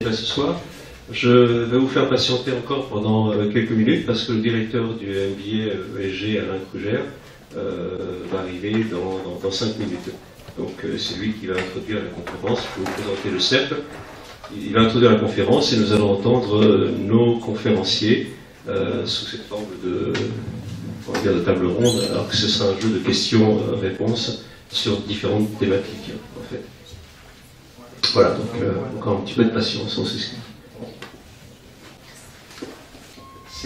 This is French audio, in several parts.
là ce soir. Je vais vous faire patienter encore pendant quelques minutes parce que le directeur du MBA ESG, Alain Kruger, va arriver dans 5 minutes. Donc c'est lui qui va introduire la conférence. Je vais vous présenter le cercle. Il va introduire la conférence et nous allons entendre nos conférenciers sous cette forme de table ronde, alors que ce sera un jeu de questions-réponses sur différentes thématiques, en fait. Voilà, donc encore un petit peu de patience, on s'excuse.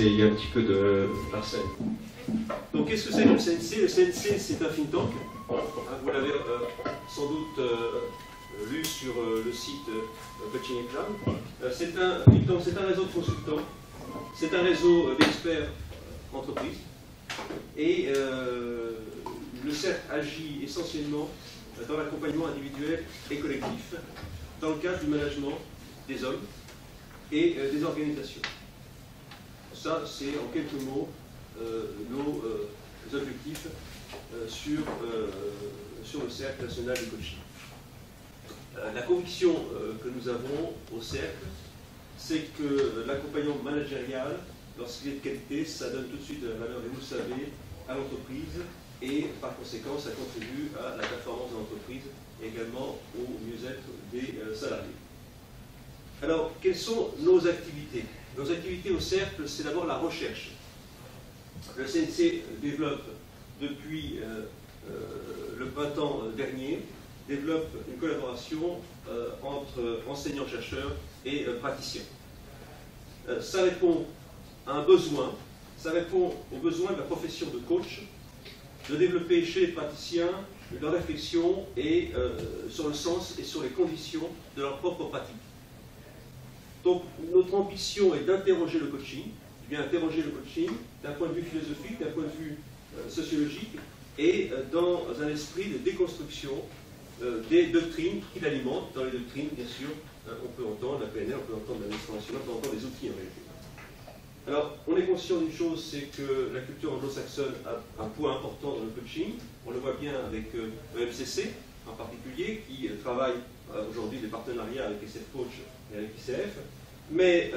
Il y a un petit peu de Marcel. Donc qu'est-ce que c'est que le CNC? Le CNC, c'est un think tank. Vous l'avez sans doute lu sur le site Coaching Cloud. C'est un think tank, c'est un réseau de consultants, c'est un réseau d'experts entreprises. Et le cercle agit essentiellement dans l'accompagnement individuel et collectif, dans le cadre du management des hommes et des organisations. Ça, c'est en quelques mots nos objectifs sur le cercle national de coaching. La conviction que nous avons au cercle, c'est que l'accompagnement managérial, lorsqu'il est de qualité, ça donne tout de suite de la valeur, et vous le savez, à l'entreprise, et par conséquent, ça contribue à la performance de l'entreprise et également au mieux-être des salariés. Alors, quelles sont nos activités? Nos activités au cercle, c'est d'abord la recherche. Le CNC développe depuis le printemps dernier, développe une collaboration entre enseignants-chercheurs et praticiens. Ça répond à un besoin, ça répond au besoin de la profession de coach, de développer chez les praticiens leur réflexion et sur le sens et sur les conditions de leur propre pratique. Donc, notre ambition est d'interroger le coaching, bien interroger le coaching d'un point de vue philosophique, d'un point de vue sociologique, et dans un esprit de déconstruction des doctrines qui l'alimentent. Dans les doctrines, bien sûr, on peut entendre la PNL, on peut entendre l'administration nationale, on peut entendre des outils en réalité. Alors, on est conscient d'une chose, c'est que la culture anglo-saxonne a un poids important dans le coaching. On le voit bien avec EMCC, en particulier, qui travaille aujourd'hui des partenariats avec SF Coach et avec ICF, mais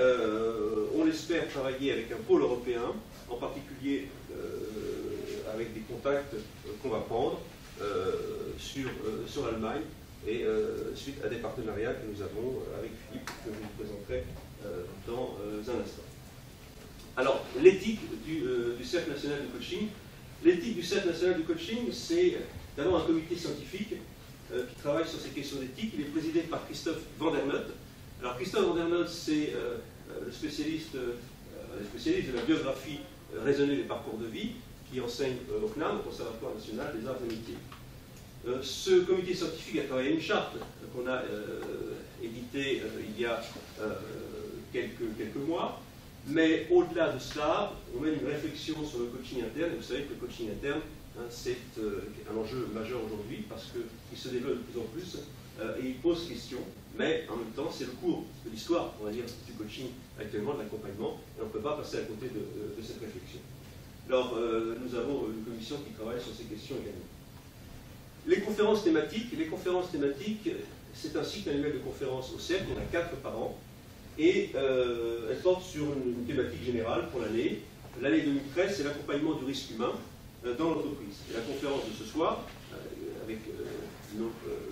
on espère travailler avec un pôle européen, en particulier avec des contacts qu'on va prendre sur l'Allemagne et suite à des partenariats que nous avons avec Philippe, que je vous présenterai dans un instant. Alors, l'éthique du Cercle national du coaching. L'éthique du Cercle national du coaching, c'est d'abord un comité scientifique qui travaille sur ces questions d'éthique. Il est présidé par Christophe Vandernoot. Alors Christophe Vandernoot, c'est le spécialiste de la biographie raisonnée des parcours de vie, qui enseigne au CNAM, au Conservatoire national des arts et métiers. Ce comité scientifique a travaillé une charte qu'on a éditée il y a quelques mois, mais au-delà de cela, on mène une réflexion sur le coaching interne. Vous savez que le coaching interne, c'est un enjeu majeur aujourd'hui parce qu'il se développe de plus en plus et il pose question, mais en même temps, c'est le cours de l'histoire, on va dire, du coaching actuellement, de l'accompagnement, et on ne peut pas passer à côté de cette réflexion. Alors, nous avons une commission qui travaille sur ces questions également. Les conférences thématiques, c'est un cycle annuel de conférences au cercle, il y en a 4 par an, et elles portent sur une thématique générale pour l'année. L'année 2013, c'est l'accompagnement du risque humain dans l'entreprise. Et la conférence de ce soir, avec nos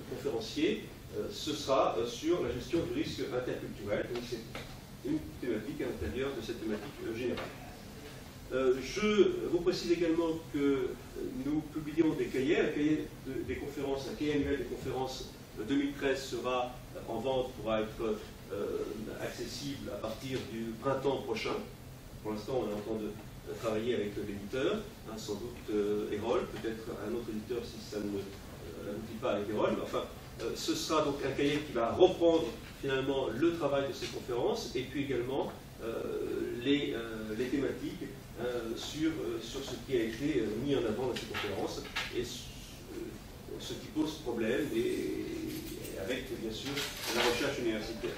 conférenciers, ce sera sur la gestion du risque interculturel. Donc c'est une thématique à l'intérieur de cette thématique générale. Je vous précise également que nous publions des cahiers. Le cahier des conférences, un cahier annuel des conférences 2013 sera en vente, pourra être accessible à partir du printemps prochain. Pour l'instant, on est en train de travailler avec l'éditeur, sans doute Erol, peut-être un autre éditeur si ça ne n'aboutit pas avec Erol. Mais enfin, ce sera donc un cahier qui va reprendre finalement le travail de ces conférences et puis également les thématiques sur ce qui a été mis en avant dans ces conférences et ce qui pose problème et avec bien sûr la recherche universitaire.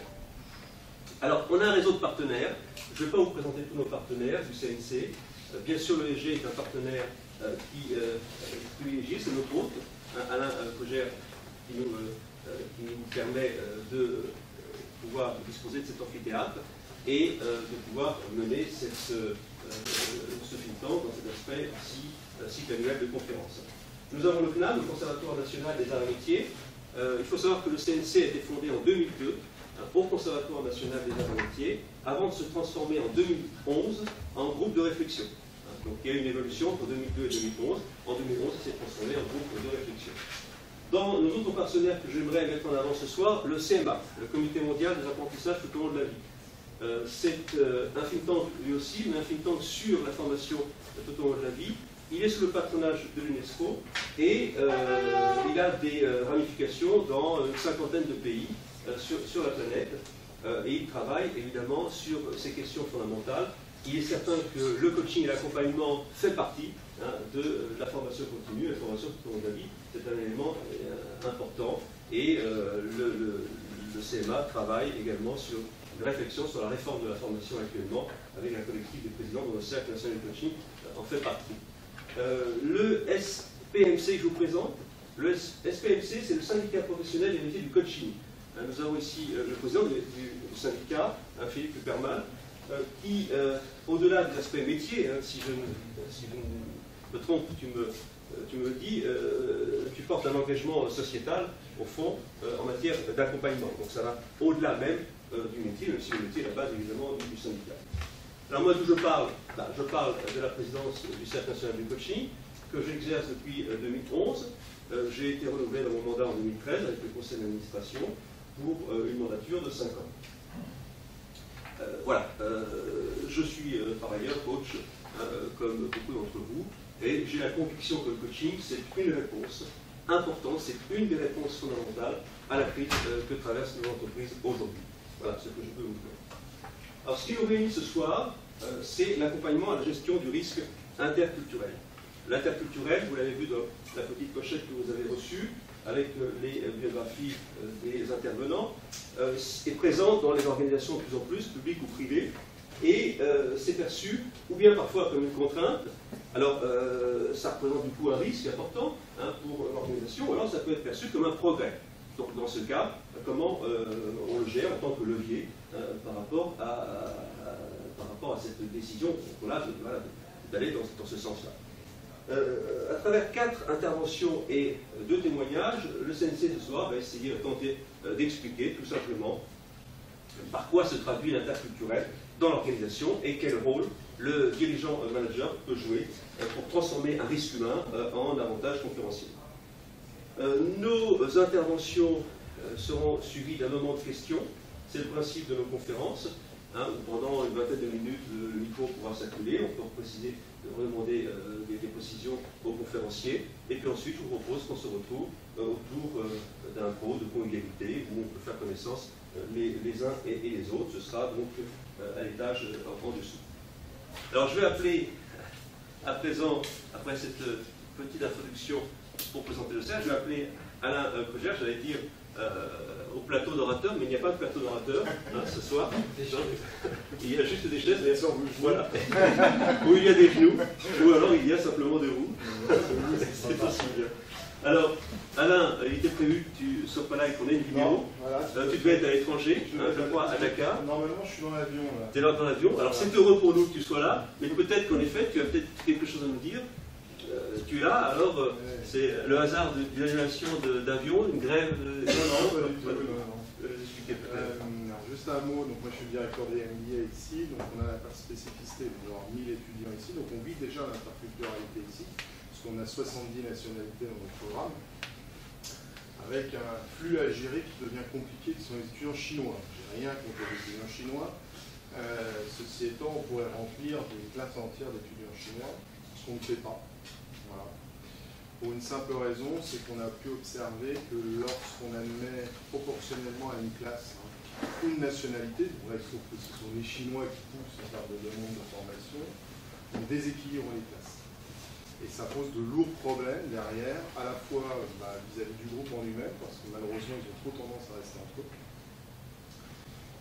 Alors, on a un réseau de partenaires. Je ne vais pas vous présenter tous nos partenaires du CNC. Bien sûr, l'ESG est un partenaire qui privilégie, c'est notre hôte, Alain Kruger, qui nous permet de pouvoir disposer de cet amphithéâtre et de pouvoir mener ce think tank dans cet aspect cycle annuel de conférences. Nous avons le CNAM, le Conservatoire national des arts et métiers. Il faut savoir que le CNC a été fondé en 2002 au Conservatoire national des arts et métiers, avant de se transformer en 2011 en groupe de réflexion. Donc il y a eu une évolution entre 2002 et 2011. En 2011, il s'est transformé en groupe de réflexion. Dans nos autres partenaires que j'aimerais mettre en avant ce soir, le CMA, le Comité mondial des apprentissages tout au long de la vie. C'est un think tank lui aussi, mais un think tank sur la formation tout au long de la vie. Il est sous le patronage de l'UNESCO et il a des ramifications dans une cinquantaine de pays sur la planète. Et il travaille évidemment sur ces questions fondamentales. Il est certain que le coaching et l'accompagnement fait partie de la formation continue, la formation tout au long de la vie. C'est un élément important. Et le CMA travaille également sur une réflexion sur la réforme de la formation actuellement, avec un collectif des présidents dont le Cercle national du coaching en fait partie. Le SPMC que je vous présente, le SPMC, c'est le syndicat professionnel des métiers du coaching. Nous avons ici le président du syndicat, Philippe Permal, qui, au-delà de l'aspect métier, si je me trompe, tu me le dis, tu portes un engagement sociétal, au fond, en matière d'accompagnement. Donc ça va au-delà même du métier, même si le métier est la base évidemment du syndicat. Alors moi, d'où je parle? Je parle de la présidence du Cercle national du coaching, que j'exerce depuis 2011. J'ai été renouvelé dans mon mandat en 2013 avec le conseil d'administration pour une mandature de 5 ans. Voilà, je suis par ailleurs coach, comme beaucoup d'entre vous, et j'ai la conviction que le coaching, c'est une réponse importante, c'est une des réponses fondamentales à la crise que traversent nos entreprises aujourd'hui. Voilà ce que je peux vous dire. Alors, ce qui nous réunit ce soir, c'est l'accompagnement à la gestion du risque interculturel. L'interculturel, vous l'avez vu dans la petite pochette que vous avez reçue, avec les biographies des intervenants, est présent dans les organisations de plus en plus, publiques ou privées, et c'est perçu, ou bien parfois comme une contrainte. Alors, ça représente du coup un risque important pour l'organisation, ou alors ça peut être perçu comme un progrès. Donc, dans ce cas, comment on le gère en tant que levier par rapport à cette décision qu'on a d'aller dans ce sens-là. À travers 4 interventions et 2 témoignages, le CNC ce soir va essayer de tenter d'expliquer tout simplement par quoi se traduit l'interculturel dans l'organisation et quel rôle le dirigeant manager peut jouer pour transformer un risque humain en avantage concurrentiel. Nos interventions seront suivies d'un moment de questions. C'est le principe de nos conférences. Où pendant une vingtaine de minutes, le micro pourra circuler. On peut préciser, redemander des précisions aux conférenciers. Et puis ensuite, je vous propose qu'on se retrouve autour d'un pot de convivialité où on peut faire connaissance les uns et les autres. Ce sera donc à l'étage en dessous. Alors, je vais appeler à présent, après cette petite introduction pour présenter le cercle, je vais appeler Alain Cogère, j'allais dire au plateau d'orateur, mais il n'y a pas de plateau d'orateur ce soir. Il y a juste des chaises, mais voilà. Où il y a des genoux, ou alors il y a simplement des roues. C'est possible. Alors, Alain, il était prévu que tu ne sois pas là et qu'on ait une vidéo. Non, voilà, tu devais être à l'étranger, je crois, à Dakar. Normalement, je suis dans l'avion. Tu es là dans l'avion. Alors, c'est heureux pour nous que tu sois là, mais peut-être qu'en effet, tu as peut-être quelque chose à nous dire. Tu es là, alors c'est le hasard d'une annulation d'avion, une grève Non. Juste un mot, donc moi je suis le directeur des MBA ici, donc on a la spécificité d'avoir 1000 étudiants ici, donc on vit déjà l'interculturalité ici, parce qu'on a 70 nationalités dans notre programme, avec un flux à gérer qui devient compliqué, qui sont les étudiants chinois. J'ai rien contre les étudiants chinois. Ceci étant, on pourrait remplir des classes entières d'étudiants chinois, ce qu'on ne fait pas. Voilà. Pour une simple raison, c'est qu'on a pu observer que lorsqu'on admet proportionnellement à une classe une nationalité, bon là il se trouve que ce sont les Chinois qui poussent en termes de demande de formation, on déséquilibre les classes. Et ça pose de lourds problèmes derrière, à la fois vis-à-vis du groupe en lui-même, parce que malheureusement ils ont trop tendance à rester entre eux.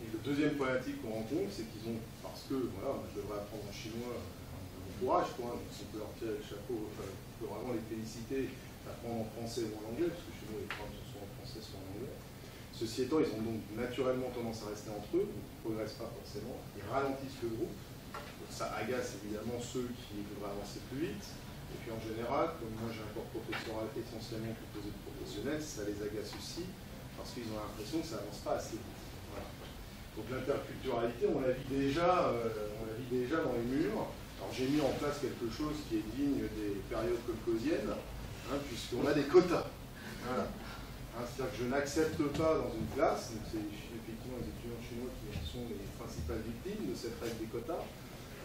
Et le deuxième problématique qu'on rencontre, c'est qu'ils ont, parce que voilà, je devrais apprendre en chinois, courage, quoi, donc si on peut leur tirer le chapeau, on peut vraiment les féliciter d'apprendre en français ou en anglais, parce que chez nous les programmes sont soit en français soit en anglais. Ceci étant, ils ont donc naturellement tendance à rester entre eux, donc ils ne progressent pas forcément, ils ralentissent le groupe. Donc ça agace évidemment ceux qui voudraient avancer plus vite. Et puis en général, comme moi j'ai un corps professoral essentiellement composé de professionnels, ça les agace aussi, parce qu'ils ont l'impression que ça n'avance pas assez vite. Voilà. Donc l'interculturalité, on la vit déjà dans les murs. Alors j'ai mis en place quelque chose qui est digne des périodes colcosiennes, hein, puisqu'on a des quotas. Voilà. Hein, c'est-à-dire que je n'accepte pas dans une classe, donc c'est effectivement les étudiants chinois qui sont les principales victimes de cette règle des quotas,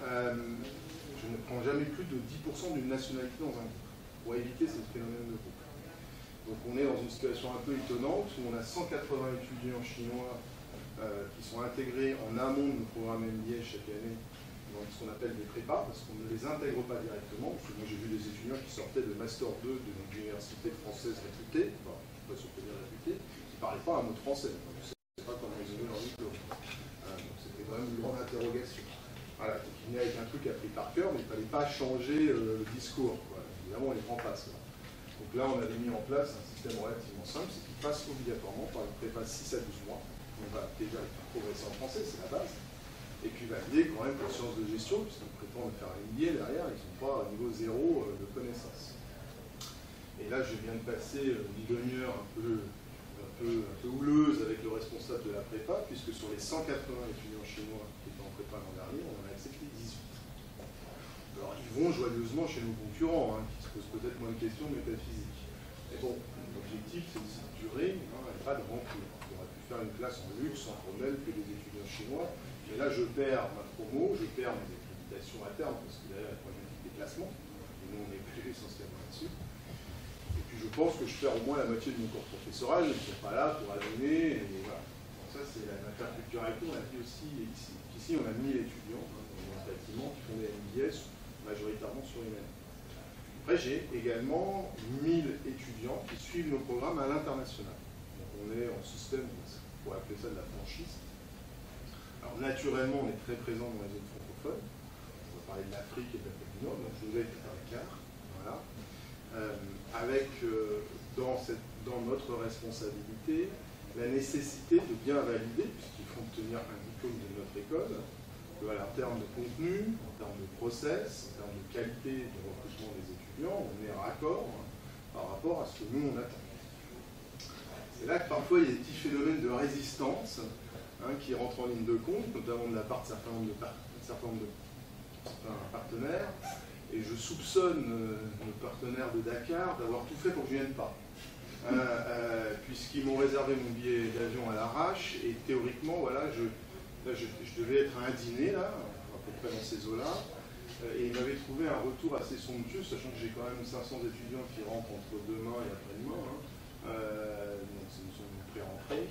je ne prends jamais plus de 10% d'une nationalité dans un groupe, pour éviter ce phénomène de groupe. Donc on est dans une situation un peu étonnante, où on a 180 étudiants chinois qui sont intégrés en amont du programme MBA chaque année, dans ce qu'on appelle des prépas, parce qu'on ne les intègre pas directement, parce que moi j'ai vu des étudiants qui sortaient de Master 2 d'une université française réputée, enfin, je ne sais pas si on peut dire réputée, qui ne parlaient pas un mot de français, donc je ne sais pas comment ils ont eu leur diplôme. Donc c'était quand même une grande interrogation. Voilà, donc il venait avec un truc appris par cœur, mais il ne fallait pas changer le discours. Quoi. Évidemment, on les prend pas, cela. Donc là, on avait mis en place un système relativement simple, c'est qu'ils passent obligatoirement par une prépa 6 à 12 mois. On va déjà les faire progresser en français, c'est la base. Et puis valider quand même conscience de gestion, puisqu'ils prétendent faire un MBA derrière, ils ne sont pas à niveau zéro de connaissances. Et là, je viens de passer une demi-heure un peu houleuse avec le responsable de la prépa, puisque sur les 180 étudiants chinois qui étaient en prépa l'an dernier, on en a accepté 18. Alors, ils vont joyeusement chez nos concurrents, hein, qui se posent peut-être moins de questions métaphysiques. Mais bon, l'objectif, c'est aussi de durer, et pas de remplir. On aurait pu faire une classe en luxe, sans problème, que des étudiants chinois. Mais là, je perds ma promo, je perds mes accréditations à terme, parce que derrière, il y a la problématique des classements. Et nous, on est plus essentiellement là-dessus. Et puis, je pense que je perds au moins la moitié de mon corps professoral, je ne suis pas là pour adonner. Et voilà. Donc ça, c'est l'interculturalité, on a dit aussi ici. Ici, on a 1000 étudiants dans un bâtiment qui font des MBS, majoritairement sur une année. Après, j'ai également 1000 étudiants qui suivent nos programmes à l'international. Donc, on est en système, on pourrait appeler ça de la franchise. Alors naturellement, on est très présent dans les zones francophones. On va parler de l'Afrique et de l'Afrique du Nord, donc je vous ai fait un quart. Voilà. Avec, dans notre responsabilité, la nécessité de bien valider, puisqu'ils font obtenir un diplôme de notre école, voilà, en termes de contenu, en termes de process, en termes de qualité de recrutement des étudiants, on est raccord par rapport à ce que nous, on attend. C'est là que parfois, il y a des petits phénomènes de résistance qui rentrent en ligne de compte, notamment de la part de certains partenaires. Et je soupçonne nos partenaires de Dakar d'avoir tout fait pour que je ne vienne pas. Puisqu'ils m'ont réservé mon billet d'avion à l'arrache, et théoriquement, voilà, je devais être à un dîner, là, à peu près dans ces eaux-là, et ils m'avaient trouvé un retour assez somptueux, sachant que j'ai quand même 500 étudiants qui rentrent entre demain et après-demain, donc c'est une pré-rentrée.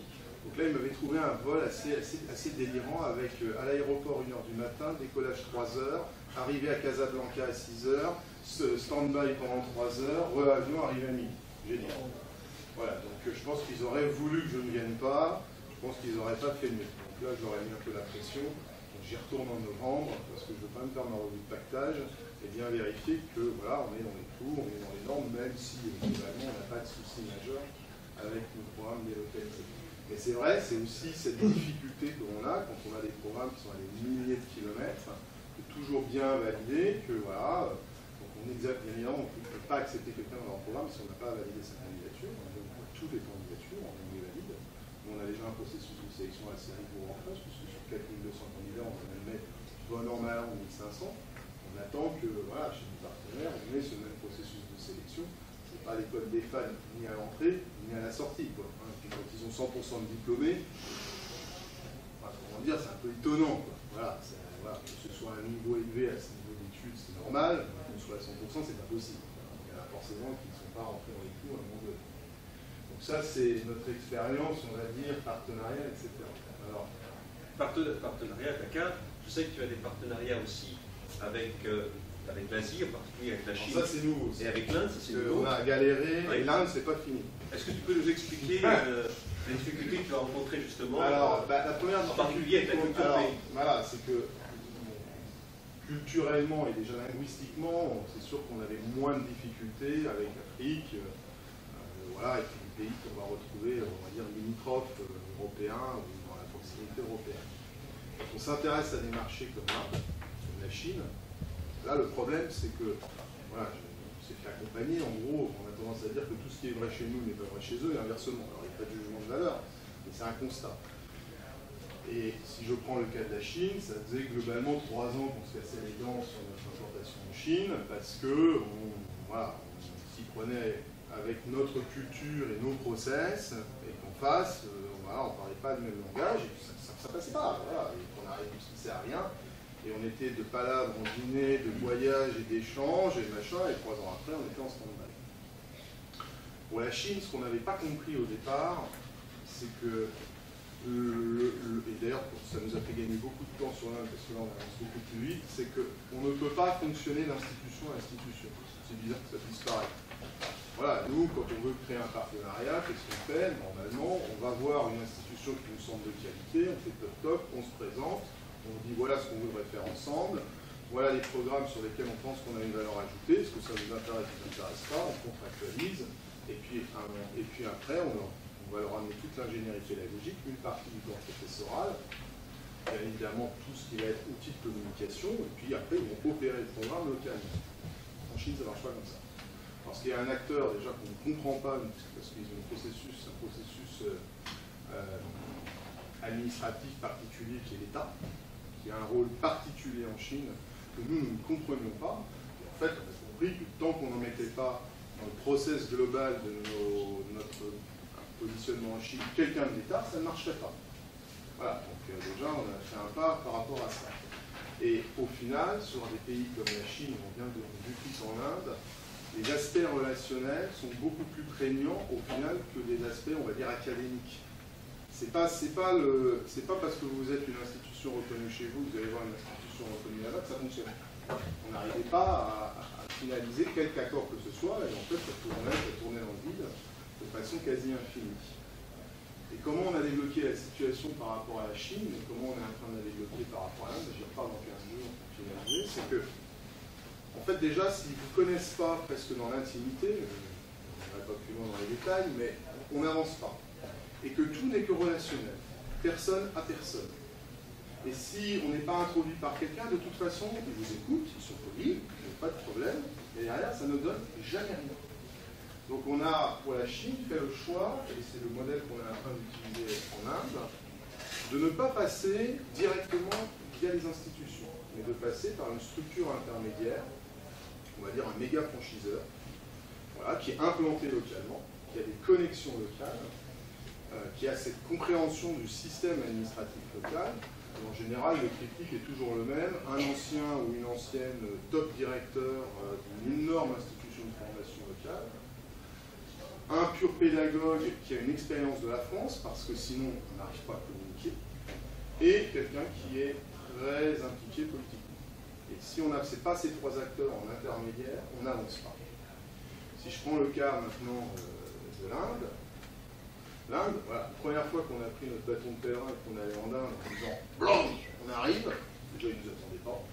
Donc là, il m'avait trouvé un vol assez délirant avec, à l'aéroport, 1h du matin, décollage 3h, arrivée à Casablanca à 6h, stand-by pendant 3h, re-avion, arrivé à midi. Génial. Voilà, donc je pense qu'ils auraient voulu que je ne vienne pas, je pense qu'ils n'auraient pas fait mieux. Donc là, j'aurais mis un peu la pression. J'y retourne en novembre, parce que je ne veux pas me faire ma revue de pactage, et bien vérifier que, voilà, on est dans les clous, on est dans les normes, même si, globalement, on n'a pas de souci majeur avec nos programmes délocalisés. Mais c'est vrai, c'est aussi cette difficulté que l'on a quand on a des programmes qui sont à des milliers de kilomètres, de toujours bien valider que voilà, donc on examine, bien évidemment, on ne peut pas accepter quelqu'un dans leur programme si on n'a pas validé sa candidature. On a toutes les candidatures, on les valide. On a déjà un processus de sélection assez rigoureux en France, puisque sur 4200 candidats, on va même mettre bon an, mal an, 1500. On attend que, voilà, chez nos partenaires, on ait ce même processus de sélection. Ce n'est pas l'école des fans ni à l'entrée, ni à la sortie, quoi. Quand ils ont 100% de diplômés, enfin, comment dire, c'est un peu étonnant, quoi. Voilà, voilà, que ce soit un niveau élevé à ce niveau d'études, c'est normal, qu'on soit à 100%, c'est pas possible. Il y en a forcément qui ne sont pas rentrés dans les clous à un moment donné. Donc ça, c'est notre expérience, on va dire, partenariat, etc. Alors, partenariat, Dakar, je sais que tu as des partenariats aussi avec l'Asie, en particulier avec la Chine. Ça, c'est nouveau. Et avec l'Inde, ça, c'est nouveau. On a galéré, et l'Inde, c'est pas fini. Est-ce que tu peux nous expliquer les difficultés que tu as rencontrées justement alors, la première en particulier avec la culture. Voilà, c'est que culturellement et déjà linguistiquement, c'est sûr qu'on avait moins de difficultés avec l'Afrique, voilà, et puis pays qu'on va retrouver, on va dire, limitrophes européens ou dans la proximité européenne. Quand on s'intéresse à des marchés comme la Chine, là, le problème, c'est que, voilà, on s'est fait accompagner, en gros, on a tendance à dire que tout ce qui est vrai chez nous n'est pas vrai chez eux, et inversement. Alors, il n'y a pas de jugement de valeur, mais c'est un constat. Et si je prends le cas de la Chine, ça faisait globalement 3 ans qu'on se cassait les dents sur notre importation en Chine, parce que voilà, on s'y prenait avec notre culture et nos process, et qu'en face, voilà, on ne parlait pas le même langage, et ça ne passait pas, voilà, et qu'on n'arrivait à rien, et on était de palabres en dîner, de voyages et d'échanges, et machin, et 3 ans après, on était en stand-by. Pour la Chine, ce qu'on n'avait pas compris au départ, c'est que et d'ailleurs, ça nous a fait gagner beaucoup de temps sur l'Inde, parce que là, on avance beaucoup plus vite, c'est qu'on ne peut pas fonctionner d'institution à institution. C'est bizarre que ça disparaisse. Voilà, nous, quand on veut créer un partenariat, qu'est-ce qu'on fait? Normalement, on va voir une institution qui nous semble de qualité, on fait top, on se présente, on dit voilà ce qu'on voudrait faire ensemble, voilà les programmes sur lesquels on pense qu'on a une valeur ajoutée, est-ce que ça vous intéresse ou ça ne vous intéresse pas, on contractualise, et puis après, on va leur amener toute l'ingénierie pédagogique, une partie du corps professoral, bien évidemment tout ce qui va être outil de communication, et puis après ils vont opérer le programme localement. En Chine, ça ne marche pas comme ça. Parce qu'il y a un acteur déjà qu'on ne comprend pas, parce qu'ils ont un processus administratif particulier qui est l'État, qui a un rôle particulier en Chine, que nous ne comprenions pas. Et en fait, on a compris que tant qu'on n'en mettait pas dans le process global de notre positionnement en Chine, quelqu'un de l'État, ça ne marcherait pas. Voilà, donc déjà on a fait un pas par rapport à ça. Et au final, sur des pays comme la Chine, on vient de plus en Inde, les aspects relationnels sont beaucoup plus prégnants au final que des aspects, on va dire, académiques. C'est pas parce que vous êtes une institution reconnue chez vous, vous allez voir une institution reconnue là-bas, que ça fonctionne. On n'arrivait pas à finaliser quelque accord que ce soit, et en fait ça tournait dans le vide de façon quasi infinie. Et comment on a débloqué la situation par rapport à la Chine, et comment on est en train de la débloquer par rapport à l'Inde, j'y reparle dans 15 jours pour finaliser, c'est que, en fait déjà, s'ils ne vous connaissent pas presque dans l'intimité, on ne va pas plus loin dans les détails, mais on n'avance pas. Et que tout n'est que relationnel, personne à personne. Et si on n'est pas introduit par quelqu'un, de toute façon, ils vous écoutent, ils sont polis, il n'y a pas de problème, et derrière, ça ne donne jamais rien. Donc on a, pour la Chine, fait le choix, et c'est le modèle qu'on est en train d'utiliser en Inde, de ne pas passer directement via les institutions, mais de passer par une structure intermédiaire, on va dire un méga franchiseur, voilà, qui est implanté localement, qui a des connexions locales, qui a cette compréhension du système administratif local. Et en général, le critique est toujours le même, un ancien ou une ancienne top directeur d'une énorme institution de formation locale, un pur pédagogue qui a une expérience de la France, parce que sinon on n'arrive pas à communiquer, et quelqu'un qui est très impliqué politiquement. Et si on n'a pas ces 3 acteurs en intermédiaire, on n'avance pas. Si je prends le cas maintenant de l'Inde, voilà, la première fois qu'on a pris notre bâton de pèlerin et qu'on allait en Inde en disant « Blanc, on arrive », déjà ils ne nous attendaient pas,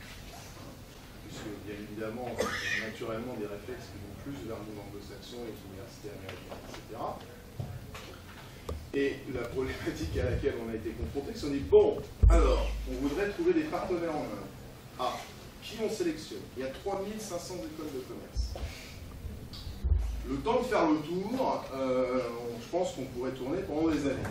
puisque bien évidemment, on a naturellement des réflexes qui vont plus vers le monde anglo-saxon, les universités américaines, etc. Et la problématique à laquelle on a été confronté, c'est qu'on dit « Bon, alors, on voudrait trouver des partenaires en Inde. Ah, qui on sélectionne? Il y a 3500 écoles de commerce. Le temps de faire le tour, je pense qu'on pourrait tourner pendant des années.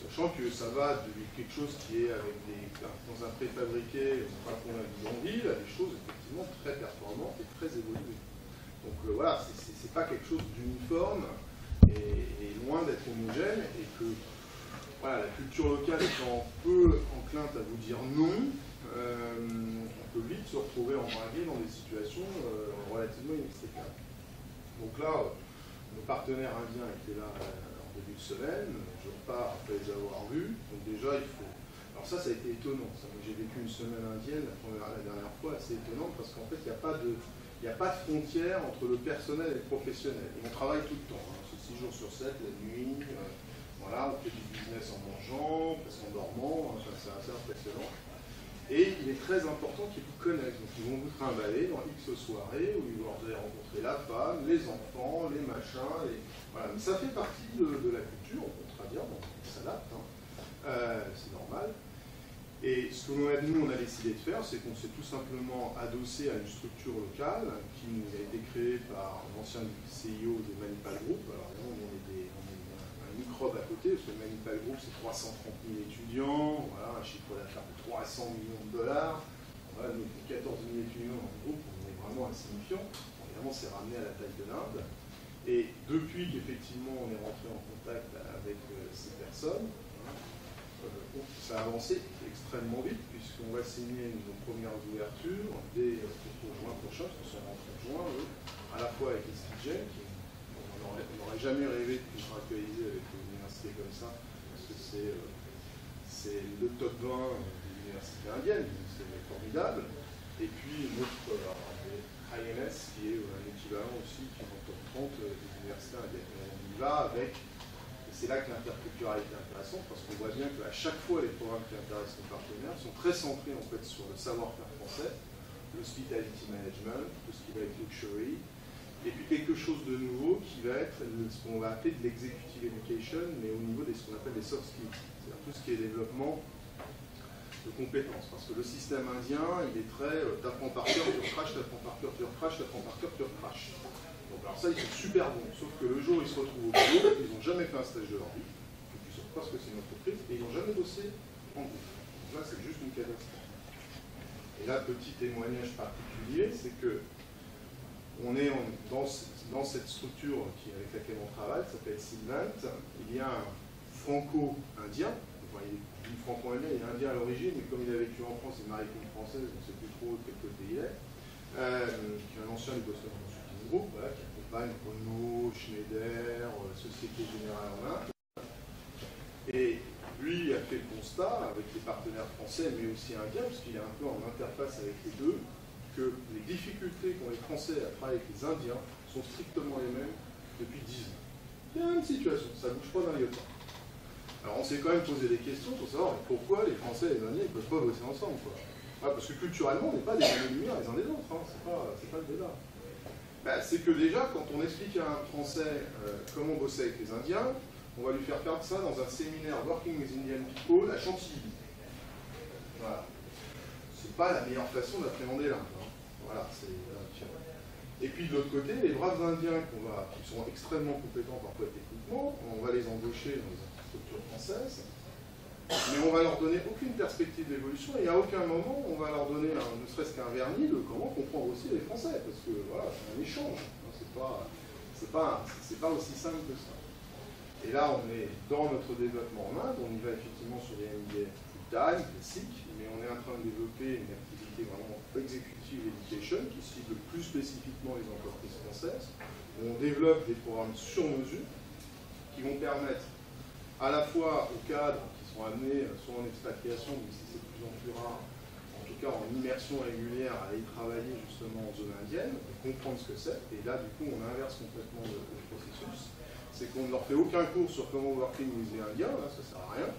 Sachant que ça va de quelque chose qui est avec dans un préfabriqué, pas qu'on a bidonville, à des choses effectivement très performantes et très évoluées. Donc voilà, c'est pas quelque chose d'uniforme et loin d'être homogène, et que voilà, la culture locale étant peu enclinte à vous dire non, on peut vite se retrouver embringué dans des situations relativement inextricables. Donc là, nos partenaires indiens étaient là en début de semaine, je repars après les avoir vus, donc déjà il faut... Alors ça a été étonnant, j'ai vécu une semaine indienne la dernière fois, assez étonnante, parce qu'en fait il n'y a pas de frontière entre le personnel et le professionnel. Et on travaille tout le temps, hein, c'est 6 jours sur 7, la nuit, voilà, on fait du business en mangeant, presque en dormant, enfin, c'est assez impressionnant. Et il est très important qu'ils vous connaissent. Donc ils vont vous trimballer dans X soirées où vous allez rencontrer la femme, les enfants, les machins. Voilà. Mais ça fait partie de la culture, on peut traduire, donc on s'adapte, hein. C'est normal. Et ce que nous, on a décidé de faire, c'est qu'on s'est tout simplement adossé à une structure locale qui nous a été créée par l'ancien CIO de Manipal Group. Alors, on est un microbe à côté, parce que Manipal Group, c'est 330 000 étudiants, voilà, un chiffre d'affaires de 300 millions de dollars. Voilà, nous, 14 000 étudiants dans le groupe, on est vraiment insignifiant. Évidemment, c'est ramené à la taille de l'Inde. Et depuis qu'effectivement, on est rentré en contact avec ces personnes, ça a avancé extrêmement vite, puisqu'on va signer nos premières ouvertures dès juin prochain, parce qu'on rentre en juin, à la fois avec les STJ, on n'aurait jamais rêvé de pouvoir actualiser avec des universités comme ça, parce que c'est le top 20 des universités indiennes, c'est formidable. Et puis notre INS, qui est un équivalent aussi, qui est en top 30 des universités indiennes. Et on y va avec. C'est là que l'interculturalité est intéressante, parce qu'on voit bien qu'à chaque fois, les programmes qui intéressent nos partenaires sont très centrés en fait sur le savoir-faire français, l'hospitality management, tout ce qui va être luxury, et puis quelque chose de nouveau qui va être ce qu'on va appeler de l'executive education, mais au niveau de ce qu'on appelle des soft skills, c'est-à-dire tout ce qui est développement de compétences, parce que le système indien, il est très t'apprends par cœur, tu recraches, t'apprends par cœur, tu recraches, t'apprends par cœur, tu recraches. Donc, alors ça, ils sont super bons, sauf que le jour où ils se retrouvent au boulot, ils n'ont jamais fait un stage de leur vie, ils ne savent pas ce que c'est une entreprise, et ils n'ont jamais bossé en groupe. Donc là, c'est juste une catastrophe. Et là, petit témoignage particulier, c'est que on est dans cette structure avec laquelle on travaille, ça s'appelle Sylvant, il y a un franco-indien, enfin, il est franco-indien, il est indien à l'origine, mais comme il a vécu en France, il est marié avec une française, on ne sait plus trop de quel côté il est, qui est un ancien du Boston Consulting Group, voilà, qui accompagne Renault, Schneider, Société Générale en Inde. Et lui a fait le constat, avec les partenaires français, mais aussi indiens, parce qu'il est un peu en interface avec les deux, que les difficultés qu'ont les Français à travailler avec les Indiens sont strictement les mêmes depuis 10 ans. Il y a une situation, ça ne bouge pas d'un iota. Alors on s'est quand même posé des questions pour savoir pourquoi les Français et les Indiens ne peuvent pas bosser ensemble, quoi. Ah, parce que culturellement, on n'est pas des années-lumière les uns des autres, hein. C'est pas le débat. Ben, c'est que déjà, quand on explique à un Français comment bosser avec les Indiens, on va lui faire faire ça dans un séminaire Working with Indian People à Chantilly. Voilà. C'est pas la meilleure façon d'appréhender l'Inde. Hein. Voilà, et puis de l'autre côté, les braves Indiens qui sont extrêmement compétents parfois techniquement, on va les embaucher dans les structures françaises, mais on va leur donner aucune perspective d'évolution et à aucun moment on va leur donner ne serait-ce qu'un vernis de comment comprendre aussi les Français, parce que voilà, c'est un échange, c'est pas aussi simple que ça. Et là, on est dans notre développement en Inde, on y va effectivement sur des MBA full-time, classiques, mais on est en train de développer une activité vraiment executive education qui cible plus spécifiquement les entreprises françaises. On développe des programmes sur mesure qui vont permettre à la fois aux cadres qui sont amenés soit en expatriation, mais si c'est de plus en plus rare, en tout cas en immersion régulière, à aller travailler justement en zone indienne, comprendre ce que c'est, et là du coup on inverse complètement le processus. C'est qu'on ne leur fait aucun cours sur comment working with les Indiens, là, ça ne sert à rien.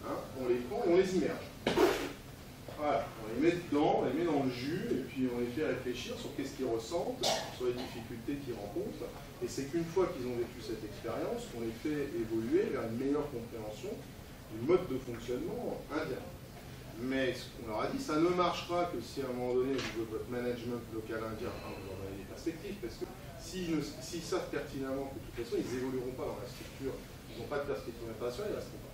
Hein, on les prend, on les immerge. Voilà, on les met dedans, on les met dans le jus, et puis on les fait réfléchir sur qu'est-ce qu'ils ressentent, sur les difficultés qu'ils rencontrent. Et c'est qu'une fois qu'ils ont vécu cette expérience, qu'on les fait évoluer vers une meilleure compréhension du mode de fonctionnement indien. Mais ce qu'on leur a dit, ça ne marchera que si à un moment donné, vous votre management local indien, vous leur donnez des perspectives, parce que s'ils savent pertinemment que de toute façon, ils n'évolueront pas dans la structure, ils n'ont pas de perspective internationale, ils ne resteront pas.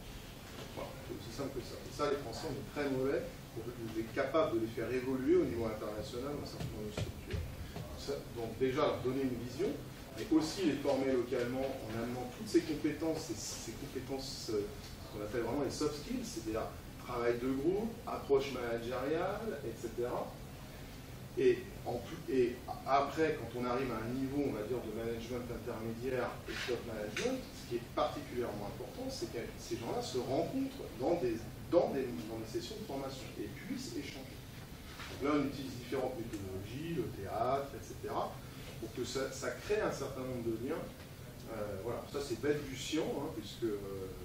Voilà, c'est aussi simple que ça. Et ça, les Français, on est très mauvais pour être capables de les faire évoluer au niveau international dans un certain nombre de structures. Donc déjà, leur donner une vision, mais aussi les former localement en amenant toutes ces compétences, ces compétences qu'on appelle vraiment les soft skills, c'est-à-dire travail de groupe, approche managériale, etc. Et après, quand on arrive à un niveau, on va dire, de management intermédiaire et top management, ce qui est particulièrement important, c'est que ces gens-là se rencontrent dans des sessions de formation et puissent échanger. Donc là, on utilise différentes méthodologies, le théâtre, etc., pour que ça crée un certain nombre de liens Voilà, ça c'est balbutiant, hein, puisque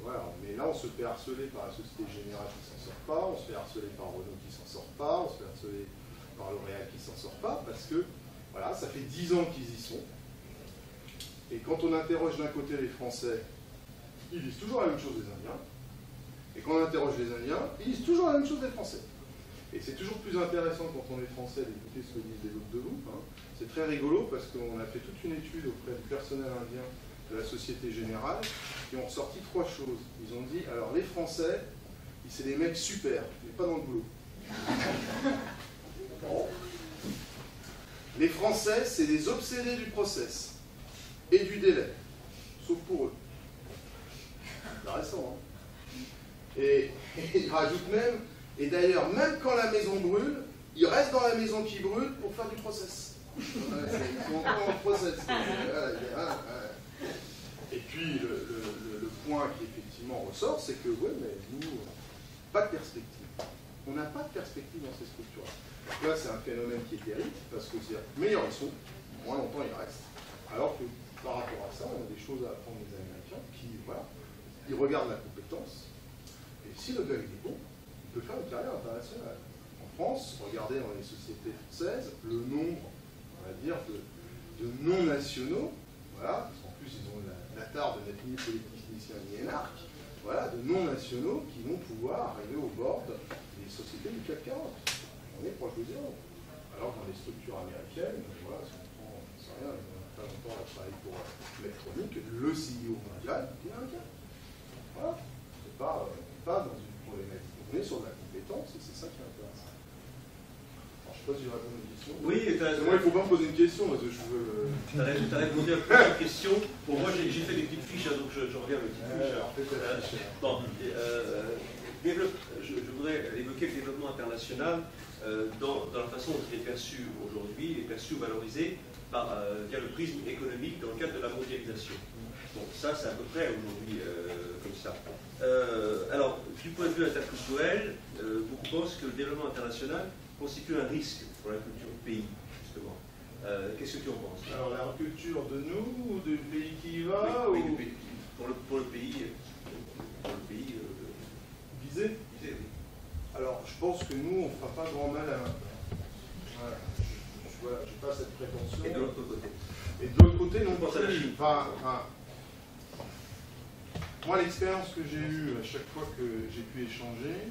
voilà, mais là on se fait harceler par la Société Générale qui s'en sort pas, on se fait harceler par Renault qui s'en sort pas, on se fait harceler par L'Oréal qui s'en sort pas, parce que voilà, ça fait 10 ans qu'ils y sont. Et quand on interroge d'un côté les Français, ils disent toujours la même chose des Indiens. Et quand on interroge les Indiens, ils disent toujours la même chose des Français. Et c'est toujours plus intéressant quand on est Français d'écouter ce que disent les autres de vous. Hein. C'est très rigolo parce qu'on a fait toute une étude auprès du personnel indien de la Société Générale qui ont ressorti 3 choses. Ils ont dit, alors les Français, c'est des mecs super, mais pas dans le boulot. Bon. Les Français, c'est des obsédés du process et du délai, sauf pour eux. Intéressant, hein. Et ils rajoutent même, et d'ailleurs, même quand la maison brûle, ils restent dans la maison qui brûle pour faire du process. Ils sont encore en process. Et puis, le point qui effectivement ressort, c'est que, oui, mais nous, pas de perspective. On n'a pas de perspective dans ces structures-là. Donc là, c'est un phénomène qui est terrible, parce que c'est meilleurs ils sont, moins longtemps ils restent. Alors que, par rapport à ça, on a des choses à apprendre des Américains qui, voilà, ils regardent la compétence, et si le gars est bon, il peut faire une carrière internationale. En France, regardez dans les sociétés françaises, le nombre, on va dire, de non-nationaux, voilà, parce qu'en plus ils ont la tare de n'être ni politicien ni énarque, voilà, de non-nationaux qui vont pouvoir arriver au bord des sociétés du CAC 40. On est proche de zéro. Alors que dans les structures américaines, voilà, si on prend, je sais rien, pas longtemps à travailler pour l'électronique, le CEO mondial, il est américain. Voilà, c'est pas dans une problématique. On est sur de la compétence et c'est ça qui est intéressant. Alors, je ne sais pas si j'ai répondu à une question. Oui, moi, il ne faut pas me poser une question parce que je veux. Tu as répondu à plusieurs questions. Bon, moi, j'ai fait des petites fiches, hein, donc je reviens à mes petites fiches. Bon, je voudrais évoquer le développement international dans la façon dont il est perçu aujourd'hui, il est perçu ou valorisé via le prisme économique dans le cadre de la mondialisation. Bon, ça, c'est à peu près aujourd'hui comme ça. Alors, du point de vue interculturel, beaucoup pensent que le développement international constitue un risque pour la culture du pays, justement. Qu'est-ce que tu en penses? Alors, la culture de nous, ou du pays qui y va, oui, ou... pour le pays visé, oui. Alors, je pense que nous, on ne fera pas grand mal à l'un. Voilà, je n'ai pas cette prétention. Et de l'autre côté? Et de l'autre côté, non, pense à la Chine. Moi, l'expérience que j'ai eue à chaque fois que j'ai pu échanger,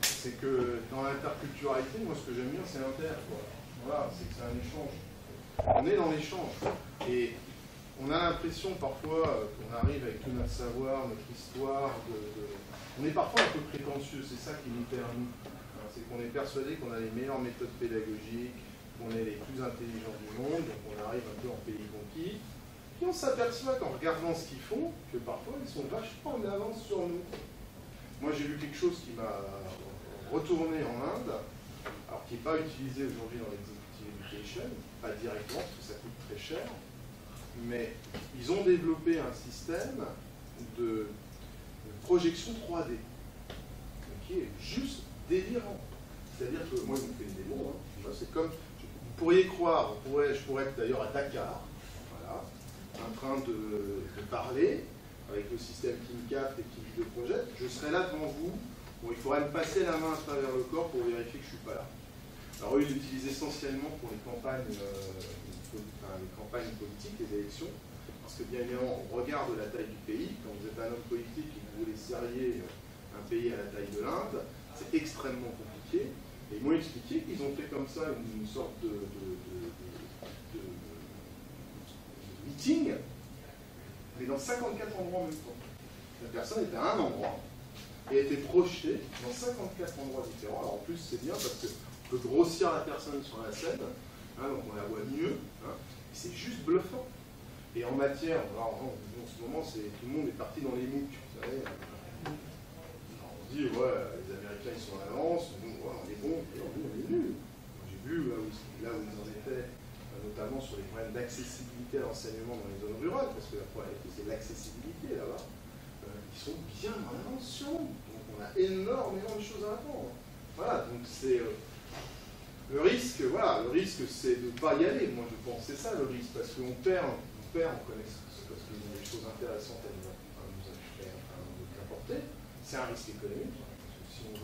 c'est que dans l'interculturalité, moi, ce que j'aime bien, c'est l'inter. Voilà, c'est que c'est un échange. On est dans l'échange. Et on a l'impression, parfois, qu'on arrive avec tout notre savoir, notre histoire, on est parfois un peu prétentieux, c'est ça qui nous perd, nous. C'est qu'on est persuadé qu'on a les meilleures méthodes pédagogiques, qu'on est les plus intelligents du monde, donc on arrive un peu en pays conquis. Et on s'aperçoit qu'en regardant ce qu'ils font, que parfois ils sont vachement en avance sur nous. Moi j'ai vu quelque chose qui m'a retourné en Inde, alors qui n'est pas utilisé aujourd'hui dans l'executive education, pas directement parce que ça coûte très cher, mais ils ont développé un système de projection 3D, qui est juste délirant. C'est-à-dire que moi, je vous fais une démo, hein. C'est comme, vous pourriez croire, je pourrais être d'ailleurs à Dakar, voilà, en train de parler avec le système KimCapt et Kim de Project, je serai là devant vous, bon, il faudrait me passer la main à travers le corps pour vérifier que je ne suis pas là. Alors eux, ils l'utilisent essentiellement pour les campagnes politiques, les élections, parce que bien évidemment, on regarde la taille du pays, quand vous êtes un homme politique et que vous voulez serrer un pays à la taille de l'Inde, c'est extrêmement compliqué. Et ils m'ont expliqué qu'ils ont fait comme ça une sorte de meeting, mais dans 54 endroits en même temps. La personne était à un endroit et était projetée dans 54 endroits différents. Alors en plus, c'est bien parce qu'on peut grossir la personne sur la scène, hein, donc on la voit mieux, hein, et c'est juste bluffant. Et en matière, alors, en ce moment, tout le monde est parti dans les MOOC, vous savez. Alors, on dit, ouais, les Américains, ils sont en avance, nous, ouais, on est bons, et nous, on est nuls. J'ai vu là où ils en étaient, notamment sur les problèmes d'accessibilité à l'enseignement dans les zones rurales, parce que la problématique, c'est l'accessibilité là-bas. Ils sont bien en avance sur nous. Donc, on a énormément de choses à apprendre. Voilà, donc c'est... le risque, c'est de ne pas y aller, moi je pense, c'est ça le risque, parce qu'on perd faire en connaissance, parce qu'ils ont des choses intéressantes à nous acheter, à nous apporter. C'est un risque économique. Si on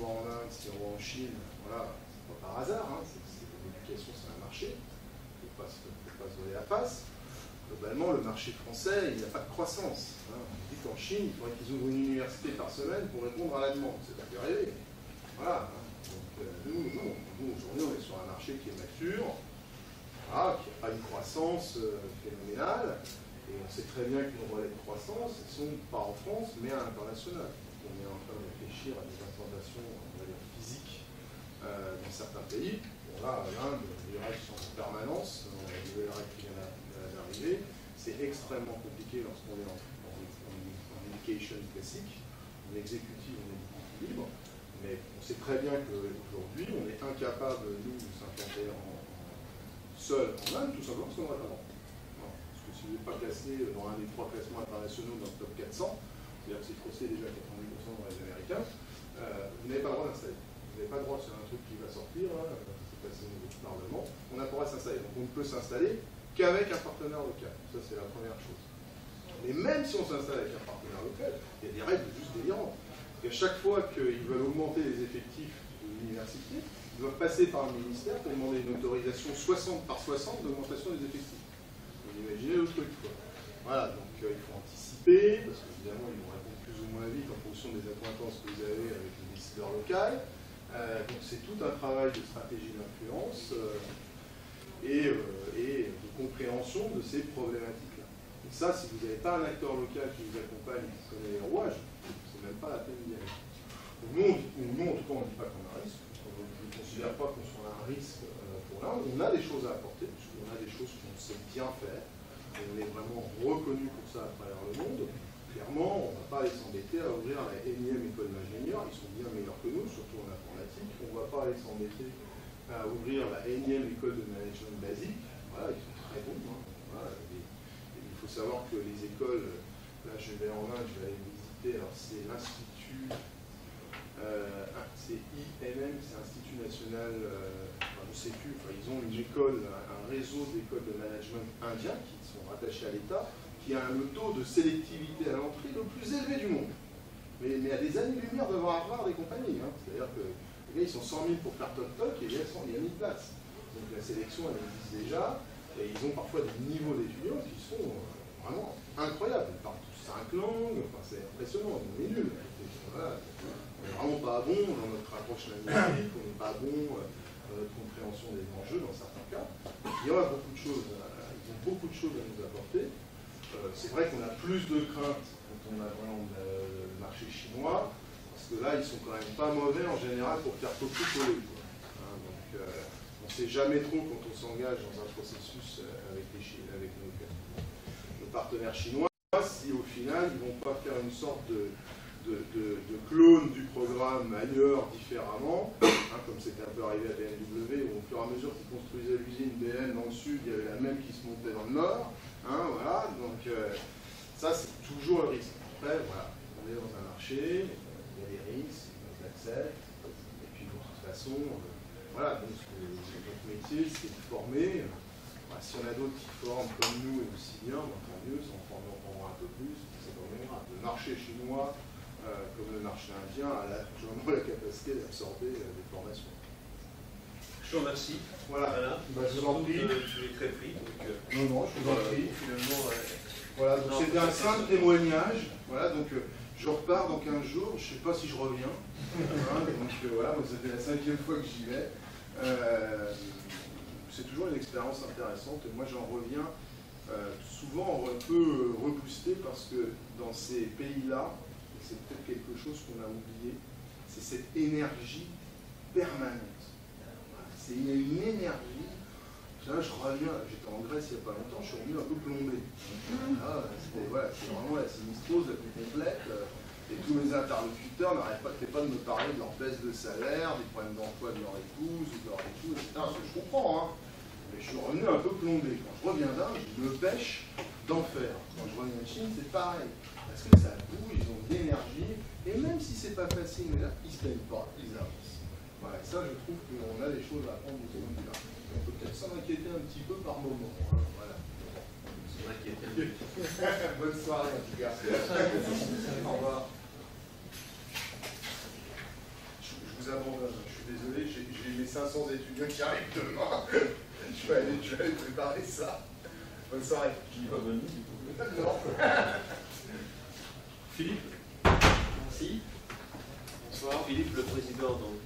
va en Inde, si on va en Chine, voilà, c'est pas par hasard. Hein, l'éducation, c'est un marché. Il ne faut pas se voiler la face. Globalement, le marché français, il n'y a pas de croissance. Hein. On dit qu'en Chine, il faudrait qu'ils ouvrent une université par semaine pour répondre à la demande. C'est pas fait rêver. Voilà. Hein. Donc, nous, non. Nous, aujourd'hui, on est sur un marché qui est mature, voilà, qui n'a pas une croissance phénoménale. Et on sait très bien que nos relais de croissance ne sont pas en France, mais à l'international. On est en train de réfléchir à des implantations, on va dire, physiques dans certains pays. Bon, là, l'Inde, les règles sont en permanence. La nouvelle règle qui vient d'arriver. C'est extrêmement compliqué lorsqu'on est en education classique. En exécutif, on est beaucoup plus libre. Mais on sait très bien qu'aujourd'hui, on est incapable, nous, de s'implanter seul en Inde, tout simplement parce qu'on n'aurait pas le droit. Parce que si vous n'êtes pas classé dans un des 3 classements internationaux dans le top 400, c'est-à-dire que c'est classé déjà 90% dans les Américains, vous n'avez pas le droit d'installer. Vous n'avez pas le droit, c'est un truc qui va sortir, c'est passé au niveau du Parlement, on n'a pas le droit de s'installer. Donc on ne peut s'installer qu'avec un partenaire local. Ça, c'est la première chose. Mais même si on s'installe avec un partenaire local, il y a des règles juste délirantes. Parce qu'à chaque fois qu'ils veulent augmenter les effectifs de l'université, ils doivent passer par le ministère pour demander une autorisation 60 par 60 d'augmentation des effectifs. Vous imaginez le truc, quoi. Voilà, donc il faut anticiper, parce qu'évidemment, ils vont répondre plus ou moins vite en fonction des accointances que vous avez avec le décideur local. Donc c'est tout un travail de stratégie d'influence et de compréhension de ces problématiques-là. Et ça, si vous n'avez pas un acteur local qui vous accompagne, qui connaît les rouages, c'est même pas la peine d'y aller. Donc nous, en tout cas, on ne dit pas qu'on a un risque. On ne considère pas qu'on soit un risque pour l'Inde. On a des choses à apporter, puisqu'on a des choses qu'on sait bien faire. Et on est vraiment reconnu pour ça à travers le monde. Clairement, on ne va pas aller s'embêter à ouvrir la énième école d'ingénieurs. Ils sont bien meilleurs que nous, surtout en informatique. On ne va pas aller s'embêter à ouvrir la énième école de management basique. Voilà, ils sont très bons. Hein. Voilà, et il faut savoir que les écoles, là je vais en Inde, je vais aller visiter, alors c'est l'Institut, c'est INM, c'est l'Institut National, enfin, je ne sais plus, enfin, ils ont une école, un réseau d'écoles de management indiens qui sont rattachés à l'État, qui a le taux de sélectivité à l'entrée le plus élevé du monde. Mais à des années-lumière devant avoir des compagnies. Hein. C'est-à-dire que les gars, ils sont 100 000 pour faire toc-toc et il y a 1000 places. Donc la sélection, elle existe déjà. Et ils ont parfois des niveaux d'étudiants qui sont vraiment incroyables. Ils parlent tous 5 langues, enfin, c'est impressionnant, on est nuls. Voilà. On n'est vraiment pas bon dans notre approche linguistique, on n'est pas bon dans notre compréhension des enjeux dans certains cas. Il y a beaucoup de choses, ils ont beaucoup de choses à nous apporter. C'est vrai qu'on a plus de crainte quand on a vraiment le marché chinois, parce que là, ils sont quand même pas mauvais en général pour faire copier-coller. Hein, donc, on ne sait jamais trop quand on s'engage dans un processus avec nos partenaires chinois, si au final, ils ne vont pas faire une sorte de clone du programme ailleurs différemment, hein, comme c'était un peu arrivé à BMW, où au fur et à mesure qu'ils construisaient l'usine BM dans le sud, il y avait la même qui se montait dans le nord. Hein, voilà, donc ça c'est toujours le risque. Après, voilà, on est dans un marché, il y a des risques, on l'accepte, et puis de toute façon, voilà, donc notre métier c'est de former. Si on a d'autres qui forment comme nous et aussi bien, tant mieux, ça en formera un peu plus, c'est pas grave. Le marché chinois, comme le marché indien, a largement la capacité d'absorber des formations. Je vous remercie. Voilà. Bah, je vous en prie. Tu es très pris. Donc, non, je vous en prie. Finalement, voilà, donc c'était un simple témoignage. Voilà, donc je repars dans 15 jours. Je ne sais pas si je reviens. Hein, donc voilà, ça fait la 5e fois que j'y vais. C'est toujours une expérience intéressante. Et moi, j'en reviens souvent un peu reboosté parce que dans ces pays-là, c'est peut-être quelque chose qu'on a oublié, c'est cette énergie permanente. Il y a une énergie. Là, je reviens, j'étais en Grèce il n'y a pas longtemps, je suis revenu un peu plombé. C'est vraiment la sinistrose la plus complète. Et tous mes interlocuteurs n'arrêtaient pas de me parler de leur baisse de salaire, des problèmes d'emploi de leur épouse, ou de leur époux, etc. Ce que je comprends, hein. Mais je suis revenu un peu plombé. Quand je reviens d'Inde, je me pêche d'enfer. Quand je reviens de Chine, c'est pareil. Parce que ça bouge, ils ont de l'énergie. Et même si c'est pas facile, mais là, ils ne se plaignent pas, ils avancent. Voilà, et ça, je trouve qu'on a des choses à apprendre de ce point de vue-là. On peut peut-être s'en inquiéter un petit peu par moment. Hein, voilà. son inquiétude. Bonne soirée en tout cas. Au revoir. Je vous abandonne, je suis désolé, j'ai mes 500 étudiants qui arrivent demain. Je vais aller préparer ça. Bonne soirée. Tu n'y vas pas venir du coup? Non. Philippe. Merci. Bonsoir. Philippe, le président donc,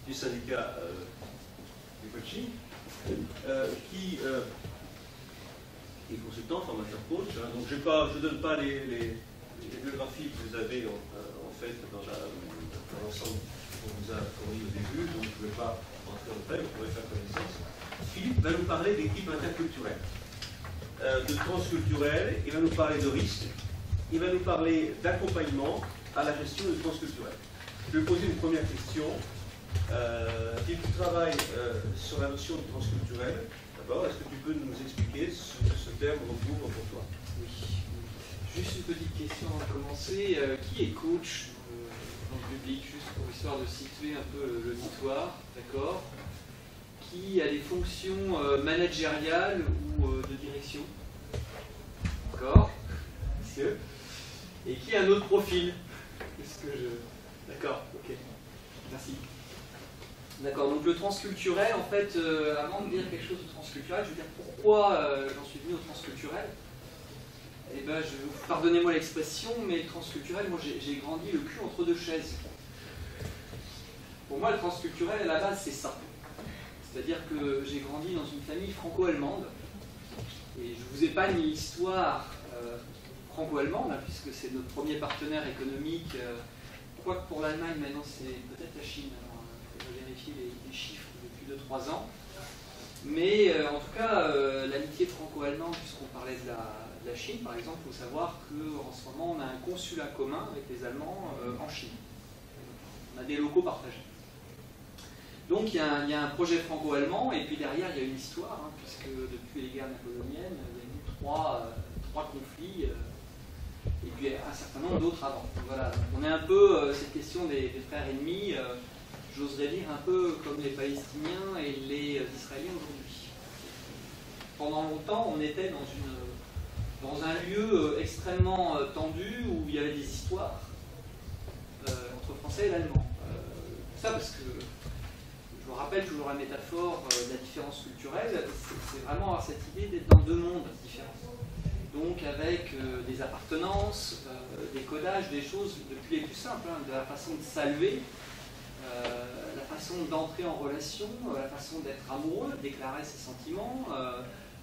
du syndicat du coaching, qui est consultant, formateur coach. Hein. Donc je ne donne pas les biographies que vous avez en fait dans l'ensemble qu'on vous a fourni au début, donc je ne vais pas rentrer en détail, vous pourrez faire connaissance. Philippe va nous parler d'équipe interculturelle, de transculturel, il va nous parler de risque, il va nous parler d'accompagnement à la gestion du transculturel. Je vais poser une première question. Philippe, tu travailles sur la notion de transculturel. D'abord, est-ce que tu peux nous expliquer ce que ce terme recouvre pour toi? Oui. Juste une petite question avant de commencer. Qui est coach dans le public, juste pour histoire de situer un peu l'auditoire, d'accord? Qui a des fonctions managériales ou de direction? D'accord? Monsieur. Et qui a un autre profil? Est-ce que je... D'accord, ok. Merci. D'accord, donc le transculturel, en fait, avant de dire quelque chose de transculturel, je veux dire pourquoi j'en suis venu au transculturel. Eh bien, pardonnez-moi l'expression, mais le transculturel, moi j'ai grandi le cul entre deux chaises. Pour moi, le transculturel, à la base, c'est ça. C'est-à-dire que j'ai grandi dans une famille franco-allemande, et je vous épargne l'histoire franco-allemande, hein, puisque c'est notre premier partenaire économique, quoique pour l'Allemagne, maintenant c'est peut-être la Chine. Je vais vérifier les chiffres depuis 2-3 ans. Mais en tout cas, l'amitié franco-allemande, puisqu'on parlait de la Chine, par exemple, il faut savoir qu'en ce moment, on a un consulat commun avec les Allemands en Chine. On a des locaux partagés. Donc il y a un projet franco-allemand, et puis derrière, il y a une histoire, hein, puisque depuis les guerres napoléoniennes, il y a eu trois conflits, et puis un certain nombre d'autres avant. Donc, voilà, donc on est un peu, cette question des frères ennemis, j'oserais dire un peu comme les Palestiniens et les Israéliens aujourd'hui. Pendant longtemps, on était dans un lieu extrêmement tendu où il y avait des histoires entre Français et l'Allemand. Ça parce que, je me rappelle toujours la métaphore de la différence culturelle, c'est vraiment avoir cette idée d'être dans deux mondes différents. Donc avec des appartenances, des codages, des choses depuis les plus simples, hein, de la façon de saluer, la façon d'entrer en relation, la façon d'être amoureux, de déclarer ses sentiments,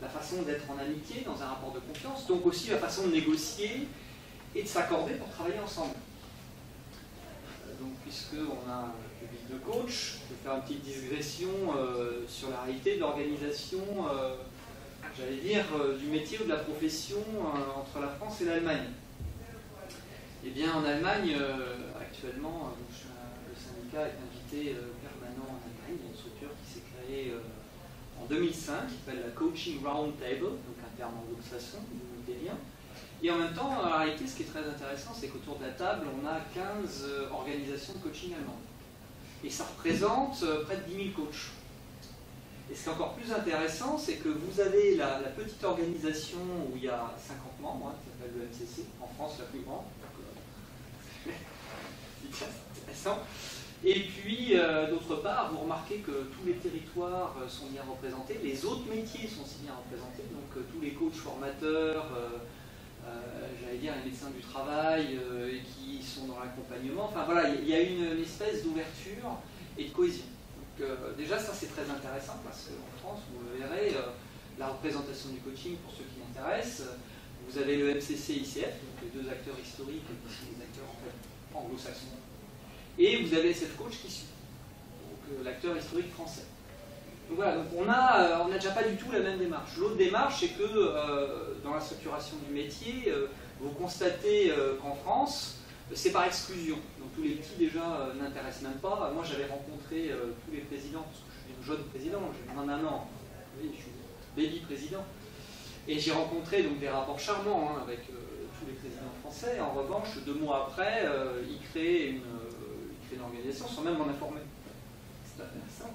la façon d'être en amitié dans un rapport de confiance, donc aussi la façon de négocier et de s'accorder pour travailler ensemble. Donc puisqu'on a un public de coach, je vais faire une petite digression sur la réalité de l'organisation, j'allais dire, du métier ou de la profession entre la France et l'Allemagne. Eh bien en Allemagne, actuellement, le syndicat est invité permanent en Allemagne. Il y a une structure qui s'est créée en 2005, qui s'appelle la Coaching Roundtable, donc un terme anglo-saxon, vous vous doutez bien. Et en même temps, en réalité, ce qui est très intéressant, c'est qu'autour de la table, on a 15 organisations de coaching allemandes. Et ça représente près de 10 000 coachs. Et ce qui est encore plus intéressant, c'est que vous avez la petite organisation où il y a 50 membres, hein, qui s'appelle le MCC, en France la plus grande. C'est intéressant. Et puis, d'autre part, vous remarquez que tous les territoires sont bien représentés, les autres métiers sont aussi bien représentés, donc tous les coachs formateurs, j'allais dire les médecins du travail qui sont dans l'accompagnement. Enfin voilà, il y a une espèce d'ouverture et de cohésion. Donc déjà, ça c'est très intéressant parce qu'en France, vous le verrez, la représentation du coaching, pour ceux qui l'intéressent, vous avez le MCC et ICF, donc les deux acteurs historiques qui sont des acteurs en fait, anglo-saxons. Et vous avez SF Coach qui suit, donc l'acteur historique français. Donc voilà, donc on a déjà pas du tout la même démarche. L'autre démarche, c'est que dans la structuration du métier, vous constatez qu'en France, c'est par exclusion. Donc tous les petits déjà n'intéressent même pas. Moi j'avais rencontré tous les présidents, parce que je suis un jeune président, j'ai moins d'un an, vous voyez, je suis baby président. Et j'ai rencontré donc des rapports charmants hein, avec tous les présidents français. En revanche, 2 mois après, ils créent une organisation sans même m'en informer. C'est intéressant.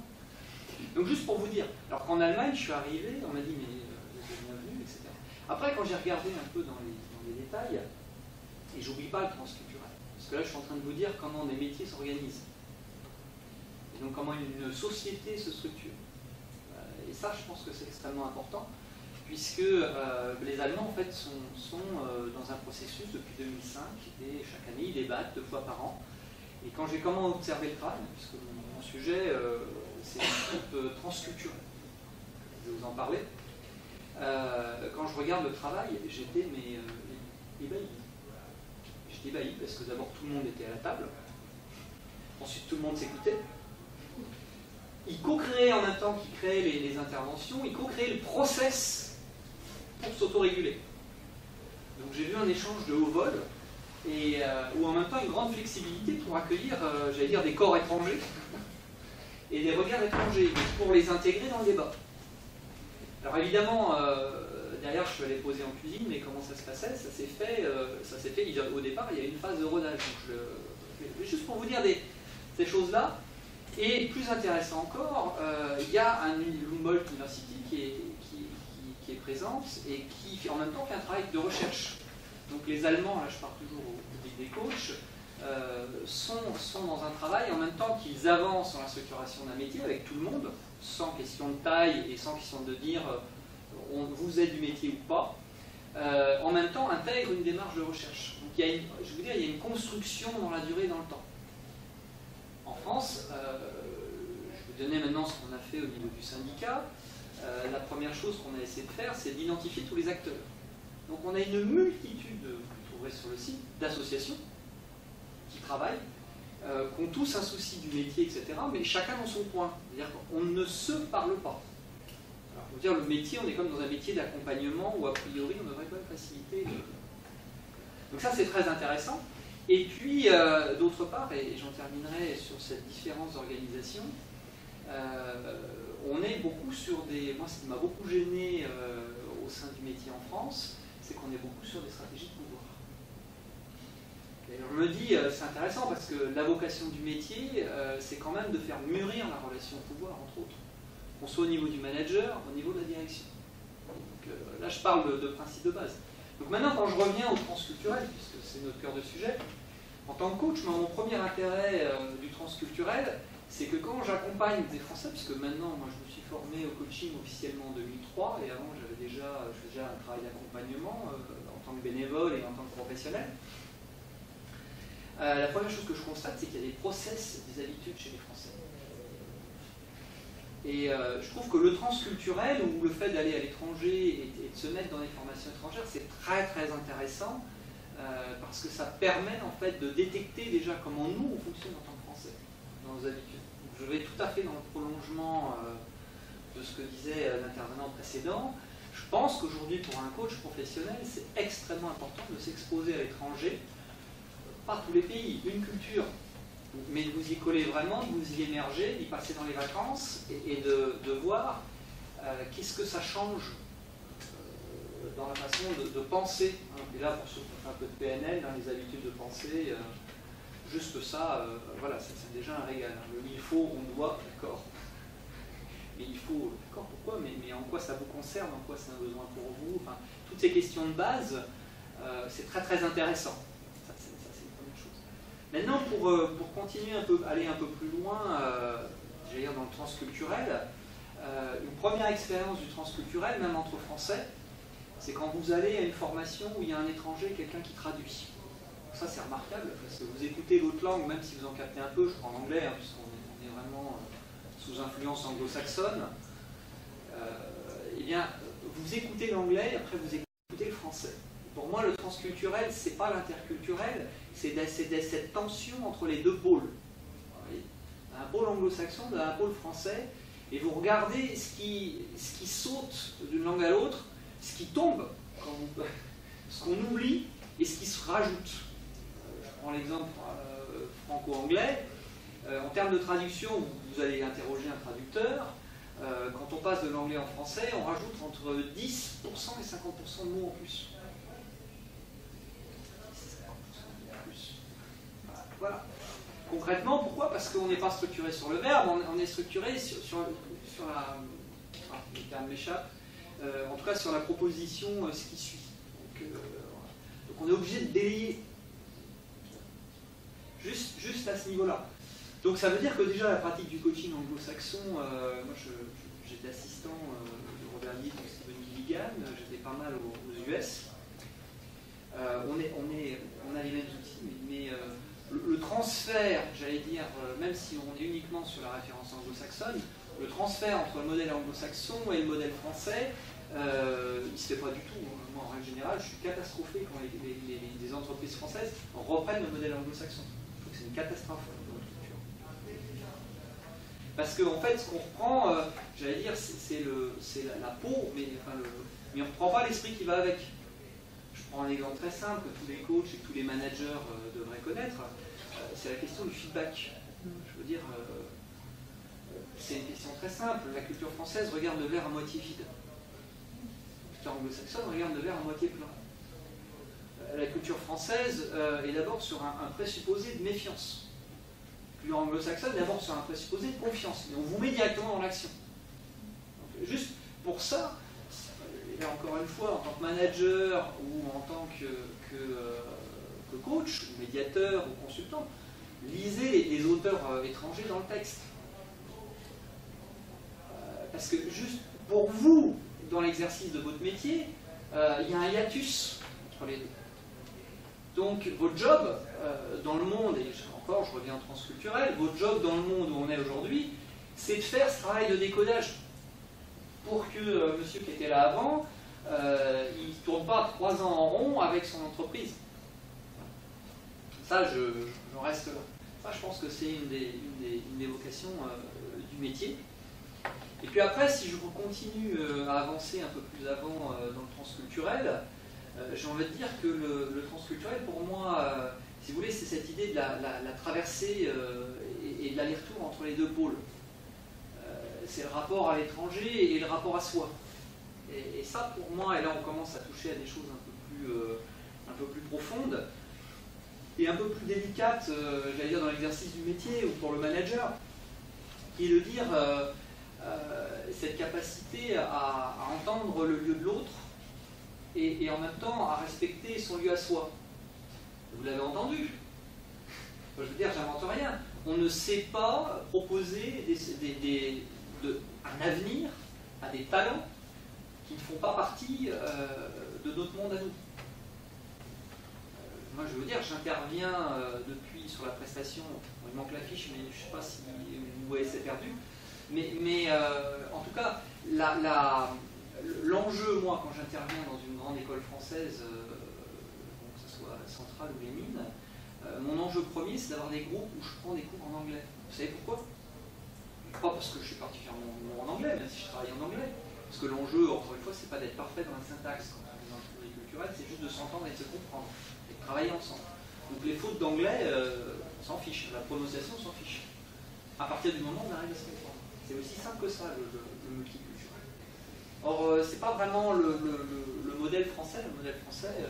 Donc juste pour vous dire, alors qu'en Allemagne, je suis arrivé, on m'a dit mais vous êtes bienvenue, etc. Après, quand j'ai regardé un peu dans les détails, et j'oublie pas le transculturel, parce que là je suis en train de vous dire comment des métiers s'organisent, et donc comment une société se structure. Et ça, je pense que c'est extrêmement important, puisque les Allemands en fait sont dans un processus depuis 2005, et chaque année ils débattent 2 fois par an. Et quand j'ai comment observer le travail, puisque mon sujet c'est un type transculturel, je vais vous en parler. Quand je regarde le travail, j'étais ébahi. J'étais ébahi parce que d'abord tout le monde était à la table, ensuite tout le monde s'écoutait. Ils co-créaient en même temps qu'ils créaient les interventions, ils co-créaient le process pour s'autoréguler. Donc j'ai vu un échange de haut vol, et ou en même temps une grande flexibilité pour accueillir, j'allais dire, des corps étrangers et des regards étrangers, pour les intégrer dans le débat. Alors évidemment, derrière je suis allé poser en cuisine, mais comment ça se passait? Ça s'est fait, au départ il y a une phase de rodage. Juste pour vous dire ces choses-là. Et plus intéressant encore, il y a l'Humboldt University qui est présente et qui en même temps fait un travail de recherche. Donc les Allemands, là je parle toujours au public des coachs, sont dans un travail en même temps qu'ils avancent dans la structuration d'un métier avec tout le monde, sans question de taille et sans question de dire vous êtes du métier ou pas, en même temps intègrent une démarche de recherche. Donc il y a je veux dire, il y a une construction dans la durée et dans le temps. En France, je vais vous donner maintenant ce qu'on a fait au niveau du syndicat. La première chose qu'on a essayé de faire, c'est d'identifier tous les acteurs. Donc on a une multitude, vous trouverez sur le site, d'associations qui travaillent, qui ont tous un souci du métier, etc., mais chacun dans son coin. C'est-à-dire qu'on ne se parle pas. Alors, faut dire, le métier, on est comme dans un métier d'accompagnement où a priori on devrait quand même faciliter. Donc ça c'est très intéressant. Et puis, d'autre part, et j'en terminerai sur cette différence d'organisation, on est beaucoup sur des... Moi, ce qui m'a beaucoup gêné au sein du métier en France, c'est qu'on est beaucoup sur des stratégies de pouvoir. Et je me dis, c'est intéressant parce que la vocation du métier, c'est quand même de faire mûrir la relation pouvoir, entre autres. Qu'on soit au niveau du manager, au niveau de la direction. Donc, là, je parle de principe de base. Donc maintenant, quand je reviens au transculturel, puisque c'est notre cœur de sujet, en tant que coach, mon premier intérêt du transculturel, c'est que quand j'accompagne des Français, puisque maintenant, moi, je me suis formé au coaching officiellement en 2003, et avant, je faisais déjà un travail d'accompagnement en tant que bénévole et en tant que professionnel. La première chose que je constate, c'est qu'il y a des process, des habitudes chez les Français. Et je trouve que le transculturel, ou le fait d'aller à l'étranger et de se mettre dans des formations étrangères, c'est très très intéressant, parce que ça permet en fait de détecter déjà comment nous on fonctionne en tant que Français, dans nos habitudes. Donc, je vais tout à fait dans le prolongement de ce que disait l'intervenant précédent. Je pense qu'aujourd'hui, pour un coach professionnel, c'est extrêmement important de s'exposer à l'étranger, pas tous les pays, une culture, mais de vous y coller vraiment, de vous y émerger, d'y passer dans les vacances et de voir qu'est-ce que ça change dans la façon de penser. Et là, pour ceux qui font un peu de PNL, dans les habitudes de penser, juste ça, voilà, c'est déjà un régal. Il faut, on doit, d'accord. Mais il faut, d'accord, pourquoi, mais en quoi ça vous concerne, en quoi c'est un besoin pour vous, enfin, toutes ces questions de base, c'est très très intéressant. Ça, c'est une première chose. Maintenant, pour continuer aller un peu plus loin, j'allais dire dans le transculturel, une première expérience du transculturel, même entre Français, c'est quand vous allez à une formation où il y a un étranger, quelqu'un qui traduit. Ça, c'est remarquable, parce que vous écoutez l'autre langue, même si vous en captez un peu, je prends l'anglais, hein, puisqu'on est vraiment sous influence anglo-saxonne, eh bien, vous écoutez l'anglais, après vous écoutez le français. Pour moi, le transculturel, c'est pas l'interculturel, c'est cette tension entre les deux pôles. Un pôle anglo-saxon, un pôle français, et vous regardez ce qui saute d'une langue à l'autre, ce qui tombe, ce qu'on oublie, et ce qui se rajoute. Je prends l'exemple franco-anglais. En termes de traduction, vous allez interroger un traducteur. Quand on passe de l'anglais en français, on rajoute entre 10% et 50% de mots en plus. Voilà. Concrètement, pourquoi? Parce qu'on n'est pas structuré sur le verbe, on est structuré sur la... le terme m'échappe. en tout cas sur la proposition, ce qui suit. Donc on est obligé de délier juste à ce niveau-là. Donc ça veut dire que déjà la pratique du coaching anglo-saxon, moi j'étais assistant de Robert Lee, de Stephen Gilligan, j'étais pas mal aux US. On a les mêmes outils, mais le transfert, j'allais dire, même si on est uniquement sur la référence anglo-saxonne, le transfert entre le modèle anglo-saxon et le modèle français, il ne se fait pas du tout. Moi, en règle générale, je suis catastrophé quand les entreprises françaises reprennent le modèle anglo-saxon. Je trouve que c'est une catastrophe dans notre culture. Parce qu'en fait, ce qu'on reprend, j'allais dire, c'est la peau, mais on ne reprend pas l'esprit qui va avec. Je prends un exemple très simple que tous les coachs et tous les managers devraient connaître, c'est la question du feedback. Je veux dire, c'est une question très simple. La culture française regarde le verre à moitié vide. La culture anglo-saxonne regarde le verre à moitié plein. La culture française est d'abord sur un présupposé de méfiance. La culture anglo-saxonne est d'abord sur un présupposé de confiance. Mais on vous met directement dans l'action. Juste pour ça, et là encore une fois, en tant que manager ou en tant que coach, ou médiateur ou consultant, lisez les auteurs étrangers dans le texte. Parce que juste pour vous, dans l'exercice de votre métier, il y a un hiatus entre les deux. Donc votre job dans le monde, et encore je reviens en transculturel, votre job dans le monde où on est aujourd'hui, c'est de faire ce travail de décodage. Pour que monsieur qui était là avant, il ne tourne pas 3 ans en rond avec son entreprise. Ça, j'en reste là. Ça, je pense que c'est une des vocations du métier. Et puis après, si je continue à avancer un peu plus avant dans le transculturel, j'ai envie de dire que le transculturel, pour moi, si vous voulez, c'est cette idée de la traversée et de l'aller-retour entre les deux pôles. C'est le rapport à l'étranger et le rapport à soi. Et ça, pour moi, et là on commence à toucher à des choses un peu plus profondes et un peu plus délicates, j'allais dire, dans l'exercice du métier ou pour le manager, qui est de dire cette capacité à entendre le lieu de l'autre et en même temps à respecter son lieu à soi. Vous l'avez entendu. Je veux dire, j'invente rien. On ne sait pas proposer un avenir à des talents qui ne font pas partie de notre monde à nous. Moi, je veux dire, j'interviens depuis sur la prestation. Bon, il manque l'affiche, mais je ne sais pas si vous voyez, c'est perdu. Mais en tout cas, l'enjeu, moi, quand j'interviens dans une grande école française, que ce soit Centrale ou les Mines, mon enjeu premier, c'est d'avoir des groupes où je prends des cours en anglais. Vous savez pourquoi? Pas parce que je suis particulièrement bon en anglais, même si je travaille en anglais. Parce que l'enjeu, encore une fois, c'est pas d'être parfait dans la syntaxe quand on est dans le pluriculturel, c'est juste de s'entendre et de se comprendre, et de travailler ensemble. Donc les fautes d'anglais, on s'en fiche, la prononciation, on s'en fiche. À partir du moment où on arrive à se comprendre. C'est aussi simple que ça, le multiculturel. Or, c'est pas vraiment le modèle français. Le modèle français,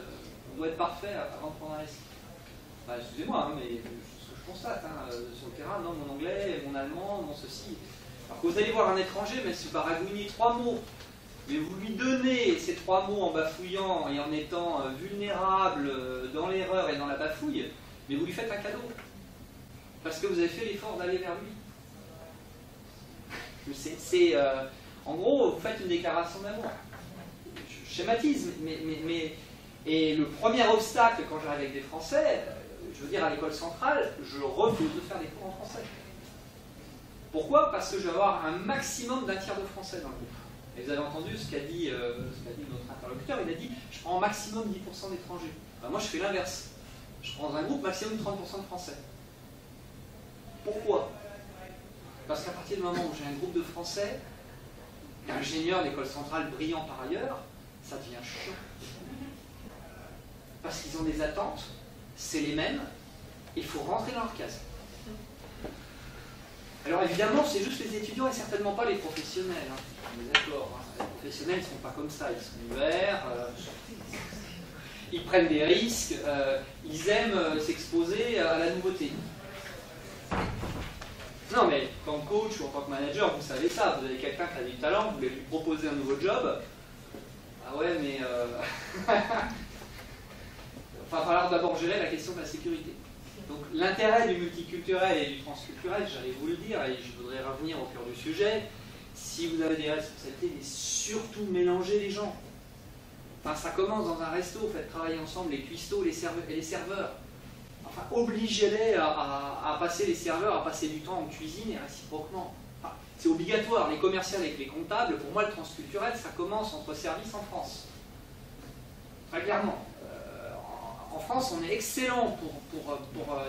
on doit être parfait avant de prendre un risque. Bah, excusez-moi, hein, mais ce que je constate sur le terrain, non, mon anglais, mon allemand, mon ceci. Alors que vous allez voir un étranger, même si vous baragouinez 3 mots, mais vous lui donnez ces 3 mots en bafouillant et en étant vulnérable dans l'erreur et dans la bafouille, mais vous lui faites un cadeau. Parce que vous avez fait l'effort d'aller vers lui. En gros, vous faites une déclaration d'amour. Je schématise, et le premier obstacle quand j'arrive avec des Français, je veux dire à l'école centrale, je refuse de faire des cours en français. Pourquoi? Parce que je vais avoir un maximum d'un tiers de français dans le groupe. Et vous avez entendu ce qu'a dit notre interlocuteur, il a dit je prends au maximum 10% d'étrangers. Ben moi je fais l'inverse. Je prends dans un groupe maximum 30% de français. Pourquoi? Parce qu'à partir du moment où j'ai un groupe de français, ingénieurs d'école centrale brillants par ailleurs, ça devient chiant. Parce qu'ils ont des attentes, c'est les mêmes, il faut rentrer dans leur case. Alors évidemment, c'est juste les étudiants et certainement pas les professionnels. On est d'accord, les professionnels ne sont pas comme ça, ils sont ouverts, ils prennent des risques, ils aiment s'exposer à la nouveauté. Non mais, en tant que coach ou en tant que manager, vous savez ça, vous avez quelqu'un qui a du talent, vous voulez lui proposer un nouveau job, Ah ouais, mais... Enfin, il va falloir d'abord gérer la question de la sécurité. Donc l'intérêt du multiculturel et du transculturel, j'allais vous le dire, et je voudrais revenir au cœur du sujet, si vous avez des responsabilités, mais surtout mélanger les gens. Enfin, ça commence dans un resto, faites travailler ensemble les cuistots et les serveurs. Enfin, obligez-les à passer les serveurs, à passer du temps en cuisine et réciproquement. Enfin, c'est obligatoire, les commerciaux avec les comptables, pour moi le transculturel, ça commence entre services en France. Très clairement. En France, on est excellent pour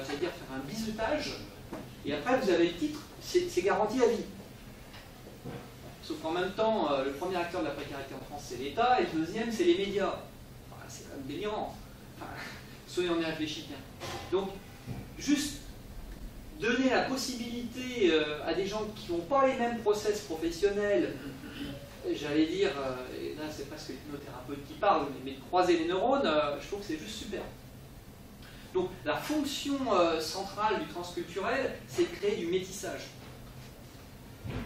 j'allais dire, faire un bizutage, et après vous avez le titre, c'est garanti à vie. Sauf qu'en même temps, le premier acteur de la précarité en France, c'est l'État, et le deuxième, c'est les médias. Enfin, c'est quand même délirant. Enfin, soyons on y réfléchit bien. Donc, juste donner la possibilité à des gens qui n'ont pas les mêmes process professionnels, j'allais dire, et là c'est presque l'hypnothérapeute qui parle, mais de croiser les neurones, je trouve que c'est juste super. Donc la fonction centrale du transculturel, c'est de créer du métissage.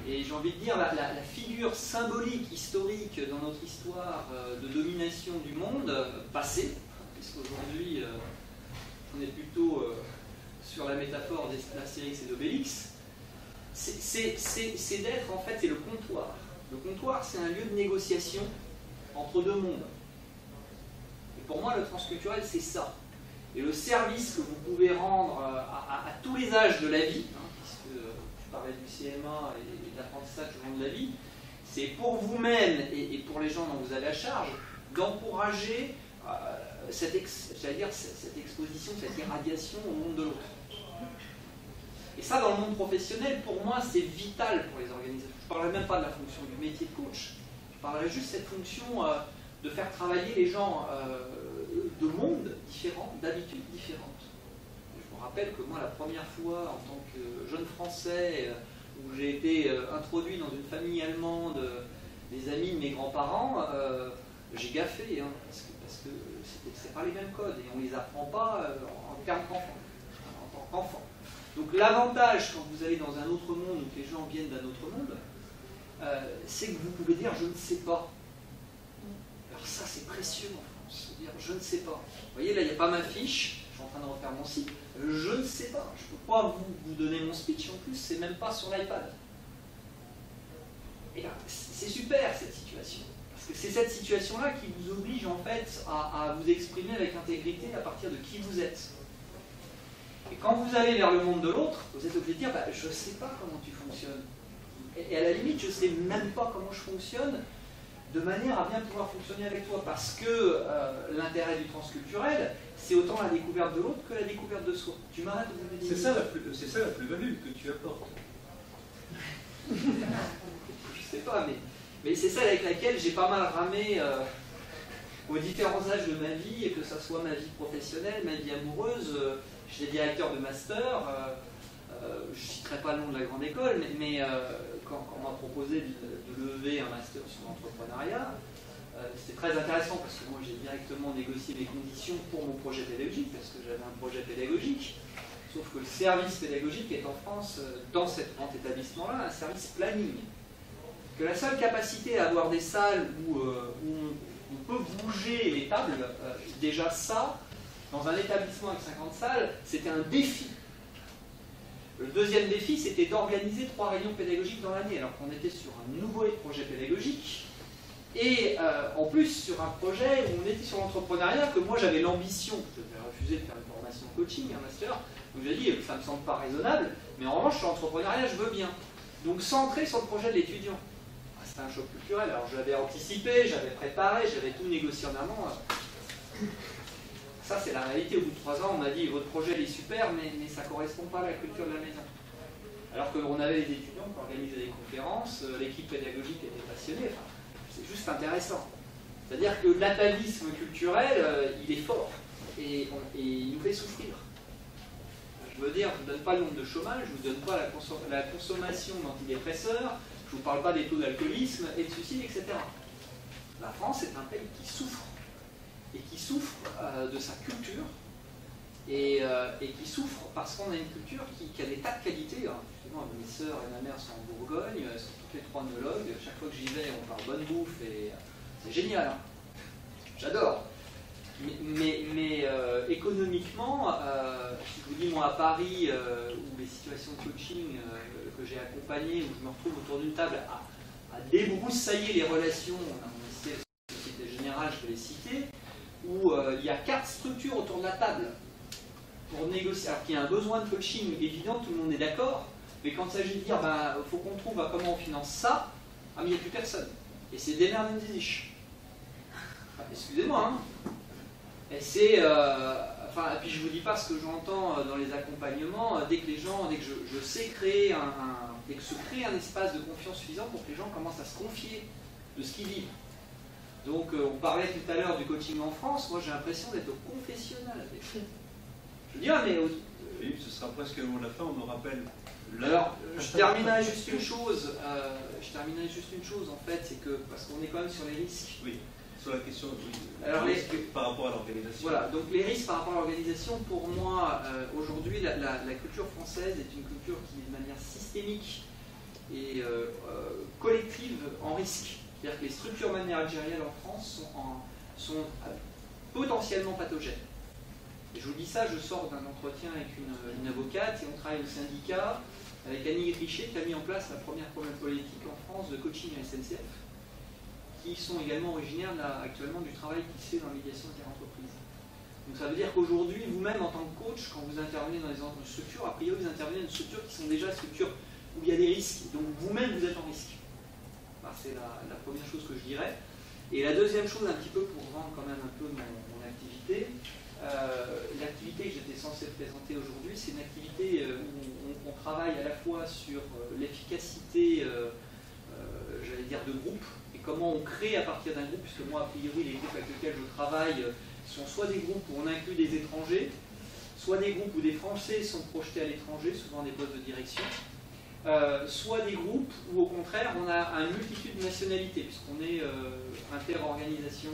Et j'ai envie de dire, la figure symbolique, historique dans notre histoire de domination du monde passée, puisqu'aujourd'hui on est plutôt sur la métaphore d'Astérix et d'Obélix, c'est d'être, en fait, c'est le comptoir. Le comptoir, c'est un lieu de négociation entre deux mondes. Et pour moi, le transculturel, c'est ça. Et le service que vous pouvez rendre à tous les âges de la vie, hein, puisque je parlais du CMA et de l'apprentissage au long de la vie, c'est pour vous-même et pour les gens dont vous avez à charge, d'encourager cette exposition, cette irradiation au monde de l'autre. Et ça, dans le monde professionnel, pour moi, c'est vital pour les organisations. Je ne parlerai même pas de la fonction du métier de coach. Je parlerai juste de cette fonction de faire travailler les gens de mondes différents, d'habitudes différentes. Je me rappelle que moi, la première fois, en tant que jeune Français, où j'ai été introduit dans une famille allemande, des amis de mes grands-parents, j'ai gaffé, hein, parce que c'est pas les mêmes codes, et on ne les apprend pas en termes d'enfant, en tant qu'enfant. Donc l'avantage quand vous allez dans un autre monde ou que les gens viennent d'un autre monde, c'est que vous pouvez dire je ne sais pas. Alors ça c'est précieux en France, dire je ne sais pas. Vous voyez là il n'y a pas ma fiche, je suis en train de refaire mon site, je ne sais pas, je ne peux pas vous donner mon speech en plus, c'est même pas sur l'iPad. Et là c'est super cette situation, parce que c'est cette situation-là qui vous oblige en fait à vous exprimer avec intégrité à partir de qui vous êtes. Et quand vous allez vers le monde de l'autre, vous êtes obligé de dire bah, je ne sais pas comment tu fonctionnes. Et à la limite, je ne sais même pas comment je fonctionne, de manière à bien pouvoir fonctionner avec toi. Parce que l'intérêt du transculturel, c'est autant la découverte de l'autre que la découverte de soi. Tu m'arrêtes de vous dire. C'est ça la plus-value que tu apportes. Je sais pas, mais c'est ça avec laquelle j'ai pas mal ramé aux différents âges de ma vie, et que ça soit ma vie professionnelle, ma vie amoureuse. J'étais directeur de master, je ne citerai pas le nom de la grande école, mais quand on m'a proposé de lever un master sur l'entrepreneuriat, c'était très intéressant parce que moi j'ai directement négocié les conditions pour mon projet pédagogique, parce que j'avais un projet pédagogique, sauf que le service pédagogique est en France, dans cet grand établissement-là, un service planning. Que la seule capacité à avoir des salles où on peut bouger les tables, déjà ça, dans un établissement avec 50 salles, c'était un défi. Le deuxième défi, c'était d'organiser 3 réunions pédagogiques dans l'année, alors qu'on était sur un nouveau projet pédagogique, et en plus sur un projet où on était sur l'entrepreneuriat, que moi j'avais l'ambition, je vais refuser de faire une formation coaching, un master, donc j'ai dit, ça ne me semble pas raisonnable, mais en revanche sur l'entrepreneuriat, je veux bien. Donc centré sur le projet de l'étudiant. C'était un choc culturel, alors je l'avais anticipé, j'avais préparé, j'avais tout négocié en amont. Ça, c'est la réalité. Au bout de 3 ans, on m'a dit votre projet il est super, mais ça ne correspond pas à la culture de la maison. Alors qu'on avait les étudiants qui organisaient des conférences, l'équipe pédagogique était passionnée. Enfin, c'est juste intéressant. C'est-à-dire que l'atavisme culturel, il est fort et il nous fait souffrir. Je veux dire, je ne vous donne pas le nombre de chômage, je ne vous donne pas la consommation d'antidépresseurs, je ne vous parle pas des taux d'alcoolisme et de suicide, etc. La France est un pays qui souffre. Et qui souffre de sa culture, et qui souffre parce qu'on a une culture qui a des tas de qualités. Hein. Justement, mes sœurs et ma mère sont en Bourgogne, sont toutes les 3 œnologues, chaque fois que j'y vais, on parle bonne bouffe, et c'est génial. Hein. j'adore. Mais économiquement, si je vous dis, moi à Paris, où les situations de coaching que j'ai accompagnées, où je me retrouve autour d'une table à débroussailler les relations, on a cité la Société Générale, je vais les citer, où il y a 4 structures autour de la table pour négocier, alors qu'il y a un besoin de coaching évident, tout le monde est d'accord, mais quand il s'agit de dire, faut qu'on trouve comment on finance ça, mais il n'y a plus personne. Et c'est démerdez-sich. Excusez-moi, hein. Et c'est, et puis je vous dis pas ce que j'entends dans les accompagnements, dès que je sais créer dès que se crée un espace de confiance suffisant pour que les gens commencent à se confier de ce qu'ils vivent. Donc on parlait tout à l'heure du coaching en France, moi j'ai l'impression d'être au confessionnal avec eux. Je veux dire, mais... Philippe, ce sera presque le mot de la fin, on me rappelle... Alors, je terminerai juste une chose, en fait, c'est que, parce qu'on est quand même sur les risques. Oui, sur la question alors, par rapport à l'organisation. Voilà, donc les risques par rapport à l'organisation, pour moi, aujourd'hui, la culture française est une culture qui, de manière systémique et collective, en risque. C'est-à-dire que les structures managériales en France sont potentiellement pathogènes. Et je vous dis ça, je sors d'un entretien avec une avocate et on travaille au syndicat avec Annie Richet qui a mis en place la première politique en France de coaching à SNCF, qui sont également originaires actuellement du travail qui se fait dans la médiation interentreprise. Donc ça veut dire qu'aujourd'hui, vous-même en tant que coach, quand vous intervenez dans les structures, a priori vous intervenez dans des structures qui sont déjà structures où il y a des risques, donc vous-même vous êtes en risque. C'est la première chose que je dirais. Et la deuxième chose, un petit peu pour vendre quand même un peu mon activité, l'activité que j'étais censé présenter aujourd'hui, c'est une activité où on travaille à la fois sur l'efficacité, j'allais dire, de groupe, et comment on crée à partir d'un groupe, puisque moi, a priori, les groupes avec lesquels je travaille sont soit des groupes où on inclut des étrangers, soit des groupes où des Français sont projetés à l'étranger, souvent des postes de direction, soit des groupes où, au contraire, on a une multitude de nationalités, puisqu'on est interorganisation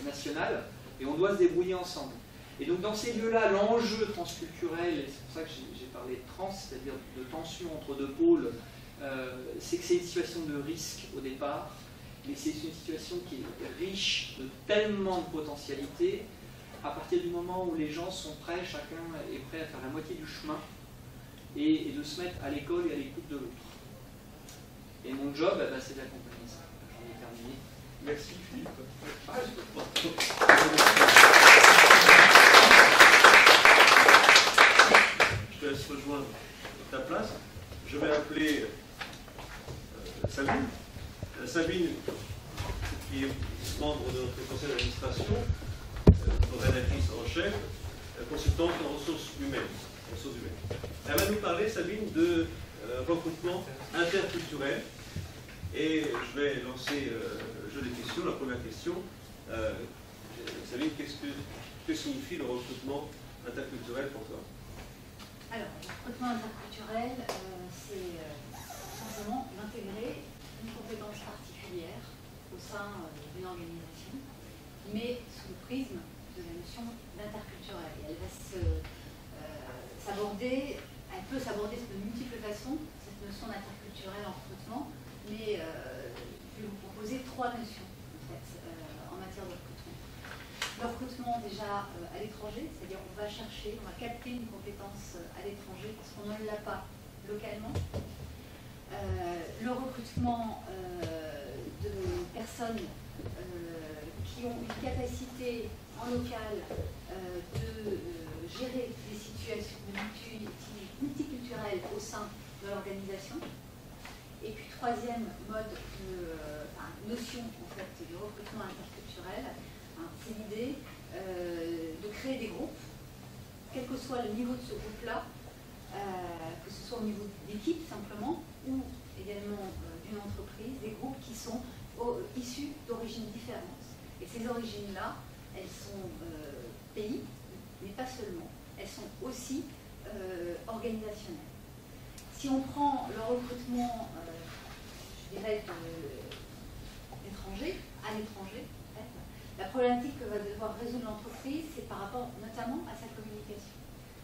nationale, et on doit se débrouiller ensemble. Et donc dans ces lieux-là, l'enjeu transculturel, et c'est pour ça que j'ai parlé de trans, c'est-à-dire de tension entre deux pôles, c'est que c'est une situation de risque au départ, mais c'est une situation qui est riche de tellement de potentialités, à partir du moment où les gens sont prêts, chacun est prêt à faire la moitié du chemin, et de se mettre à l'école et à l'écoute de l'autre. Et mon job, c'est d'accompagner ça. J'en ai terminé. Merci Philippe. Je te laisse rejoindre ta place. Je vais appeler Sabine. Sabine, qui est membre de notre conseil d'administration, rédactrice en chef, consultante en ressources humaines. Elle va nous parler, Sabine, de recrutement interculturel. Et je vais lancer le jeu des questions. La première question, Sabine, que signifie le recrutement interculturel pour toi? Alors, le recrutement interculturel, c'est simplement d'intégrer une compétence particulière au sein d'une organisation, mais sous le prisme de la notion d'interculturel. Elle va elle peut s'aborder de multiples façons, cette notion d'interculturel en recrutement, mais je vais vous proposer 3 notions en fait, en matière de recrutement. Le recrutement déjà à l'étranger, c'est-à-dire on va capter une compétence à l'étranger parce qu'on ne l'a pas localement. Le recrutement de personnes qui ont une capacité en local de gérer des situations multiculturelles au sein de l'organisation. Et puis troisième notion en fait, du recrutement interculturel, c'est l'idée de créer des groupes, quel que soit le niveau de ce groupe-là, que ce soit au niveau d'équipe simplement, ou également d'une entreprise, des groupes qui sont issus d'origines différentes. Et ces origines-là, elles sont pays, mais pas seulement. Elles sont aussi organisationnelles. Si on prend le recrutement, je dirais, à l'étranger, en fait, la problématique que va devoir résoudre l'entreprise, c'est par rapport notamment à sa communication.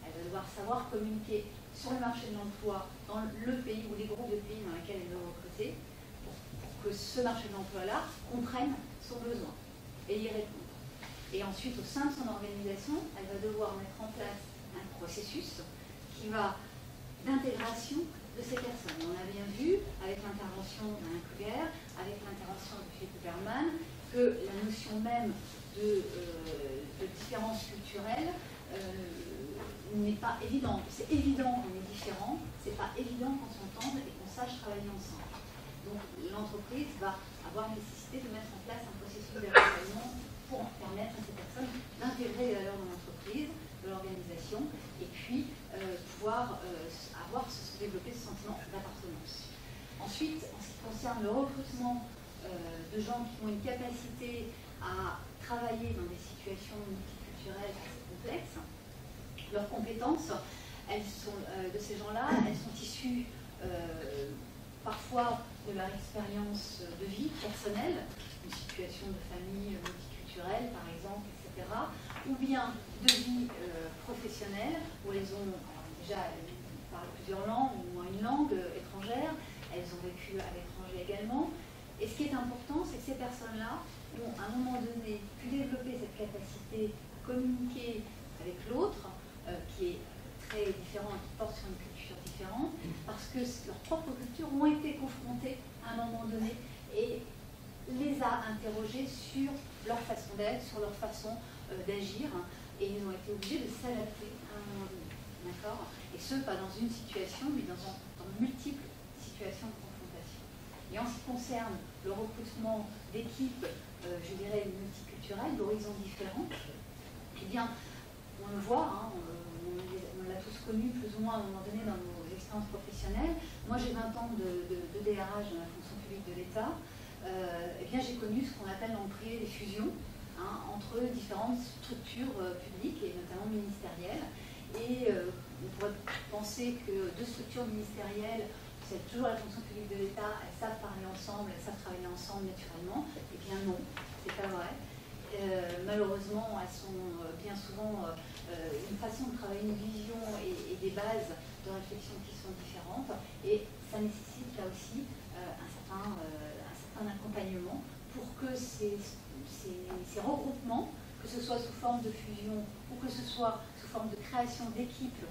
Elle va devoir savoir communiquer sur le marché de l'emploi dans le pays ou les groupes de pays dans lesquels elle veut recruter, pour que ce marché de l'emploi-là comprenne son besoin et y réponde. Et ensuite, au sein de son organisation, elle va devoir mettre en place un processus qui va d'intégration de ces personnes. On a bien vu, avec l'intervention d'Alain Kruger, avec l'intervention de Philippe Huberman, que la notion même de différence culturelle n'est pas évidente. C'est évident qu'on est différent, c'est pas évident qu'on s'entende et qu'on sache travailler ensemble. Donc l'entreprise va avoir nécessité de mettre en place un processus d'accompagnement pour permettre à ces personnes d'intégrer les valeurs de l'entreprise, de l'organisation, et puis pouvoir développer ce sentiment d'appartenance. Ensuite, en ce qui concerne le recrutement de gens qui ont une capacité à travailler dans des situations multiculturelles assez complexes, leurs compétences, elles sont, de ces gens-là, elles sont issues parfois de leur expérience de vie personnelle, une situation de famille multiculturelle par exemple, etc., ou bien de vie professionnelle, où elles ont déjà parlé plusieurs langues, ou moins une langue étrangère, elles ont vécu à l'étranger également. Et ce qui est important, c'est que ces personnes-là ont à un moment donné pu développer cette capacité à communiquer avec l'autre, qui est très différent, qui porte sur une culture différente, parce que leurs propres cultures ont été confrontées à un moment donné et les a interrogées sur leur façon d'être, sur leur façon d'agir, et ils ont été obligés de s'adapter à un moment donné. D'accord ? Et ce, pas dans une situation, mais dans multiples situations de confrontation. Et en ce qui concerne le recrutement d'équipes, je dirais, multiculturelles, d'horizons différents, eh bien, on le voit, hein, on l'a tous connu plus ou moins à un moment donné dans nos expériences professionnelles. Moi, j'ai 20 ans de DRH dans la fonction publique de l'État. Eh bien, j'ai connu ce qu'on appelle dans le privé des fusions, hein, entre différentes structures publiques et notamment ministérielles. Et on pourrait penser que deux structures ministérielles, c'est toujours la fonction publique de l'État, elles savent parler ensemble, elles savent travailler ensemble naturellement. Eh bien non, c'est pas vrai. Malheureusement, elles sont bien souvent une façon de travailler, une vision et des bases de réflexion qui sont différentes. Et ça nécessite là aussi un certain accompagnement pour que ces regroupements, que ce soit sous forme de fusion ou que ce soit sous forme de création d'équipes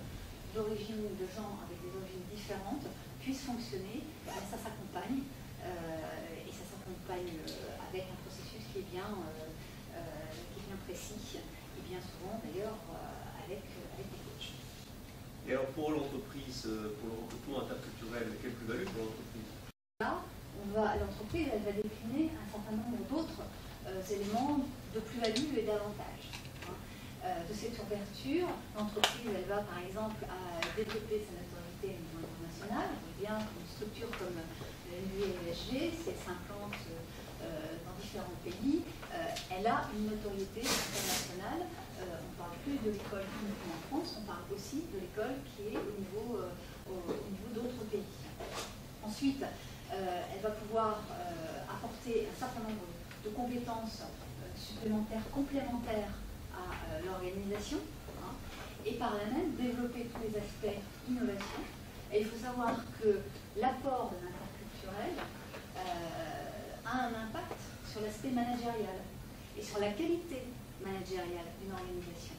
d'origine de gens avec des origines différentes, puissent fonctionner. Ça s'accompagne et ça s'accompagne avec un processus qui est bien précis et bien souvent d'ailleurs avec des coachs. Et alors pour l'entreprise, pour le recrutement interculturel, quelle plus-value pour l'entreprise? Là, l'entreprise elle va décliner un certain nombre d'autres éléments de plus-value et d'avantages. De cette ouverture, l'entreprise elle va par exemple à développer sa notoriété au niveau international. On voit bien qu'une structure comme l'UESG, si elle s'implante dans différents pays, elle a une notoriété internationale. On ne parle plus de l'école uniquement en France, on parle aussi de l'école qui est au niveau d'autres pays. Ensuite, elle va pouvoir apporter un certain nombre de compétences supplémentaires, complémentaires à l'organisation, hein, et par là même développer tous les aspects innovation. Et il faut savoir que l'apport de l'interculturel a un impact sur l'aspect managérial et sur la qualité managériale d'une organisation.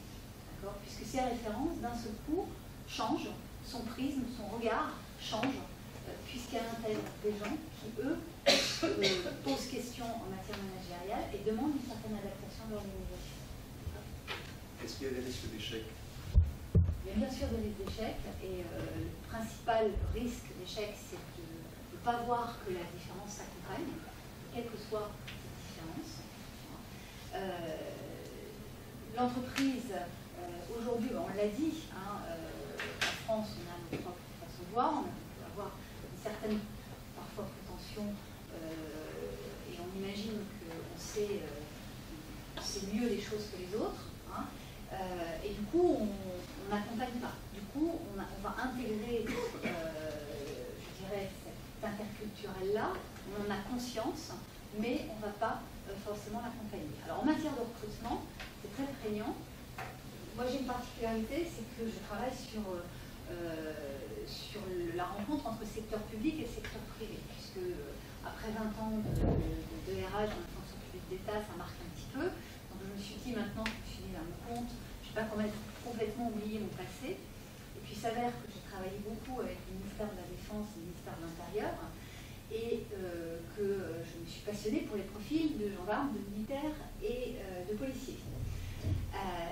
D'accord ? Puisque ces références, d'un seul coup, changent, son prisme, son regard change, puisqu'elle intègre des gens qui, eux, posent question en matière managériale et demandent une certaine adaptation de l'organisation. Est-ce qu'il y a des risques d'échec? Il y a bien sûr des risques d'échec, et le principal risque d'échec, c'est de ne pas voir que la différence s'accompagne, quelle que soit cette différence. L'entreprise, aujourd'hui, on l'a dit, hein, en France, on a notre propre façon de voir, on peut avoir une certaine, parfois, prétention, et on imagine qu'on sait mieux les choses que les autres, hein, et du coup, on n'accompagne pas. Du coup, on va intégrer, je dirais, cet interculturel-là, on en a conscience, mais on ne va pas forcément l'accompagner. Alors, en matière de recrutement, c'est très prégnant. Moi, j'ai une particularité, c'est que je travaille sur la rencontre entre le secteur public et le secteur privé, puisque après 20 ans de RH dans la fonction publique d'État, ça marque un petit peu. Donc, je me suis dit maintenant que je suis mise à mon compte, je ne vais pas complètement oublier mon passé. Et puis il s'avère que j'ai travaillé beaucoup avec le ministère de la Défense et le ministère de l'Intérieur, et que je me suis passionnée pour les profils de gendarmes, de militaires et de policiers.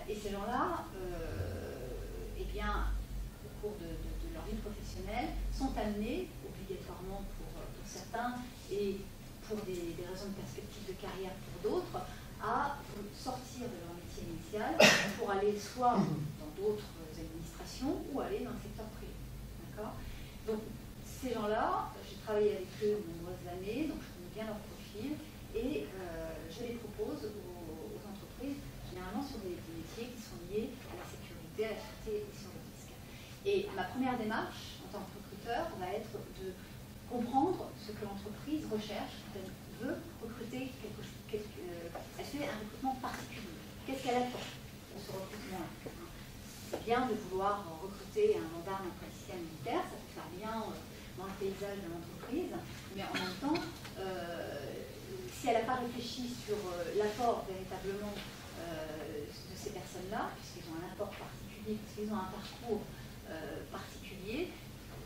Et ces gens-là, eh bien, au cours de leur vie professionnelle, sont amenés, obligatoirement pour certains, et pour des raisons de perspective de carrière pour d'autres, à sortir de leur métier initial pour aller soit dans d'autres administrations ou aller dans le secteur privé. D'accord ? Donc, ces gens-là, j'ai travaillé avec eux de nombreuses années, donc je connais bien leur profil, et je les propose aux entreprises, généralement sur des métiers qui sont liés à la sécurité, à la sûreté et sur le risque. Et ma première démarche en tant que recruteur va être de comprendre ce que l'entreprise recherche quand elle veut recruter quelque chose. Elle fait un recrutement particulier. Qu'est-ce qu'elle attend de ce recrutement-là? C'est bien de vouloir recruter un gendarme, un policier, un militaire, ça peut faire bien dans le paysage de l'entreprise, mais en même temps, si elle n'a pas réfléchi sur l'apport véritablement de ces personnes-là, puisqu'ils ont un apport particulier, puisqu'ils ont un parcours particulier,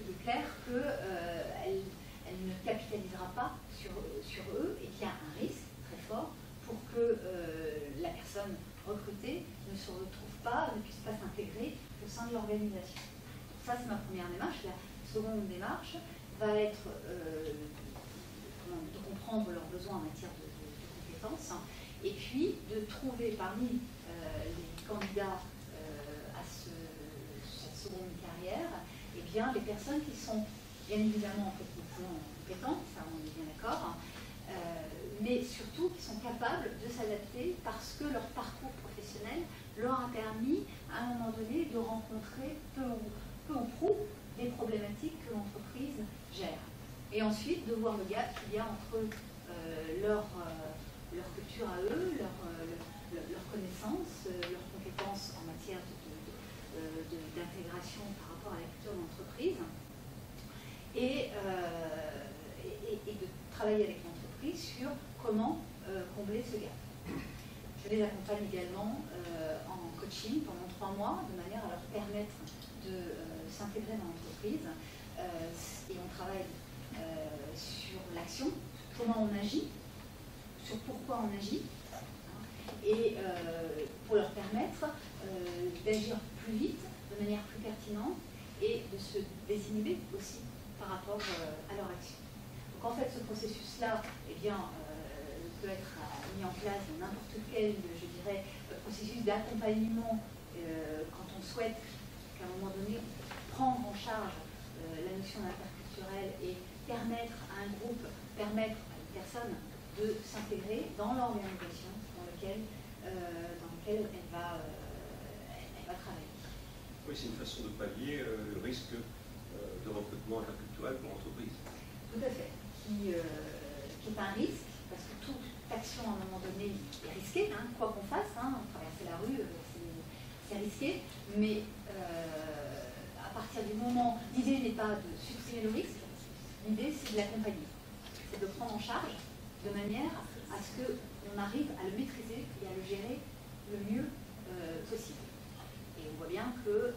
il est clair qu'elle ne capitalisera pas sur eux et qu'il y a un risque très fort pour que la personne recrutée ne se retrouve pas, ne puisse pas s'intégrer au sein de l'organisation. Ça, c'est ma première démarche. La seconde démarche va être de comprendre leurs besoins en matière de compétences, hein, et puis de trouver parmi les candidats à cette seconde carrière, eh bien, les personnes qui sont bien évidemment techniquement compétentes, ça on est bien d'accord, mais surtout qui sont capables de s'adapter parce que leur parcours professionnel leur a permis à un moment donné de rencontrer peu ou prou des problématiques que l'entreprise gère. Et ensuite de voir le gap qu'il y a entre leur culture à eux, leurs connaissances, leurs compétences en matière d'intégration par rapport à la culture de l'entreprise, et de travailler avec l'entreprise sur comment combler ce gap. Je les accompagne également en coaching pendant 3 mois, de manière à leur permettre de s'intégrer dans l'entreprise. Et on travaille sur l'action, comment on agit, sur pourquoi on agit, et pour leur permettre d'agir plus vite, de manière plus pertinente, et de se désinhiber aussi par rapport à leur action. Donc en fait, ce processus-là, eh bien, peut être mis en place dans n'importe quel, je dirais, processus d'accompagnement quand on souhaite qu'à un moment donné, prendre en charge la notion d'interculturel et permettre à un groupe, permettre à une personne de s'intégrer dans l'organisation dans laquelle elle va travailler. Oui, c'est une façon de pallier le risque de recrutement interculturel pour l'entreprise. Tout à fait. Qui est un risque, parce que toute action à un moment donné est risquée, hein, quoi qu'on fasse, hein, traverser la rue, c'est risqué, mais à partir du moment, l'idée n'est pas de supprimer le risque, l'idée c'est de l'accompagner, c'est de prendre en charge de manière à ce qu'on arrive à le maîtriser et à le gérer le mieux possible. Et on voit bien que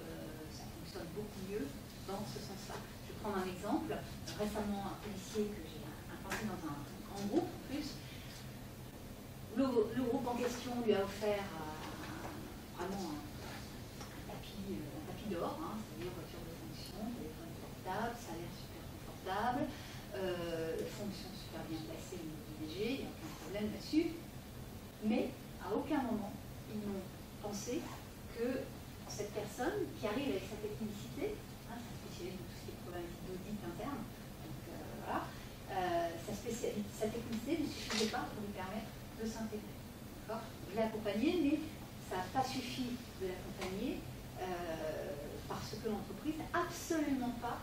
ça fonctionne beaucoup mieux dans ce sens-là. Je vais prendre un exemple. Récemment, un policier que j'ai implanté dans un grand groupe, en plus, le groupe en question lui a offert vraiment un tapis d'or, hein, c'est-à-dire voiture de fonction, téléphone portable, salaire super confortable, fonction super bien placée au niveau du DG, il n'y a aucun problème là-dessus. Mais à aucun moment, ils n'ont pensé que cette personne qui arrive avec sa technicité, hein, sa spécialité de tout ce qui est problématique d'audit interne, donc voilà, sa technicité ne suffisait pas pour lui permettre de s'intégrer. Je l'ai accompagné, mais ça n'a pas suffi de l'accompagner parce que l'entreprise n'a absolument pas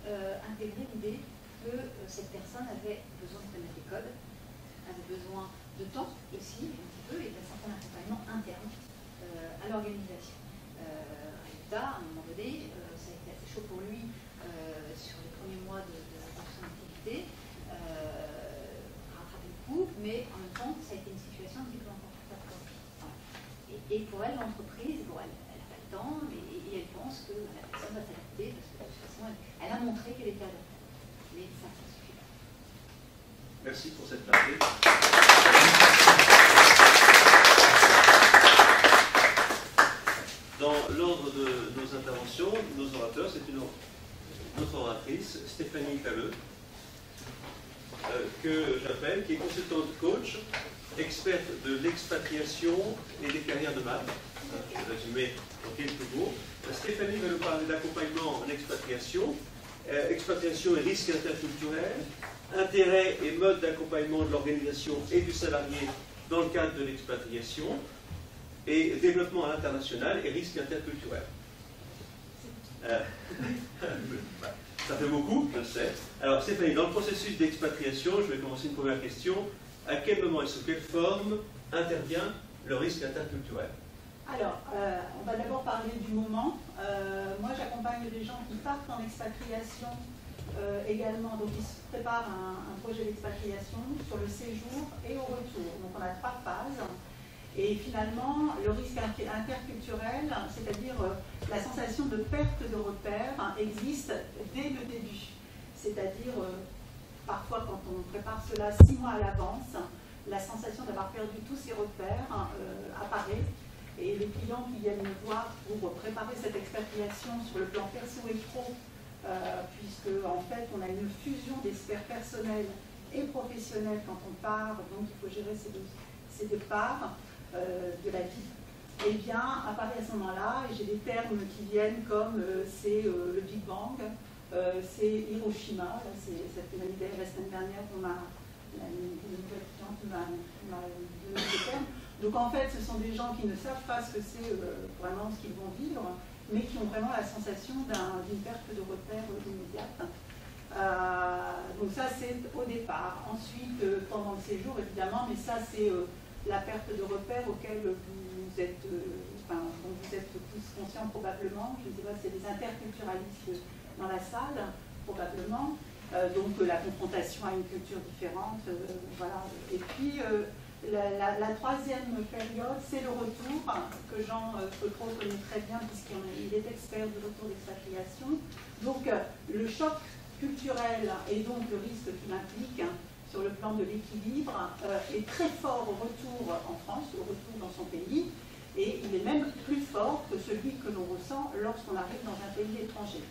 intégré l'idée que cette personne avait besoin de connaître les codes, avait besoin de temps aussi, un petit peu, et d'un certain accompagnement interne à l'organisation. Résultat, à un moment donné, ça a été assez chaud pour lui sur les premiers mois de son activité, rattraper le coup, mais en même temps, ça a été une situation un petit peu inconfortable pour lui. Voilà. Et pour elle, l'entreprise, bon, elle n'a pas le temps, et elle pense que la personne va s'adapter, parce que de toute façon, elle a montré qu'elle était adaptable. Mais ça suffit pas. Merci pour cette clarté. Dans l'ordre de nos interventions, nos orateurs, c'est notre oratrice, Stéphanie Calleux, que j'appelle, qui est consultante coach, experte de l'expatriation et des carrières de maths. Je vais résumer en quelques mots. Stéphanie va nous parler d'accompagnement en expatriation, expatriation et risques interculturels, intérêts et modes d'accompagnement de l'organisation et du salarié dans le cadre de l'expatriation, et développement international et risques interculturels. Ça fait beaucoup, je le sais. Alors Stéphanie, dans le processus d'expatriation, je vais commencer une première question. À quel moment et sous quelle forme intervient le risque interculturel? Alors, on va d'abord parler du moment. Moi, j'accompagne des gens qui partent en expatriation également, donc ils se préparent un projet d'expatriation sur le séjour et au retour. Donc on a 3 phases. Et finalement, le risque interculturel, c'est-à-dire la sensation de perte de repères, existe dès le début. C'est-à-dire, parfois quand on prépare cela 6 mois à l'avance, la sensation d'avoir perdu tous ses repères apparaît. Et les clients qui viennent me voir pour préparer cette expatriation sur le plan perso et pro, puisque en fait on a une fusion des sphères personnelles et professionnelles quand on part, donc il faut gérer ces deux parts de la vie, et bien apparaît à ce moment-là, et j'ai des termes qui viennent comme c'est le Big Bang, c'est Hiroshima, ça fait la semaine dernière qu'on m'a une nouvelle cliente m'a donné ces termes. Donc en fait ce sont des gens qui ne savent pas ce que c'est vraiment ce qu'ils vont vivre, mais qui ont vraiment la sensation d'une perte de repère immédiate. Donc ça c'est au départ. Ensuite pendant le séjour évidemment, mais ça c'est la perte de repères auquel vous êtes, dont vous êtes tous conscients probablement. Je ne sais pas, c'est des interculturalistes dans la salle, probablement. Donc la confrontation à une culture différente, voilà. Et puis la troisième période, c'est le retour, que Jean Feutrot connaît très bien puisqu'il est expert du retour d'expatriation. Donc le choc culturel et donc le risque qu'il implique sur le plan de l'équilibre est très fort au retour en France, au retour dans son pays, et il est même plus fort que celui que l'on ressent lorsqu'on arrive dans un pays étranger.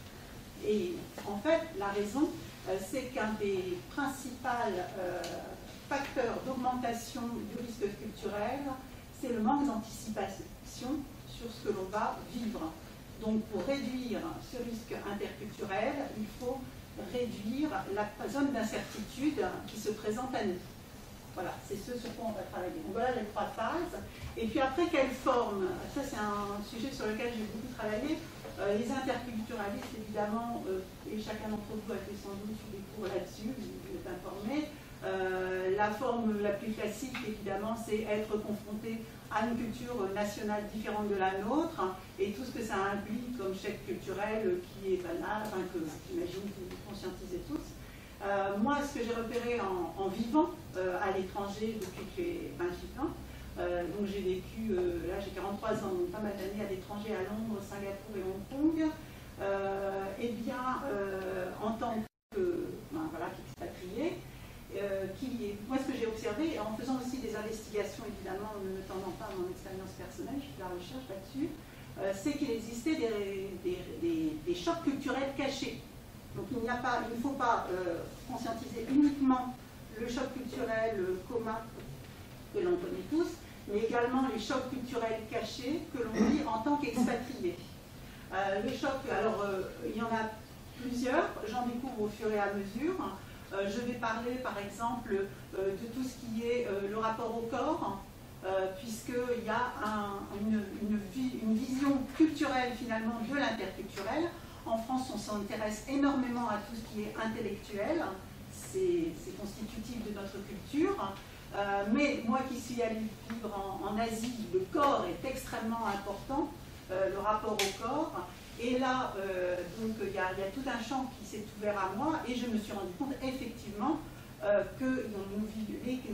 Et en fait, la raison, c'est qu'un des principaux facteurs d'augmentation du risque culturel, c'est le manque d'anticipation sur ce que l'on va vivre. Donc pour réduire ce risque interculturel, il faut réduire la zone d'incertitude qui se présente à nous. Voilà, c'est ce sur quoi on va travailler. Donc voilà les 3 phases. Et puis après, quelle forme? Ça c'est un sujet sur lequel j'ai beaucoup travaillé. Les interculturalistes, évidemment, et chacun d'entre vous a fait sans doute des cours là-dessus, vous êtes informés. La forme la plus classique, évidemment, c'est être confronté à une culture nationale différente de la nôtre et tout ce que ça implique comme choc culturel qui est banal, enfin que j'imagine que vous conscientisez tous. Moi, ce que j'ai repéré en vivant à l'étranger depuis que j'ai 28 ans, donc j'ai vécu, là j'ai 43 ans, donc pas mal d'années à l'étranger, à Londres, Singapour et Hong Kong, et bien en tant que qu'expatrié, moi ce que j'ai observé, en faisant aussi des investigations évidemment, en ne me tendant pas à mon expérience personnelle, je fais de la recherche là-dessus, c'est qu'il existait des chocs culturels cachés. Donc il ne faut pas conscientiser uniquement le choc culturel commun que l'on connaît tous, mais également les chocs culturels cachés que l'on vit en tant qu'expatrié. Les chocs, alors il y en a plusieurs, j'en découvre au fur et à mesure. Je vais parler par exemple de tout ce qui est le rapport au corps, puisqu'il y a une vision culturelle finalement de l'interculturel. En France, on s'intéresse énormément à tout ce qui est intellectuel, c'est constitutif de notre culture. Mais moi qui suis allée vivre en Asie, le corps est extrêmement important, le rapport au corps. Et là, donc, il y a tout un champ qui s'est ouvert à moi et je me suis rendu compte effectivement que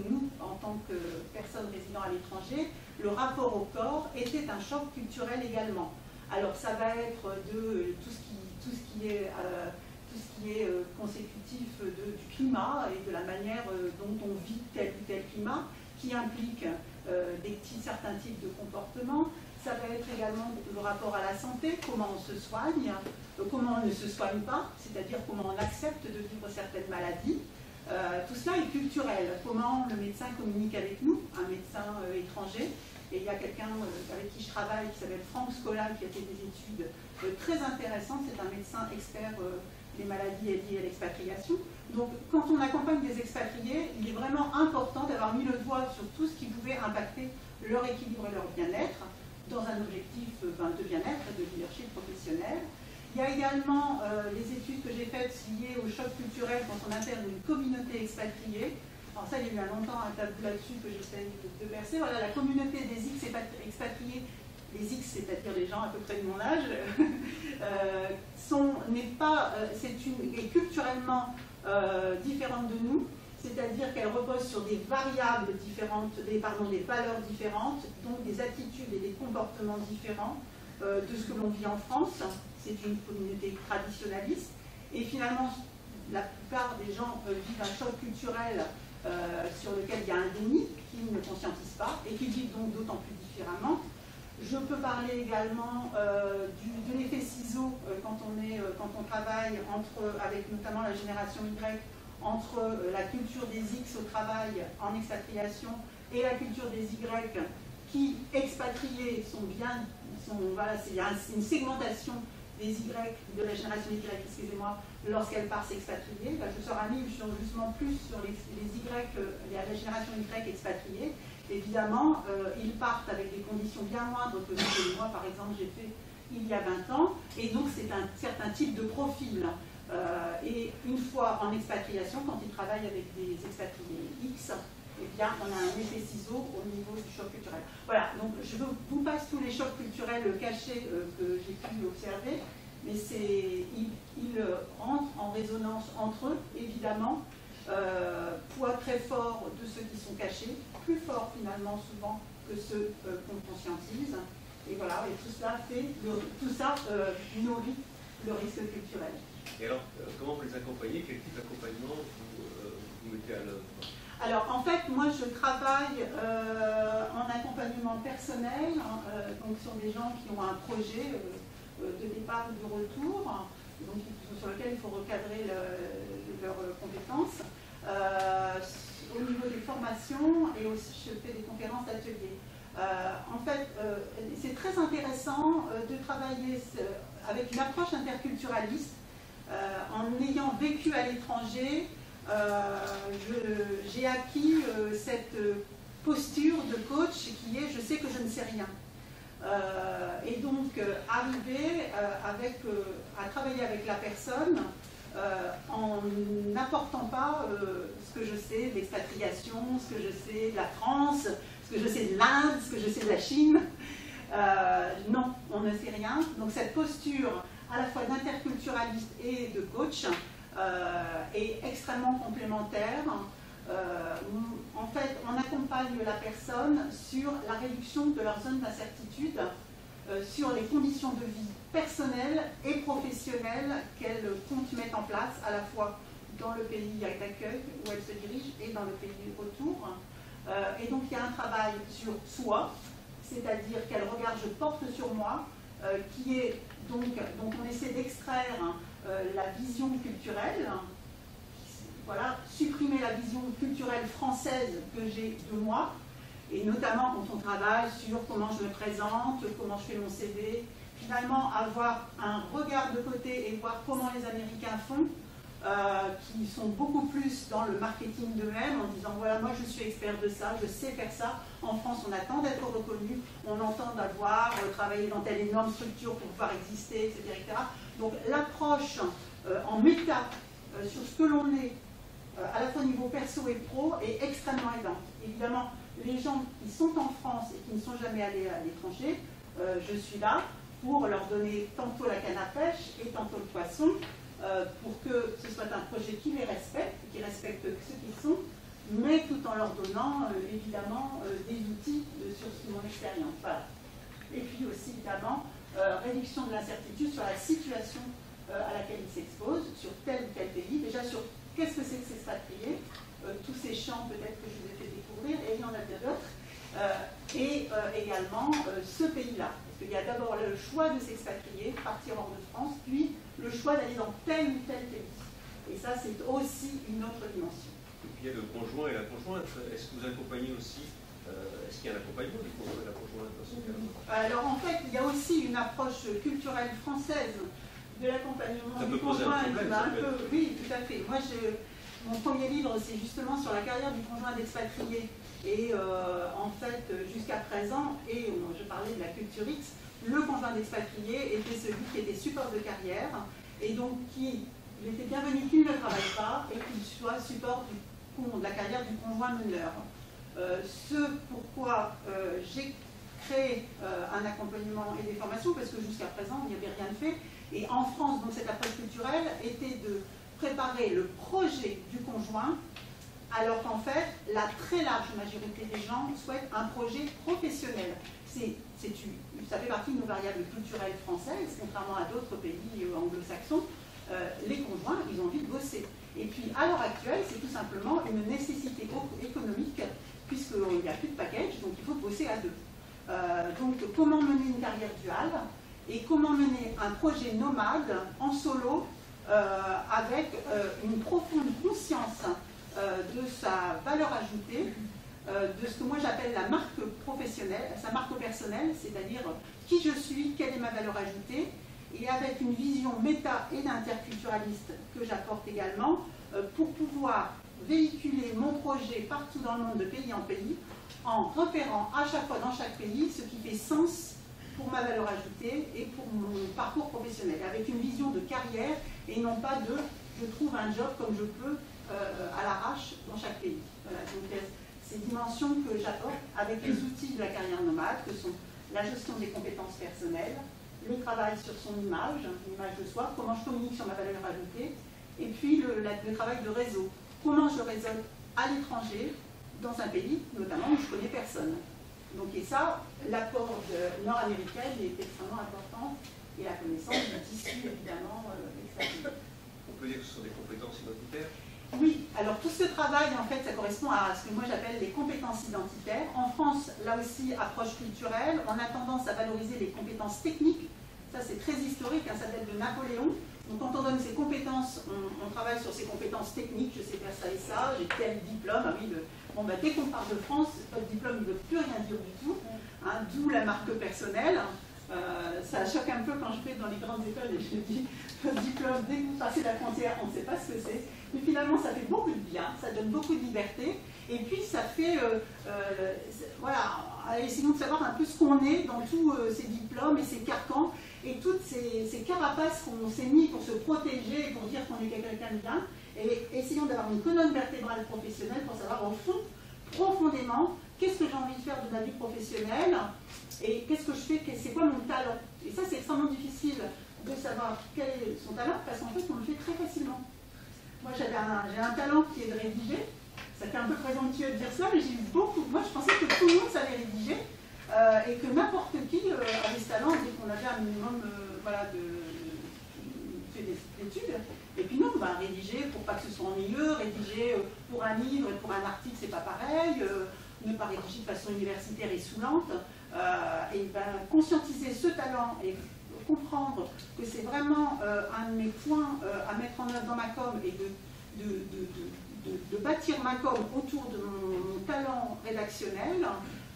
nous, en tant que personnes résidant à l'étranger, le rapport au corps était un choc culturel également. Alors ça va être de tout ce qui est consécutif du climat et de la manière dont on vit tel ou tel climat, qui implique certains types de comportements. Ça va être également le rapport à la santé, comment on se soigne, comment on ne se soigne pas, c'est-à-dire comment on accepte de vivre certaines maladies. Tout cela est culturel. Comment le médecin communique avec nous, un médecin étranger. Et il y a quelqu'un avec qui je travaille qui s'appelle Franck Scola qui a fait des études très intéressantes. C'est un médecin expert des maladies liées à l'expatriation. Donc quand on accompagne des expatriés, il est vraiment important d'avoir mis le doigt sur tout ce qui pouvait impacter leur équilibre et leur bien-être dans un objectif de bien-être et de leadership professionnel. Il y a également les études que j'ai faites liées au choc culturel quand on intègre une communauté expatriée. Alors ça, il y a eu longtemps un tableau là-dessus que j'essaie de percer. Voilà, la communauté des X expatriés, les X, c'est-à-dire les gens à peu près de mon âge, est culturellement différente de nous, c'est-à-dire qu'elle repose sur des variables différentes, des valeurs différentes, donc des attitudes et des comportements différents de ce que l'on vit en France. C'est une communauté traditionnaliste. Et finalement, la plupart des gens vivent un choc culturel sur lequel il y a un déni, qu'ils ne conscientisent pas, et qui vivent donc d'autant plus différemment. Je peux parler également de l'effet ciseau quand on travaille avec notamment la génération Y, entre la culture des X au travail en expatriation et la culture des Y qui, expatriés, voilà, il y a une segmentation des Y, de la génération Y, excusez-moi, lorsqu'elle part s'expatrier. Là, je sors un livre justement plus sur les Y, la génération Y expatriée. Évidemment, ils partent avec des conditions bien moindres que ce que moi, par exemple, j'ai fait il y a 20 ans. Et donc, c'est un certain type de profil. Et une fois en expatriation, quand ils travaillent avec des expatriés X, eh bien, on a un effet ciseau au niveau du choc culturel. Voilà, donc je vous passe tous les chocs culturels cachés que j'ai pu observer, mais ils rentrent en résonance entre eux, évidemment. Poids très fort de ceux qui sont cachés, plus fort finalement souvent que ceux qu'on conscientise. Et voilà, et tout ça nourrit le risque culturel. Et alors, comment vous les accompagnez? Quel type d'accompagnement vous mettez à l'œuvre? Alors, en fait, moi, je travaille en accompagnement personnel, donc sur des gens qui ont un projet de départ ou de retour, donc sur lequel il faut recadrer leurs compétences. Au niveau des formations, et aussi je fais des conférences d'ateliers. En fait, c'est très intéressant de travailler avec une approche interculturaliste. En ayant vécu à l'étranger, j'ai acquis cette posture de coach qui est « je sais que je ne sais rien ». Et donc, arriver à travailler avec la personne en n'apportant pas ce que je sais de l'expatriation, ce que je sais de la France, ce que je sais de l'Inde, ce que je sais de la Chine. Non, on ne sait rien. Donc cette posture à la fois d'interculturaliste et de coach est extrêmement complémentaire. En fait, on accompagne la personne sur la réduction de leur zone d'incertitude, sur les conditions de vie personnelles et professionnelles qu'elle compte mettre en place, à la fois dans le pays d'accueil où elle se dirige et dans le pays du retour. Et donc il y a un travail sur soi, c'est-à-dire quel regard je porte sur moi, qui est donc on essaie d'extraire la vision culturelle, voilà, supprimer la vision culturelle française que j'ai de moi, et notamment quand on travaille sur comment je me présente, comment je fais mon CV, finalement avoir un regard de côté et voir comment les Américains font, qui sont beaucoup plus dans le marketing d'eux-mêmes, en disant voilà, moi je suis expert de ça, je sais faire ça. En France, on attend d'être reconnu, on entend d'avoir travaillé dans telle énorme structure pour pouvoir exister, etc. Donc l'approche en méta sur ce que l'on est, à la fois au niveau perso et pro, est extrêmement aidante. Évidemment, les gens qui sont en France et qui ne sont jamais allés à l'étranger, je suis là pour leur donner tantôt la canne à pêche et tantôt le poisson, pour que ce soit un projet qui les respecte, qui respecte ceux qui sont, mais tout en leur donnant évidemment des outils sur mon expérience. Voilà. Et puis aussi évidemment réduction de l'incertitude sur la situation à laquelle ils s'exposent, sur tel ou tel pays, déjà sur qu'est-ce que c'est que s'expatrier, tous ces champs peut-être que je vous ai fait découvrir, et il y en a bien d'autres, et également ce pays-là. Parce qu'il y a d'abord le choix de s'expatrier, partir hors de France, puis le choix d'aller dans tel ou tel pays. Et ça, c'est aussi une autre dimension. Et puis il y a le conjoint et la conjointe. Est-ce que vous accompagnez aussi, est-ce qu'il y a un accompagnement du conjoint et de la conjointe dans ce cas-là? Alors en fait, il y a aussi une approche culturelle française de l'accompagnement du conjoint. Oui, tout à fait. Moi, mon premier livre, c'est justement sur la carrière du conjoint d'expatrié. Et en fait, jusqu'à présent, et je parlais de la culture X, le conjoint d'expatrié était celui qui était support de carrière, et donc il était bienvenu qu'il ne travaille pas et qu'il soit support de la carrière du conjoint meneur. Ce pourquoi j'ai créé un accompagnement et des formations, parce que jusqu'à présent, il n'y avait rien de fait. Et en France, donc, cette approche culturelle était de préparer le projet du conjoint, alors qu'en fait, la très large majorité des gens souhaitent un projet professionnel. Ça fait partie de nos variables culturelles françaises, contrairement à d'autres pays anglo-saxons. Les conjoints, ils ont envie de bosser. Et puis, à l'heure actuelle, c'est tout simplement une nécessité économique, puisqu'il n'y a plus de package, donc il faut bosser à deux. Donc, comment mener une carrière duale et comment mener un projet nomade en solo avec une profonde conscience de sa valeur ajoutée, de ce que moi j'appelle la marque professionnelle, sa marque personnelle, c'est-à-dire qui je suis, quelle est ma valeur ajoutée, et avec une vision méta et interculturaliste que j'apporte également pour pouvoir véhiculer mon projet partout dans le monde de pays en pays, en repérant à chaque fois dans chaque pays ce qui fait sens pour ma valeur ajoutée et pour mon parcours professionnel, avec une vision de carrière et non pas de je trouve un job comme je peux à l'arrache dans chaque pays. Voilà, donc ces dimensions que j'apporte avec les outils de la carrière nomade, que sont la gestion des compétences personnelles, le travail sur son image, l'image de soi, comment je communique sur ma valeur ajoutée, et puis le travail de réseau, comment je raisonne à l'étranger, dans un pays, notamment où je connais personne. Donc, et ça, l'apport nord-américain est extrêmement important, et la connaissance du tissu, évidemment, extrêmement. On peut dire que ce sont des compétences identitaires? Oui, alors tout ce travail, en fait, ça correspond à ce que moi j'appelle les compétences identitaires. En France, là aussi, approche culturelle, on a tendance à valoriser les compétences techniques. Ça, c'est très historique, hein, ça date de Napoléon. Donc quand on donne ses compétences, on travaille sur ses compétences techniques, je sais faire ça et ça, j'ai tel diplôme, ah oui, bon, bah, dès qu'on part de France, votre diplôme ne veut plus rien dire du tout, hein, d'où la marque personnelle. Ça choque un peu quand je fais dans les grandes écoles et je dis, votre diplôme, dès que vous passez la frontière, on ne sait pas ce que c'est. Mais finalement, ça fait beaucoup de bien, ça donne beaucoup de liberté. Et puis, ça fait, voilà, essayons de savoir un peu ce qu'on est dans tous ces diplômes et ces carcans et toutes ces carapaces qu'on s'est mis pour se protéger et pour dire qu'on est quelqu'un de bien. Et essayons d'avoir une colonne vertébrale professionnelle pour savoir au fond, profondément, qu'est-ce que j'ai envie de faire de ma vie professionnelle et qu'est-ce que je fais, c'est quoi mon talent. Et ça, c'est extrêmement difficile de savoir quel est son talent parce qu'en fait, on le fait très facilement. Moi, j'ai un talent qui est de rédiger. Ça fait un peu présomptueux de dire ça, mais j'ai eu beaucoup. Moi, je pensais que tout le monde savait rédiger et que n'importe qui avait ce talent dès qu'on avait un minimum voilà, fait des études. Et puis non, ben, rédiger pour pas que ce soit ennuyeux, rédiger pour un livre et pour un article, c'est pas pareil. Ne pas rédiger de façon universitaire et saoulante. Et ben, conscientiser ce talent et comprendre que c'est vraiment un de mes points à mettre en œuvre dans ma com et de bâtir ma com autour de mon talent rédactionnel,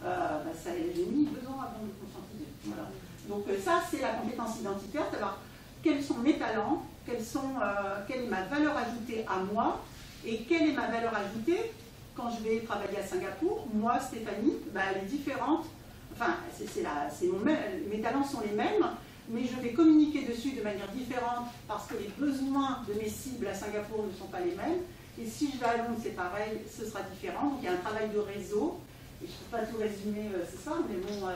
bah, j'ai mis 2 ans avant de me conscientiser. Voilà. Donc ça, c'est la compétence identitaire, savoir quels sont mes talents, quelle est ma valeur ajoutée à moi, et quelle est ma valeur ajoutée quand je vais travailler à Singapour. Moi, Stéphanie, bah, elle est différente. Enfin, mes talents sont les mêmes, mais je vais communiquer dessus de manière différente parce que les besoins de mes cibles à Singapour ne sont pas les mêmes. Et si je vais à Londres, c'est pareil, ce sera différent. Donc il y a un travail de réseau. Et je ne peux pas tout résumer ce soir, mais bon,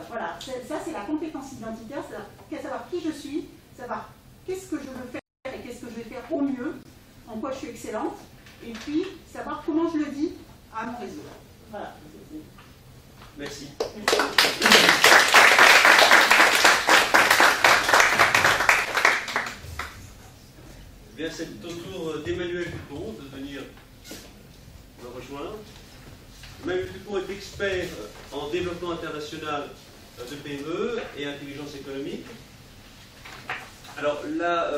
voilà. Ça, c'est la compétence identitaire, c'est savoir qui je suis, savoir qu'est-ce que je veux faire et qu'est-ce que je vais faire au mieux, en quoi je suis excellente, et puis savoir comment je le dis à mon réseau. Voilà. Merci. Bien, c'est au tour d'Emmanuel Dupont de venir me rejoindre. Emmanuel Dupont est expert en développement international de PME et intelligence économique. Alors là,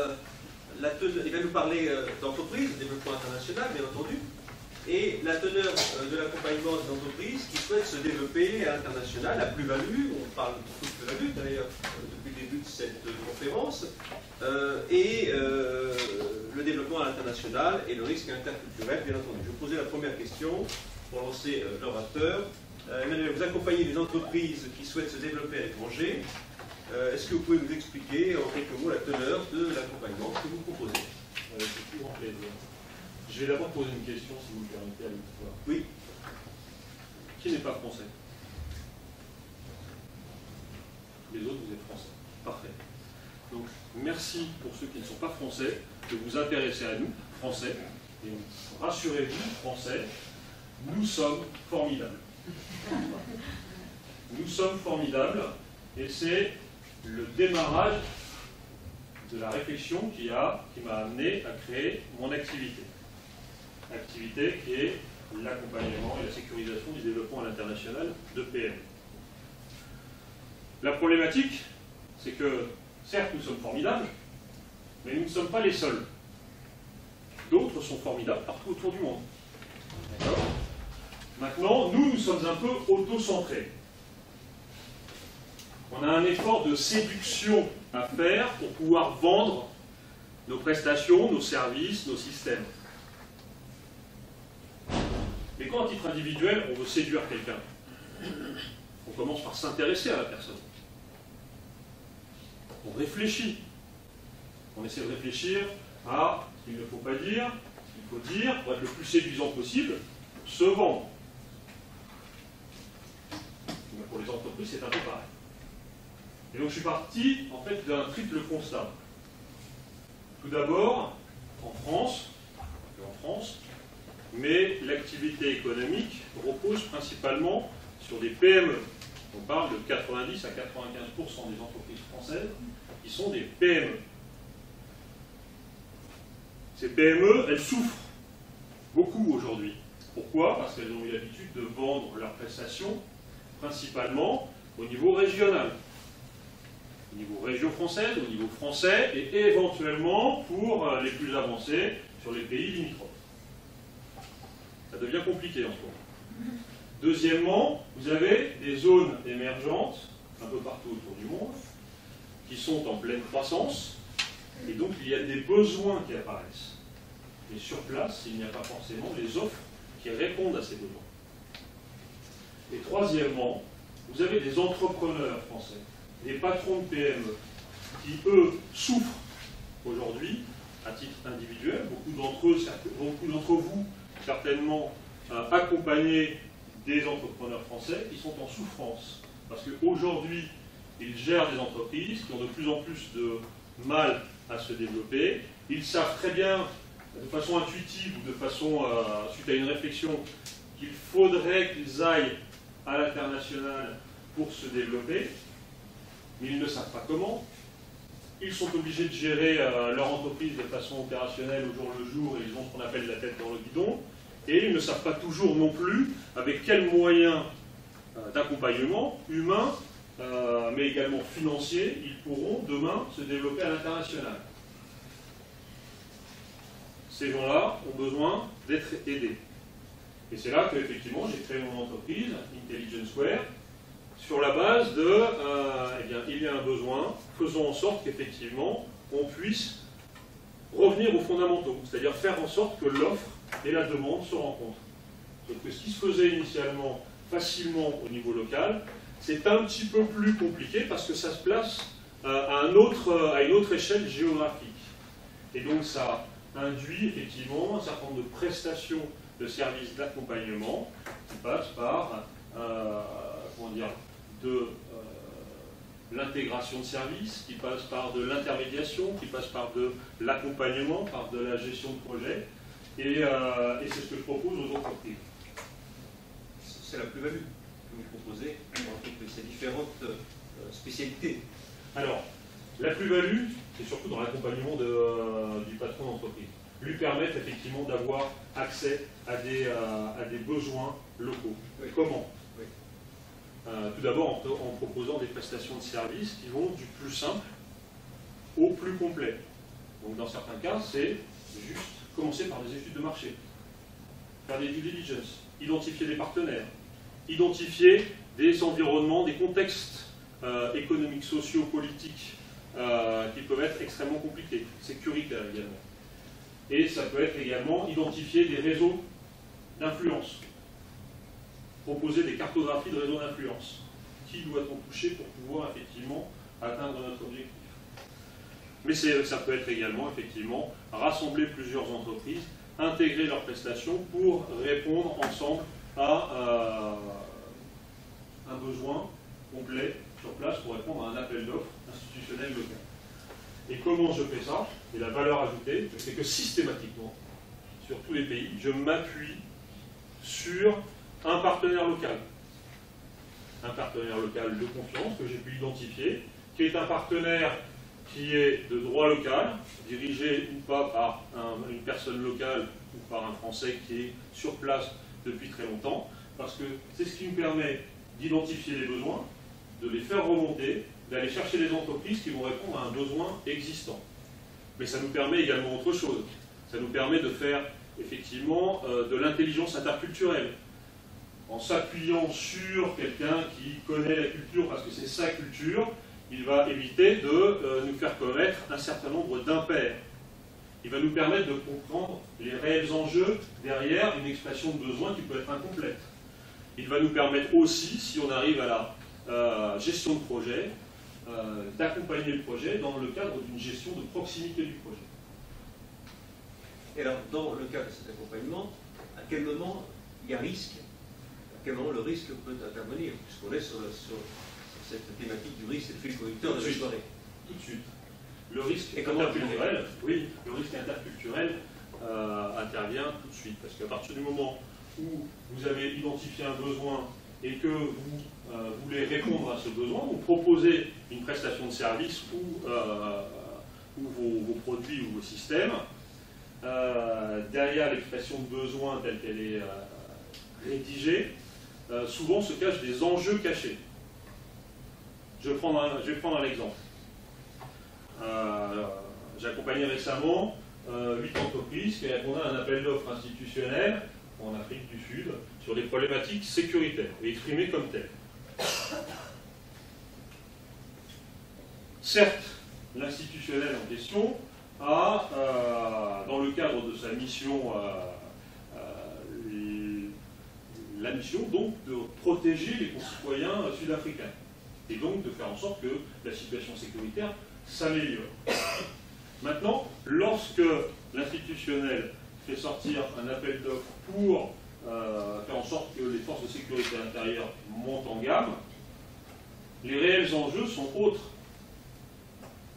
il va nous parler d'entreprise, de développement international, bien entendu, et la teneur de l'accompagnement des entreprises qui souhaitent se développer à l'international, la plus-value, on parle beaucoup de plus-value d'ailleurs depuis le début de cette conférence, et le développement à l'international et le risque interculturel, bien entendu. Je vais vous poser la première question pour lancer l'orateur. Emmanuel, vous accompagnez des entreprises qui souhaitent se développer à l'étranger. Est-ce que vous pouvez nous expliquer en quelques mots la teneur de l'accompagnement que vous proposez? C'est tout grand plaisir. Je vais d'abord poser une question, si vous me permettez, à l'auditoire. Oui. Qui n'est pas français? Les autres, vous êtes français. Parfait. Donc, merci pour ceux qui ne sont pas français de vous intéresser à nous, français. Et rassurez-vous, français, nous sommes formidables. Nous sommes formidables, et c'est le démarrage de la réflexion qui m'a amené à créer mon activité. Activité qui est l'accompagnement et la sécurisation du développement à l'international de PME. La problématique, c'est que, certes, nous sommes formidables, mais nous ne sommes pas les seuls. D'autres sont formidables partout autour du monde. D'accord ? Maintenant, nous sommes un peu auto-centrés. On a un effort de séduction à faire pour pouvoir vendre nos prestations, nos services, nos systèmes. Mais quand, à titre individuel, on veut séduire quelqu'un, on commence par s'intéresser à la personne. On réfléchit. On essaie de réfléchir à ce qu'il ne faut pas dire, ce qu'il faut dire pour être le plus séduisant possible, pour se vendre. Mais pour les entreprises, c'est un peu pareil. Et donc je suis parti, en fait, d'un triple constat. Tout d'abord, en France, mais l'activité économique repose principalement sur des PME. On parle de 90 à 95% des entreprises françaises qui sont des PME. Ces PME, elles souffrent beaucoup aujourd'hui. Pourquoi? Parce qu'elles ont eu l'habitude de vendre leurs prestations principalement au niveau régional. Au niveau région française, au niveau français, et éventuellement pour les plus avancés sur les pays limitrophes. Ça devient compliqué en ce moment. Deuxièmement, vous avez des zones émergentes, un peu partout autour du monde, qui sont en pleine croissance, et donc il y a des besoins qui apparaissent. Et sur place, il n'y a pas forcément les offres qui répondent à ces besoins. Et troisièmement, vous avez des entrepreneurs français, des patrons de PME, qui eux souffrent aujourd'hui à titre individuel. Beaucoup d'entre vous, certainement, accompagnez des entrepreneurs français qui sont en souffrance. Parce qu'aujourd'hui, ils gèrent des entreprises qui ont de plus en plus de mal à se développer. Ils savent très bien, de façon intuitive ou de façon suite à une réflexion, qu'il faudrait qu'ils aillent à l'international pour se développer, mais ils ne savent pas comment. Ils sont obligés de gérer leur entreprise de façon opérationnelle au jour le jour, et ils ont ce qu'on appelle la tête dans le guidon, et ils ne savent pas toujours non plus avec quels moyens d'accompagnement humain, mais également financier, ils pourront demain se développer à l'international. Ces gens-là ont besoin d'être aidés. Et c'est là qu'effectivement j'ai créé mon entreprise, IntelligenceWare, sur la base de, eh bien, il y a un besoin, faisons en sorte qu'effectivement on puisse revenir aux fondamentaux, c'est-à-dire faire en sorte que l'offre et la demande se rencontrent. Sauf que ce qui se faisait initialement facilement au niveau local, c'est un petit peu plus compliqué parce que ça se place à une autre échelle géographique. Et donc ça induit effectivement un certain nombre de prestations de services d'accompagnement qui passent par de l'intégration de services, qui passent par de l'intermédiation, qui passent par de l'accompagnement, par de la gestion de projet. et c'est ce que je propose aux entreprises. C'est la plus-value que vous proposez entre ces différentes spécialités. Alors, la plus-value, c'est surtout dans l'accompagnement du patron d'entreprise. Lui permettre effectivement d'avoir accès à des besoins locaux. Oui. Comment? Oui. Tout d'abord en proposant des prestations de services qui vont du plus simple au plus complet. Donc dans certains cas, c'est juste commencer par des études de marché, faire des due diligence, identifier des partenaires, identifier des environnements, des contextes économiques, sociaux, politiques qui peuvent être extrêmement compliqués, sécuritaires également. Et ça peut être également identifier des réseaux d'influence, proposer des cartographies de réseaux d'influence. Qui doit-on toucher pour pouvoir effectivement atteindre notre objectif? Mais ça peut être également effectivement rassembler plusieurs entreprises, intégrer leurs prestations pour répondre ensemble à un besoin complet sur place pour répondre à un appel d'offres institutionnel local. Et comment je fais ça? Et la valeur ajoutée, c'est que systématiquement, sur tous les pays, je m'appuie sur un partenaire local. Un partenaire local de confiance que j'ai pu identifier, qui est un partenaire qui est de droit local, dirigé ou pas par une personne locale ou par un Français qui est sur place depuis très longtemps, parce que c'est ce qui me permet d'identifier les besoins, de les faire remonter, d'aller chercher les entreprises qui vont répondre à un besoin existant. Mais ça nous permet également autre chose. Ça nous permet de faire effectivement de l'intelligence interculturelle. En s'appuyant sur quelqu'un qui connaît la culture parce que c'est sa culture, il va éviter de nous faire commettre un certain nombre d'impairs. Il va nous permettre de comprendre les réels enjeux derrière une expression de besoin qui peut être incomplète. Il va nous permettre aussi, si on arrive à la gestion de projet, d'accompagner le projet dans le cadre d'une gestion de proximité du projet. Et alors, dans le cadre de cet accompagnement, à quel moment il y a risque? À quel moment le risque peut intervenir? Puisqu'on est sur cette thématique du risque et le fil conducteur de la soirée. Tout de suite. Le risque Et comment interculturel, oui, le risque interculturel intervient tout de suite. Parce qu'à partir du moment où vous avez identifié un besoin et que vous voulez répondre à ce besoin, vous proposez une prestation de service ou vos produits ou vos systèmes, derrière l'expression de besoin telle qu'elle est rédigée, souvent se cachent des enjeux cachés. Je vais prendre un exemple. J'ai accompagné récemment 8 entreprises qui répondaient à un appel d'offres institutionnel en Afrique du Sud sur des problématiques sécuritaires et exprimées comme telles. Certes, l'institutionnel en question a, dans le cadre de sa mission, la mission donc de protéger les concitoyens sud-africains et donc de faire en sorte que la situation sécuritaire s'améliore. Maintenant, lorsque l'institutionnel fait sortir un appel d'offres pour faire en sorte que les forces de sécurité intérieure montent en gamme, les réels enjeux sont autres.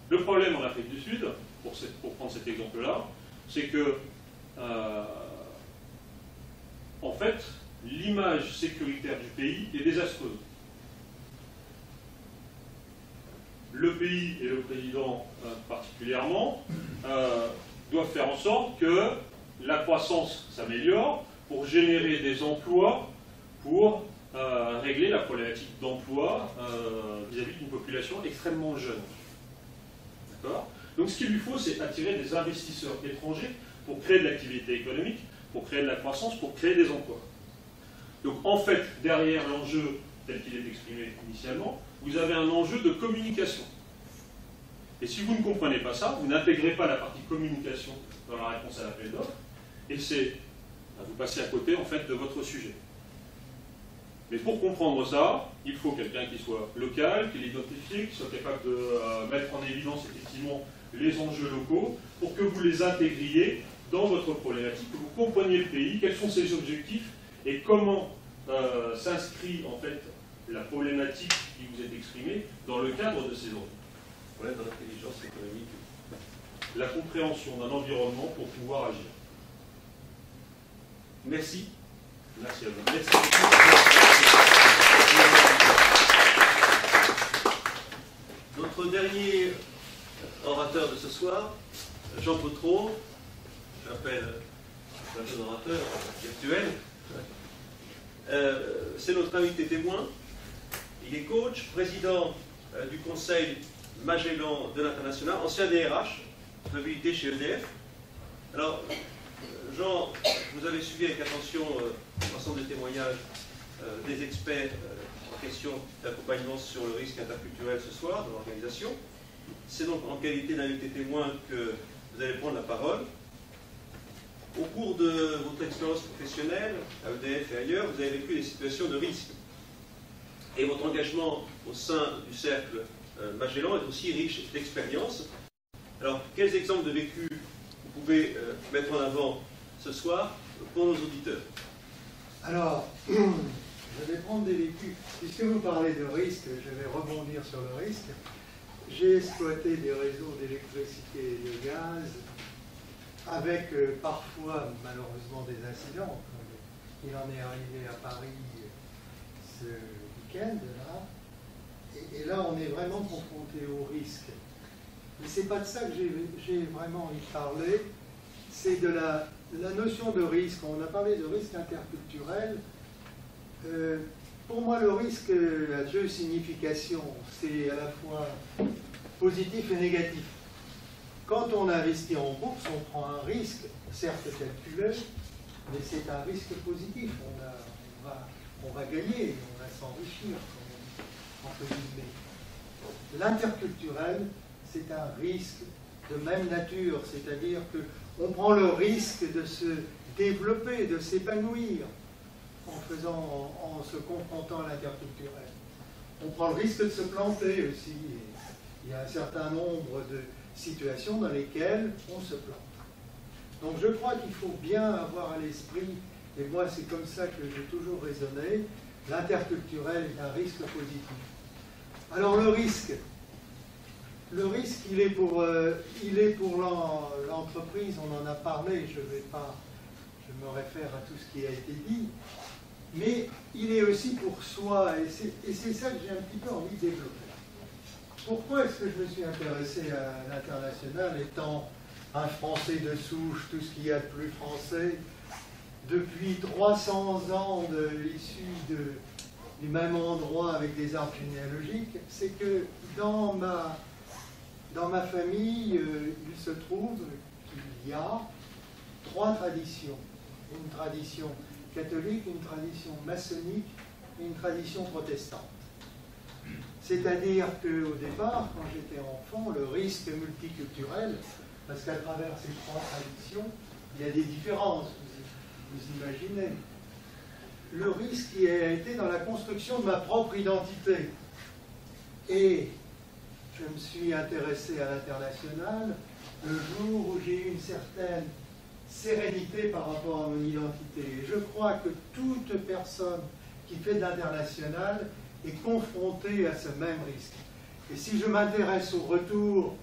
Le problème en Afrique du Sud, pour prendre cet exemple-là, c'est que, en fait, l'image sécuritaire du pays est désastreuse. Le pays et le président particulièrement doivent faire en sorte que la croissance s'améliore pour générer des emplois, pour régler la problématique d'emploi vis-à-vis d'une population extrêmement jeune. D'accord ? Donc ce qu'il lui faut, c'est attirer des investisseurs étrangers pour créer de l'activité économique, pour créer de la croissance, pour créer des emplois. Donc en fait, derrière l'enjeu tel qu'il est exprimé initialement, vous avez un enjeu de communication. Et si vous ne comprenez pas ça, vous n'intégrez pas la partie communication dans la réponse à l'appel d'offres, et vous passez à côté en fait de votre sujet. Mais pour comprendre ça, il faut quelqu'un qui soit local, qui l'identifie, qui soit capable de mettre en évidence effectivement les enjeux locaux, pour que vous les intégriez dans votre problématique, que vous compreniez le pays, quels sont ses objectifs, et comment s'inscrit en fait la problématique qui vous est exprimée dans le cadre de ces enjeux. Voilà, dans l'intelligence économique. La compréhension d'un environnement pour pouvoir agir. Merci. Merci à vous. Merci beaucoup. Notre dernier orateur de ce soir, Jean Potreau, j'appelle un jeune orateur virtuel, c'est notre invité témoin. Il est coach, président du conseil Magellan de l'International, ancien DRH, habilité chez EDF. Alors, Jean, vous avez suivi avec attention l'ensemble des témoignages des experts en question d'accompagnement sur le risque interculturel ce soir dans l'organisation. C'est donc en qualité d'invité témoin que vous allez prendre la parole. Au cours de votre expérience professionnelle, à EDF et ailleurs, vous avez vécu des situations de risque. Et votre engagement au sein du cercle Magellan est aussi riche d'expérience. Alors, quels exemples de vécu vous pouvez mettre en avant ce soir pour nos auditeurs? Alors, je vais prendre des vécus. Puisque vous parlez de risque, je vais rebondir sur le risque. J'ai exploité des réseaux d'électricité et de gaz avec parfois, malheureusement, des incidents. Il en est arrivé à Paris ce week-end, là. Et là, on est vraiment confronté au risque. Mais ce n'est pas de ça que j'ai vraiment envie de parler. C'est de la notion de risque. On a parlé de risque interculturel. Pour moi, le risque a deux significations. C'est à la fois positif et négatif. Quand on investit en bourse, on prend un risque, certes calculé, mais c'est un risque positif. On va gagner, on va s'enrichir, entre guillemets. L'interculturel, c'est un risque de même nature, c'est-à-dire qu'on prend le risque de se développer, de s'épanouir en se confrontant à l'interculturel. On prend le risque de se planter aussi. Il y a un certain nombre de situations dans lesquelles on se plante. Donc je crois qu'il faut bien avoir à l'esprit, et moi c'est comme ça que j'ai toujours raisonné, l'interculturel est un risque positif. Alors le risque, il est pour l'entreprise, on en a parlé, je me réfère à tout ce qui a été dit, mais il est aussi pour soi, et c'est ça que j'ai un petit peu envie de développer. Pourquoi est-ce que je me suis intéressé à l'international, étant un Français de souche, tout ce qu'il y a de plus français, depuis 300 ans issus du même endroit avec des arbres généalogiques, c'est que dans ma famille, il se trouve qu'il y a trois traditions. Une tradition catholique, une tradition maçonnique et une tradition protestante. C'est-à-dire qu'au départ, quand j'étais enfant, le risque multiculturel, parce qu'à travers ces trois traditions, il y a des différences, vous imaginez. Le risque qui a été dans la construction de ma propre identité. Et je me suis intéressé à l'international le jour où j'ai eu une certaine sérénité par rapport à mon identité. Et je crois que toute personne qui fait de l'international est confrontée à ce même risque. Et si je m'intéresse au retour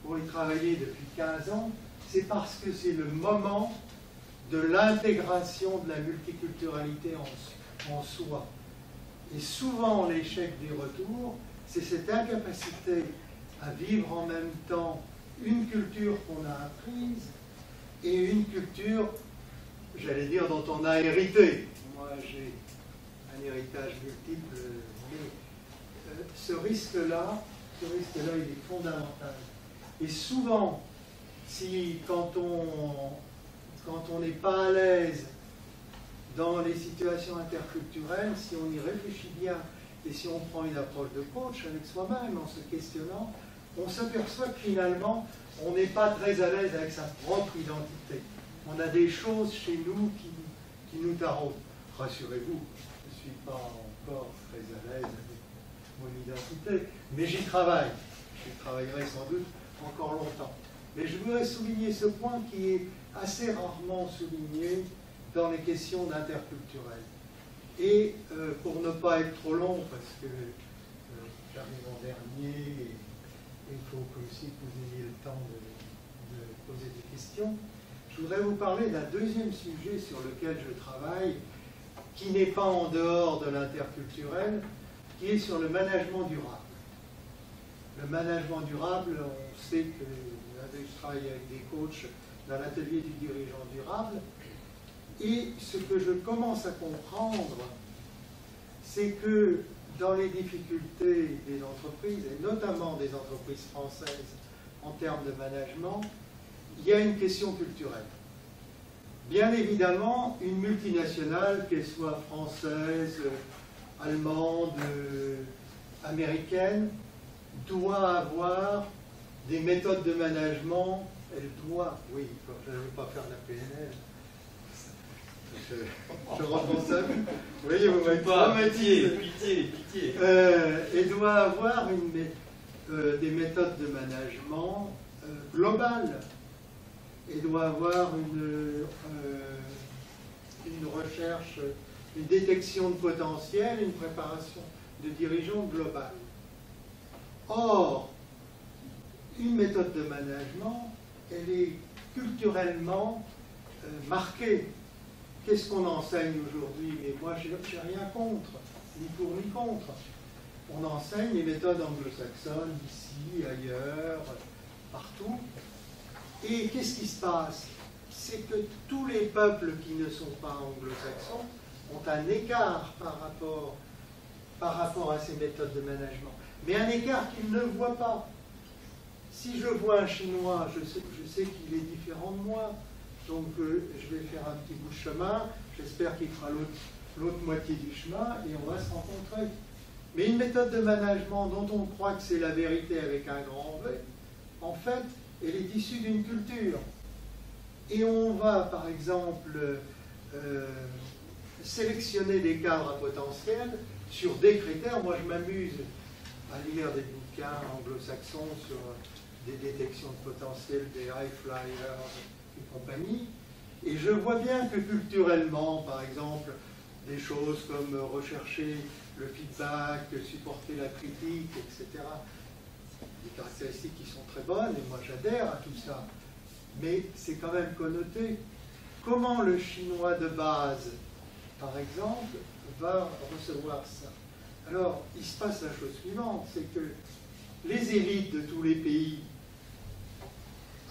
pour y travailler depuis 15 ans, c'est parce que c'est le moment de l'intégration de la multiculturalité en soi. Et souvent, l'échec des retours, c'est cette incapacité à vivre en même temps une culture qu'on a apprise et une culture, j'allais dire, dont on a hérité. Moi, j'ai un héritage multiple, mais ce risque-là, il est fondamental. Et souvent, quand on n'est pas à l'aise dans les situations interculturelles, si on y réfléchit bien et si on prend une approche de coach avec soi-même en se questionnant, on s'aperçoit que finalement, on n'est pas très à l'aise avec sa propre identité. On a des choses chez nous qui nous taraudent. Rassurez-vous, je ne suis pas encore très à l'aise avec mon identité, mais j'y travaille. J'y travaillerai sans doute encore longtemps. Mais je voudrais souligner ce point qui est assez rarement souligné dans les questions d'interculturel. Et pour ne pas être trop long, parce que j'arrive en dernier, et il faut aussi que vous ayez le temps de poser des questions, je voudrais vous parler d'un deuxième sujet sur lequel je travaille, qui n'est pas en dehors de l'interculturel, qui est sur le management durable. Le management durable, on sait que je travaille avec des coachs dans l'atelier du dirigeant durable, et ce que je commence à comprendre, c'est que dans les difficultés des entreprises, et notamment des entreprises françaises en termes de management, il y a une question culturelle. Bien évidemment, une multinationale, qu'elle soit française, allemande, américaine, doit avoir des méthodes de management, elle doit, oui, je ne veux pas faire la PNL, je reprends ça, vous voyez, vous m'avez traumatisé. Pitié. Elle doit avoir des méthodes de management globales. Elle doit avoir une recherche, une détection de potentiel, une préparation de dirigeants globale. Or, une méthode de management, elle est culturellement marquée. Qu'est-ce qu'on enseigne aujourd'hui? Mais moi, je n'ai rien contre, ni pour ni contre. On enseigne les méthodes anglo-saxonnes, ici, ailleurs, partout. Et qu'est-ce qui se passe? C'est que tous les peuples qui ne sont pas anglo-saxons ont un écart par rapport à ces méthodes de management. Mais un écart qu'ils ne voient pas. Si je vois un Chinois, je sais qu'il est différent de moi. Donc je vais faire un petit bout de chemin. J'espère qu'il fera l'autre moitié du chemin et on va se rencontrer. Mais une méthode de management dont on croit que c'est la vérité avec un grand V, en fait, elle est issue d'une culture. Et on va, par exemple, sélectionner des cadres à potentiel sur des critères. Moi, je m'amuse à lire des bouquins anglo-saxons sur des détections de potentiel, des high flyers et compagnie. Et je vois bien que culturellement, par exemple, des choses comme rechercher le feedback, supporter la critique, etc., des caractéristiques qui sont très bonnes, et moi j'adhère à tout ça. Mais c'est quand même connoté. Comment le chinois de base, par exemple, va recevoir ça? Alors, il se passe la chose suivante, c'est que les élites de tous les pays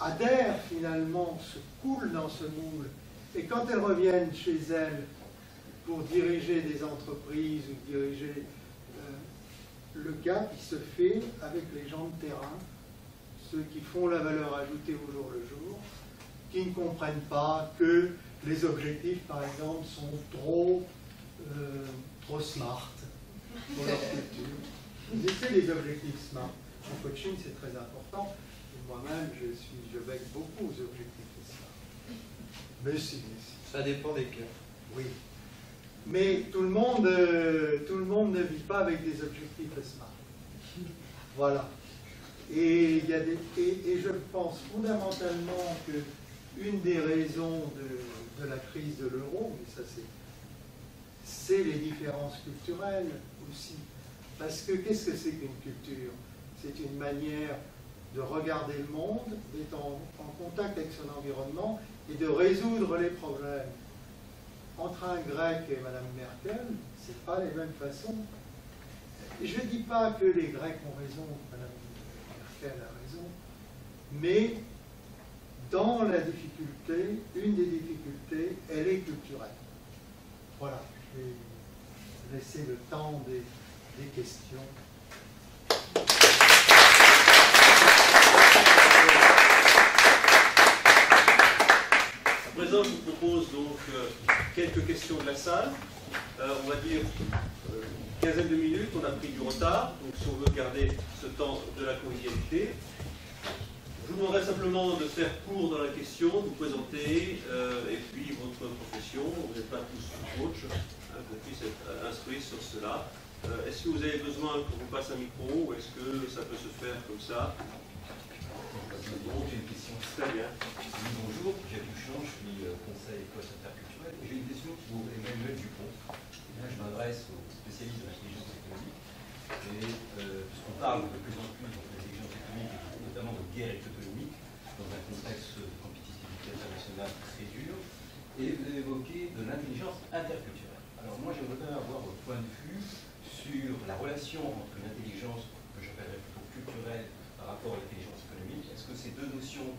adhèrent finalement, se coulent dans ce moule, et quand elles reviennent chez elles pour diriger des entreprises ou diriger le gap, il se fait avec les gens de terrain, ceux qui font la valeur ajoutée au jour le jour, qui ne comprennent pas que les objectifs, par exemple, sont trop smart pour leur culture. Ils essaient les objectifs smart. En coaching, c'est très important. Et moi-même, je veille beaucoup aux objectifs smart. Mais si. Ça dépend des cas. Oui. Mais tout le monde ne vit pas avec des objectifs smart. Voilà. Et je pense fondamentalement que une des raisons de la crise de l'euro, mais ça c'est les différences culturelles aussi. Parce que qu'est-ce que c'est qu'une culture? C'est une manière de regarder le monde, d'être en contact avec son environnement et de résoudre les problèmes. Entre un Grec et Mme Merkel, ce n'est pas les mêmes façons. Et je ne dis pas que les Grecs ont raison, Mme Merkel a raison, mais dans la difficulté, une des difficultés, elle est culturelle. Voilà, je vais laisser le temps des questions. À présent, je vous propose donc quelques questions de la salle. On va dire une quinzaine de minutes, on a pris du retard, donc si on veut garder ce temps de la convivialité. Je vous demanderai simplement de faire court dans la question, vous présenter, et puis votre profession. Vous n'êtes pas tous coach, hein, que vous puissiez être instruits sur cela. Est-ce que vous avez besoin qu'on vous passe un micro, ou est-ce que ça peut se faire comme ça? J'ai une question. Très bien. Bonjour, Jacques Duchamp, je suis conseil coach interculturel. J'ai une question pour Emmanuel Dupont. Là, je m'adresse aux spécialistes de l'intelligence économique. Et puisqu'on parle de plus en plus d'intelligence économique, notamment de guerre économique, dans un contexte de compétitivité internationale très dur, et vous avez évoqué de l'intelligence interculturelle. Alors moi, j'aimerais bien avoir votre point de vue sur la relation entre une intelligence que j'appellerais plutôt culturelle par rapport à l'intelligence économique. Est-ce que ces deux notions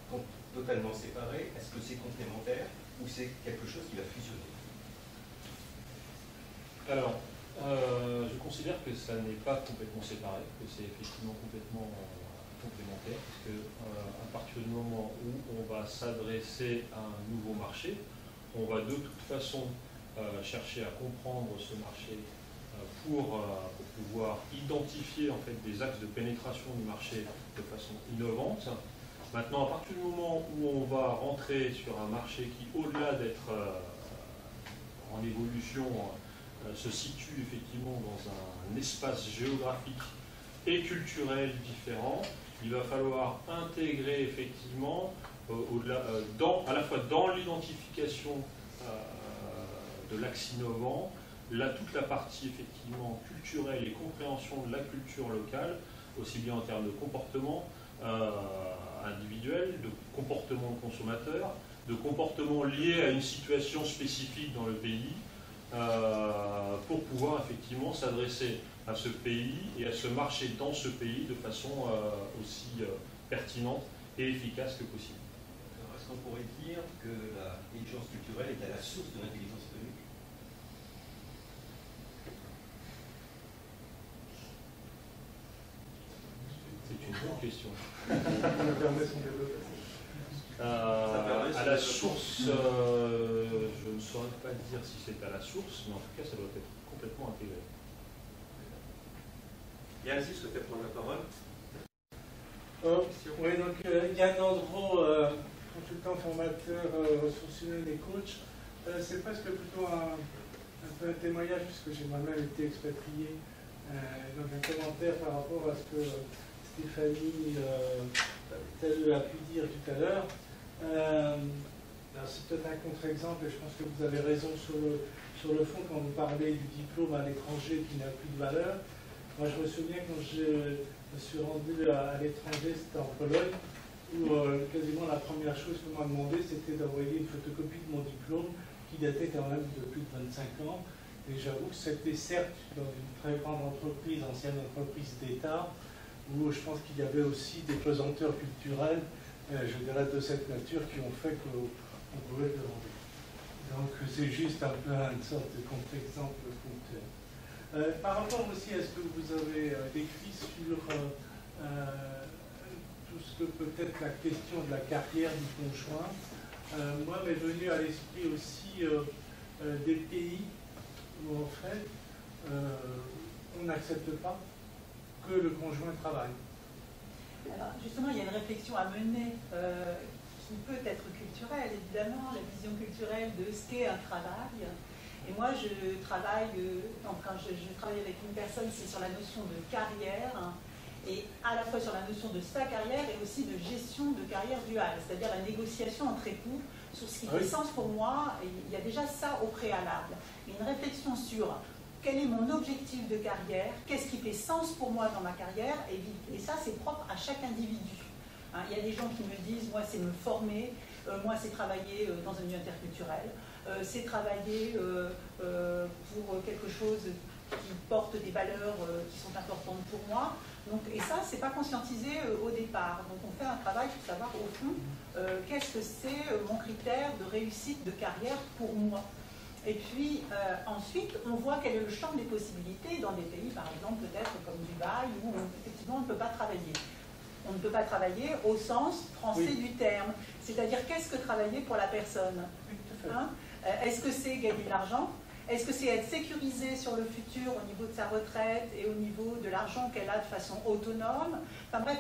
sont totalement séparées? Est-ce que c'est complémentaire ou c'est quelque chose qui va fusionner? Alors, je considère que ça n'est pas complètement séparé, que c'est effectivement complètement complémentaire, parce que à partir du moment où on va s'adresser à un nouveau marché, on va de toute façon chercher à comprendre ce marché pour pouvoir identifier en fait des axes de pénétration du marché de façon innovante. Maintenant, à partir du moment où on va rentrer sur un marché qui, au-delà d'être en évolution, se situe effectivement dans un espace géographique et culturel différent, il va falloir intégrer effectivement, à la fois dans l'identification de l'axe innovant, toute la partie effectivement culturelle et compréhension de la culture locale, aussi bien en termes de comportement individuel, de comportement consommateur, de comportement lié à une situation spécifique dans le pays, pour pouvoir effectivement s'adresser à ce pays et à ce marché dans ce pays de façon aussi pertinente et efficace que possible. Alors, est-ce qu'on pourrait dire que l'intelligence culturelle est à la source de l'intelligence économique? C'est une bonne question. À la source, je ne saurais pas dire si c'est à la source, mais en tout cas, ça doit être complètement intégré. Yann, si vous souhaitez prendre la parole. Oui, donc Yann Andro, consultant formateur ressources humaines et coach. C'est presque plutôt un peu un témoignage, puisque j'ai moi-même été expatrié, donc un commentaire par rapport à ce que Stéphanie a pu dire tout à l'heure. C'est peut-être un contre-exemple, et je pense que vous avez raison sur le fond quand vous parlez du diplôme à l'étranger qui n'a plus de valeur. Moi, je me souviens quand je me suis rendu à l'étranger, c'était en Pologne, où quasiment la première chose qu'on m'a demandé, c'était d'envoyer une photocopie de mon diplôme qui datait quand même de plus de 25 ans. Et j'avoue que c'était certes dans une très grande entreprise, ancienne entreprise d'État, où je pense qu'il y avait aussi des pesanteurs culturelles, je dirais de cette nature, qui ont fait qu'on pouvait le demander. Donc c'est juste un peu une sorte de contre-exemple ponctuel. Par rapport aussi à ce que vous avez décrit sur tout ce que peut être la question de la carrière du conjoint, moi m'est venu à l'esprit aussi des pays où en fait on n'accepte pas que le conjoint travaille. Alors justement, il y a une réflexion à mener qui peut être culturelle, évidemment, la vision culturelle de ce qu'est un travail. Et moi, je travaille, quand je travaille avec une personne, c'est sur la notion de carrière, et à la fois sur la notion de sa carrière et aussi de gestion de carrière duale, c'est-à-dire la négociation entre époux sur ce qui fait sens pour moi, et il y a déjà ça au préalable. Une réflexion sur quel est mon objectif de carrière, qu'est-ce qui fait sens pour moi dans ma carrière, et ça c'est propre à chaque individu. Il y a des gens qui me disent, moi c'est me former, moi c'est travailler dans un milieu interculturel, c'est travailler pour quelque chose qui porte des valeurs qui sont importantes pour moi. Donc, et ça, c'est pas conscientisé au départ. Donc on fait un travail pour savoir au fond qu'est-ce que c'est mon critère de réussite de carrière pour moi. Et puis ensuite, on voit quel est le champ des possibilités dans des pays, par exemple, peut-être comme Dubaï, où effectivement on ne peut pas travailler. On ne peut pas travailler au sens français du terme. C'est-à-dire, qu'est-ce que travailler pour la personne, hein? Est-ce que c'est gagner de l'argent? Est-ce que c'est être sécurisé sur le futur au niveau de sa retraite et au niveau de l'argent qu'elle a de façon autonome? Enfin bref,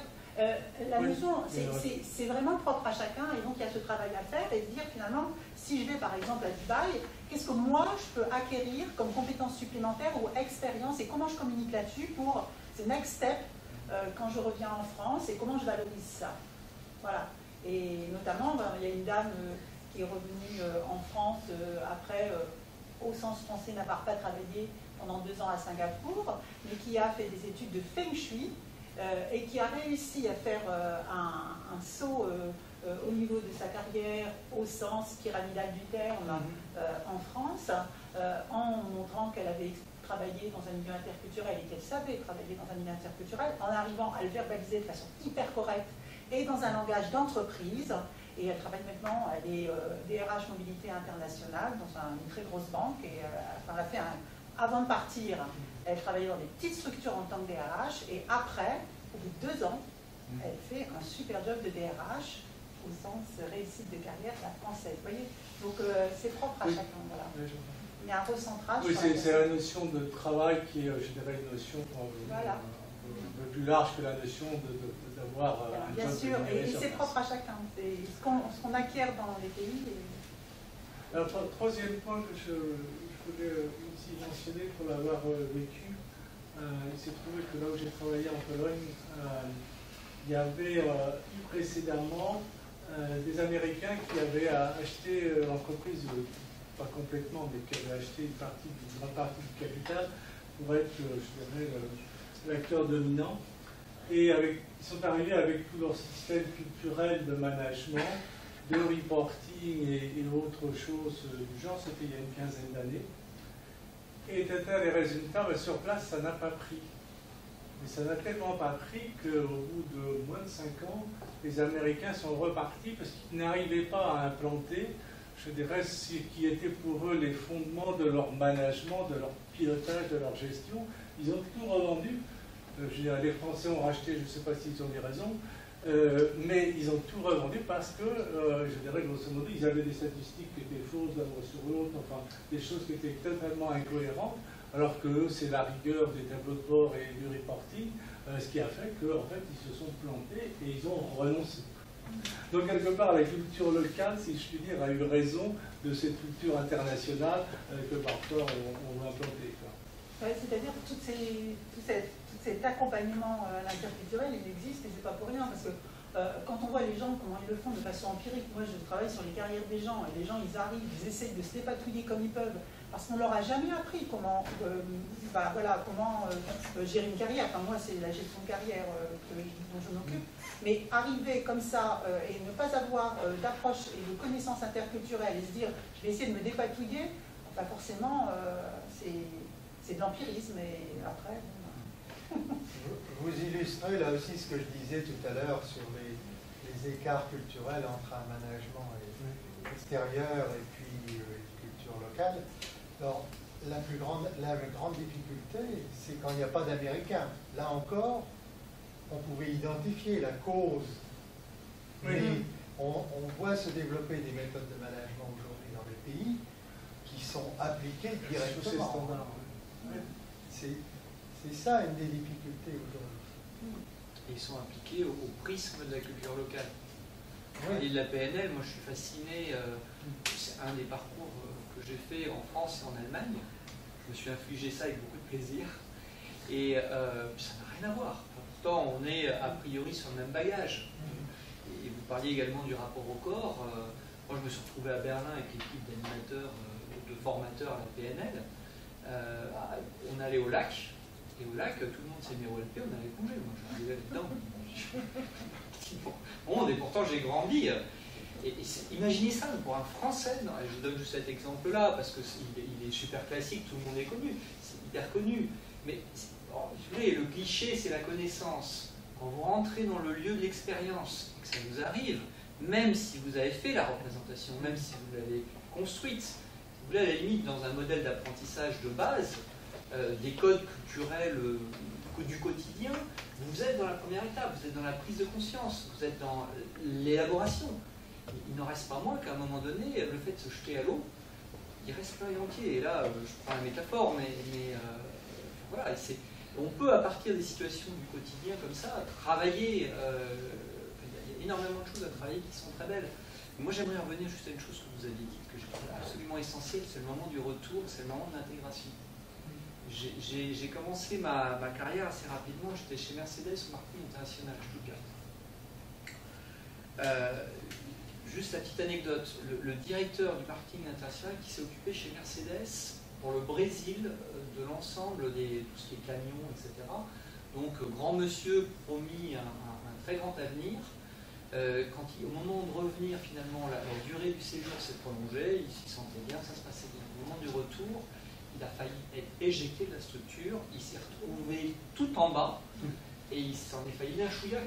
la notion, c'est vraiment propre à chacun, et donc il y a ce travail à faire et de dire finalement, si je vais par exemple à Dubaï, qu'est-ce que moi je peux acquérir comme compétences supplémentaires ou expérience, et comment je communique là-dessus pour ces next steps quand je reviens en France, et comment je valorise ça. Voilà. Et notamment, il y a une dame qui est revenue en France après, au sens français, n'avoir pas travaillé pendant 2 ans à Singapour, mais qui a fait des études de Feng Shui et qui a réussi à faire un saut au niveau de sa carrière au sens pyramidal du terme en France, en montrant qu'elle avait travaillé dans un milieu interculturel et qu'elle savait travailler dans un milieu interculturel, en arrivant à le verbaliser de façon hyper correcte et dans un langage d'entreprise. Et elle travaille maintenant, elle est DRH Mobilité Internationale dans une très grosse banque. Et elle a fait avant de partir, elle travaillait dans des petites structures en tant que DRH. Et après, au bout de 2 ans, elle fait un super job de DRH au sens réussite de carrière à la française. Vous voyez? Donc c'est propre à chacun. Voilà. Il y a un recentrage. Oui, c'est la notion de travail qui est, je dirais, une notion voilà. un peu plus large que la notion d'avoir un bien job sûr, et c'est place. propre à chacun. C'est ce qu'on acquiert dans les pays. Alors, troisième point que je voulais aussi mentionner pour l'avoir vécu, il s'est trouvé que là où j'ai travaillé en Pologne, il y avait eu précédemment des Américains qui avaient acheté l'entreprise, pas complètement, mais qui avaient acheté une grande partie du capital pour être, je dirais, l'acteur dominant. Et ils sont arrivés avec tout leur système culturel de management, de reporting et autres choses du genre. C'était il y a une quinzaine d'années. Et les résultats, sur place, ça n'a pas pris. Mais ça n'a tellement pas pris qu'au bout de moins de 5 ans, les Américains sont repartis parce qu'ils n'arrivaient pas à implanter, je dirais, ce qui était pour eux les fondements de leur management, de leur pilotage, de leur gestion. Ils ont tout revendu. Les Français ont racheté, je ne sais pas s'ils ont eu raison, mais ils ont tout revendu parce que, je dirais, grosso modo, ils avaient des statistiques qui étaient fausses d'un mois sur l'autre, enfin, des choses qui étaient totalement incohérentes, alors que c'est la rigueur des tableaux de bord et du reporting, ce qui a fait qu'en fait, ils se sont plantés et ils ont renoncé. Donc, quelque part, la culture locale, si je puis dire, a eu raison de cette culture internationale que parfois on veut implanter. Ouais, c'est-à-dire que tout cet accompagnement à l'interculturel, il existe et c'est pas pour rien, parce que quand on voit les gens, comment ils le font de façon empirique, moi je travaille sur les carrières des gens, et les gens ils arrivent, ils essayent de se dépatouiller comme ils peuvent, parce qu'on leur a jamais appris comment, comment gérer une carrière. Enfin moi c'est la gestion de carrière dont je m'occupe, mais arriver comme ça et ne pas avoir d'approche et de connaissances interculturelles et se dire je vais essayer de me dépatouiller, enfin forcément c'est de l'empirisme et après... Vous illustrez là aussi ce que je disais tout à l'heure sur les écarts culturels entre un management extérieur et puis une culture locale. Alors, la grande difficulté, c'est quand il n'y a pas d'Américains. Là encore, on pouvait identifier la cause. Mais on voit se développer des méthodes de management aujourd'hui dans les pays qui sont appliquées directement. C'est ça une des difficultés aujourd'hui. Et ils sont appliqués au prisme de la culture locale. Oui. Et de la PNL, moi je suis fasciné, c'est un des parcours que j'ai fait en France et en Allemagne. Je me suis infligé ça avec beaucoup de plaisir. Et ça n'a rien à voir. Pourtant, on est a priori sur le même bagage. Et vous parliez également du rapport au corps. Moi je me suis retrouvé à Berlin avec l'équipe d'animateurs, de formateurs à la PNL. On allait au lac. Et au lac, tout le monde s'est mis au LP, on allait plonger. Moi, je suis arrivé là-dedans. Bon, et pourtant, j'ai grandi. Et imaginez ça, pour un Français, non, je vous donne juste cet exemple-là, parce qu'il est super classique, tout le monde est connu. C'est hyper connu. Mais, bon, vous voulez, le cliché, c'est la connaissance. Quand vous rentrez dans le lieu de l'expérience, et que ça vous arrive, même si vous avez fait la représentation, même si vous l'avez construite, si vous voulez, à la limite, dans un modèle d'apprentissage de base, des codes culturels du quotidien, vous êtes dans la première étape, vous êtes dans la prise de conscience, vous êtes dans l'élaboration. Il n'en reste pas moins qu'à un moment donné, le fait de se jeter à l'eau, il reste plein et entier. Et là, je prends la métaphore, mais voilà, on peut, à partir des situations du quotidien comme ça, travailler. Il y a énormément de choses à travailler qui sont très belles. Moi, j'aimerais revenir juste à une chose que vous aviez dit, que je trouve absolument essentielle, c'est le moment du retour, c'est le moment de l'intégration. J'ai commencé ma carrière assez rapidement, j'étais chez Mercedes au marketing international à Stuttgart. Juste la petite anecdote, le directeur du marketing international qui s'est occupé chez Mercedes pour le Brésil de l'ensemble tout ce qui est camions, etc. Donc grand monsieur promis un très grand avenir, au moment de revenir, finalement, la durée du séjour s'est prolongée, il s'y sentait bien, ça se passait bien. Au moment du retour, il a failli être éjecté de la structure, il s'est retrouvé tout en bas, et il s'en est failli d'un chouïa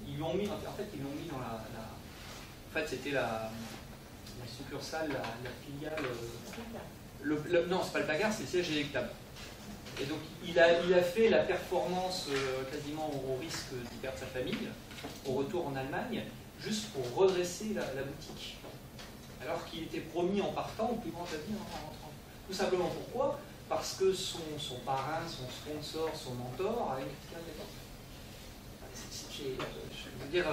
ils lui ont mis, en fait, ils l'ont mis dans en fait, c'était la succursale, la filiale. Non, c'est pas le placard, c'est le siège électable. Et donc, il a fait la performance quasiment au risque d'y perdre sa famille, au retour en Allemagne, juste pour redresser la boutique. Alors qu'il était promis en partant au plus grand avenir en rentrant. Tout simplement pourquoi? Parce que son parrain, son sponsor, son mentor a une critique à je veux dire,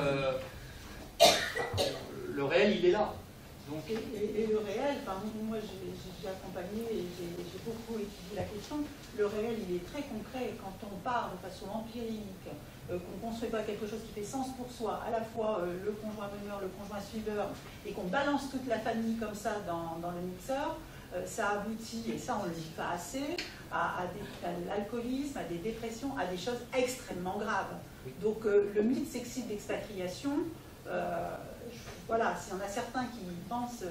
le réel, il est là. Donc, et le réel, moi j'ai accompagné et j'ai beaucoup étudié la question. Le réel, il est très concret. Quand on part de façon empirique, qu'on ne construit pas quelque chose qui fait sens pour soi, à la fois le conjoint meneur, le conjoint suiveur, et qu'on balance toute la famille comme ça dans le mixeur, ça aboutit, et ça on ne le dit pas assez, à l'alcoolisme, à des dépressions, à des choses extrêmement graves. Donc le mythe sexiste d'expatriation, voilà, s'il y en a certains qui pensent,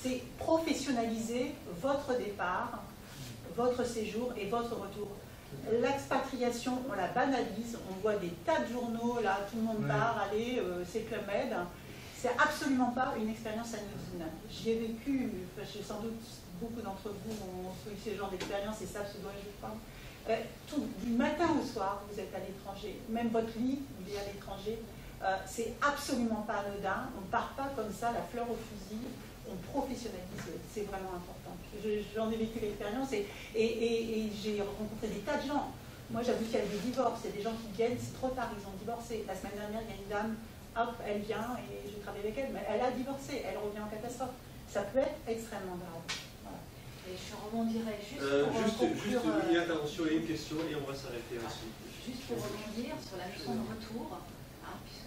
c'est professionnaliser votre départ, votre séjour et votre retour. L'expatriation, on la banalise, on voit des tas de journaux, là, tout le monde part, allez, c'est Club Med. C'est absolument pas une expérience anodine. J'y ai vécu, sans doute beaucoup d'entre vous ont eu ce genre d'expérience et savent ce dont je parle. Du matin au soir, vous êtes à l'étranger, même votre lit, vous êtes à l'étranger. C'est absolument pas anodin, on ne part pas comme ça, la fleur au fusil, on professionnalise, c'est vraiment important. J'en ai vécu l'expérience et j'ai rencontré des tas de gens. Moi j'avoue qu'il y a des divorces, il y a des gens qui viennent, c'est trop tard, ils ont divorcé. La semaine dernière, il y a une dame, hop, elle vient et je travaille avec elle, mais elle a divorcé, elle revient en catastrophe. Ça peut être extrêmement grave. Voilà. Et je rebondirai juste juste une intervention et une question et on va s'arrêter ainsi. Juste pour rebondir sur la notion de retour.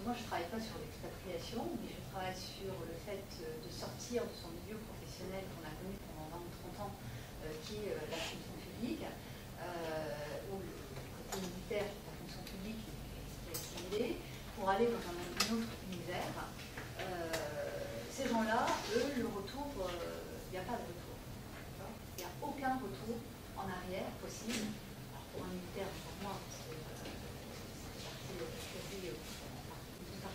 Moi, je ne travaille pas sur l'expatriation, mais je travaille sur le fait de sortir de son milieu professionnel qu'on a connu pendant 20 ou 30 ans, qui est la fonction publique, ou le côté militaire, la fonction publique qui est assimilée, pour aller dans un autre univers. Ces gens-là, eux, le retour, il n'y a pas de retour. Il n'y a aucun retour en arrière possible. Alors pour un militaire, pour moi, c'est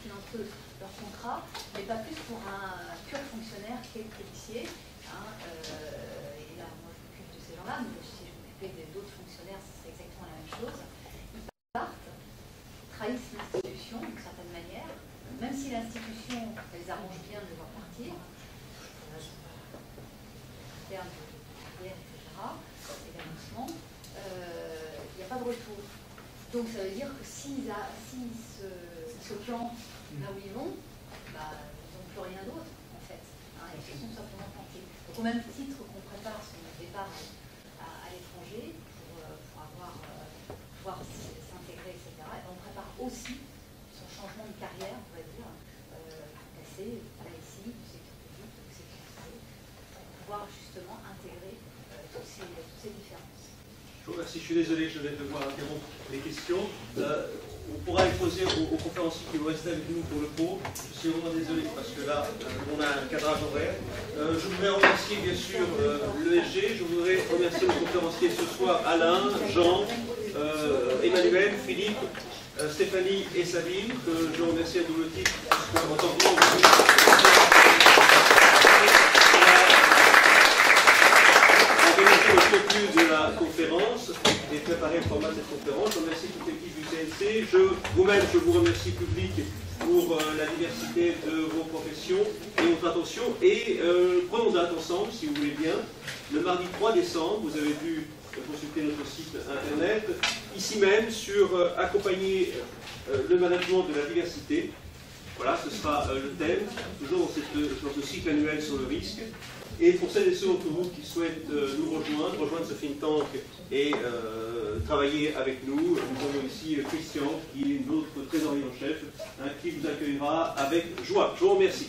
d'entre eux leur contrat, mais pas plus pour un pur fonctionnaire qui est policier. Et là, moi, je m'occupe de ces gens-là, mais si je m'occupais d'autres fonctionnaires, ce serait exactement la même chose. Ils partent, trahissent l'institution d'une certaine manière, même si l'institution, elles arrangent bien de les voir partir, en termes de carrière, etc., et d'avancement, il n'y a pas de retour. Donc ça veut dire que s'ils se plantent là où ils vont, bah, ils n'ont plus rien d'autre en fait. Ils se sont simplement plantés. Donc au même titre qu'on prépare son départ à l'étranger pour pouvoir s'intégrer, etc., on prépare aussi son changement de carrière, on va dire, passer là ici, du secteur public, du secteur privé, pour pouvoir justement intégrer toutes ces différences. Je vous remercie, je suis désolé, je vais devoir interrompre les questions. On pourra les poser aux conférenciers qui vont rester avec nous pour le cours. Je suis vraiment désolé parce que là, on a un cadrage horaire. Je voudrais remercier bien sûr l'ESG, je voudrais remercier les conférenciers ce soir, Alain, Jean, Emmanuel, Philippe, Stéphanie et Sabine, que je remercie à double titre en tant que au contenu de la conférence et préparer le format de cette conférence. Je remercie toute l'équipe du CNC. Vous-même, je vous remercie public pour la diversité de vos professions et votre attention. Et prenons date ensemble, si vous voulez bien. Le mardi 3 décembre, vous avez pu consulter notre site internet, ici même, sur accompagner le management de la diversité. Voilà, ce sera le thème, toujours dans ce cycle annuel sur le risque. Et pour celles et ceux d'entre vous qui souhaitent nous rejoindre ce think tank et travailler avec nous, nous avons ici Christian, qui est notre trésorier en chef, qui vous accueillera avec joie. Je vous remercie.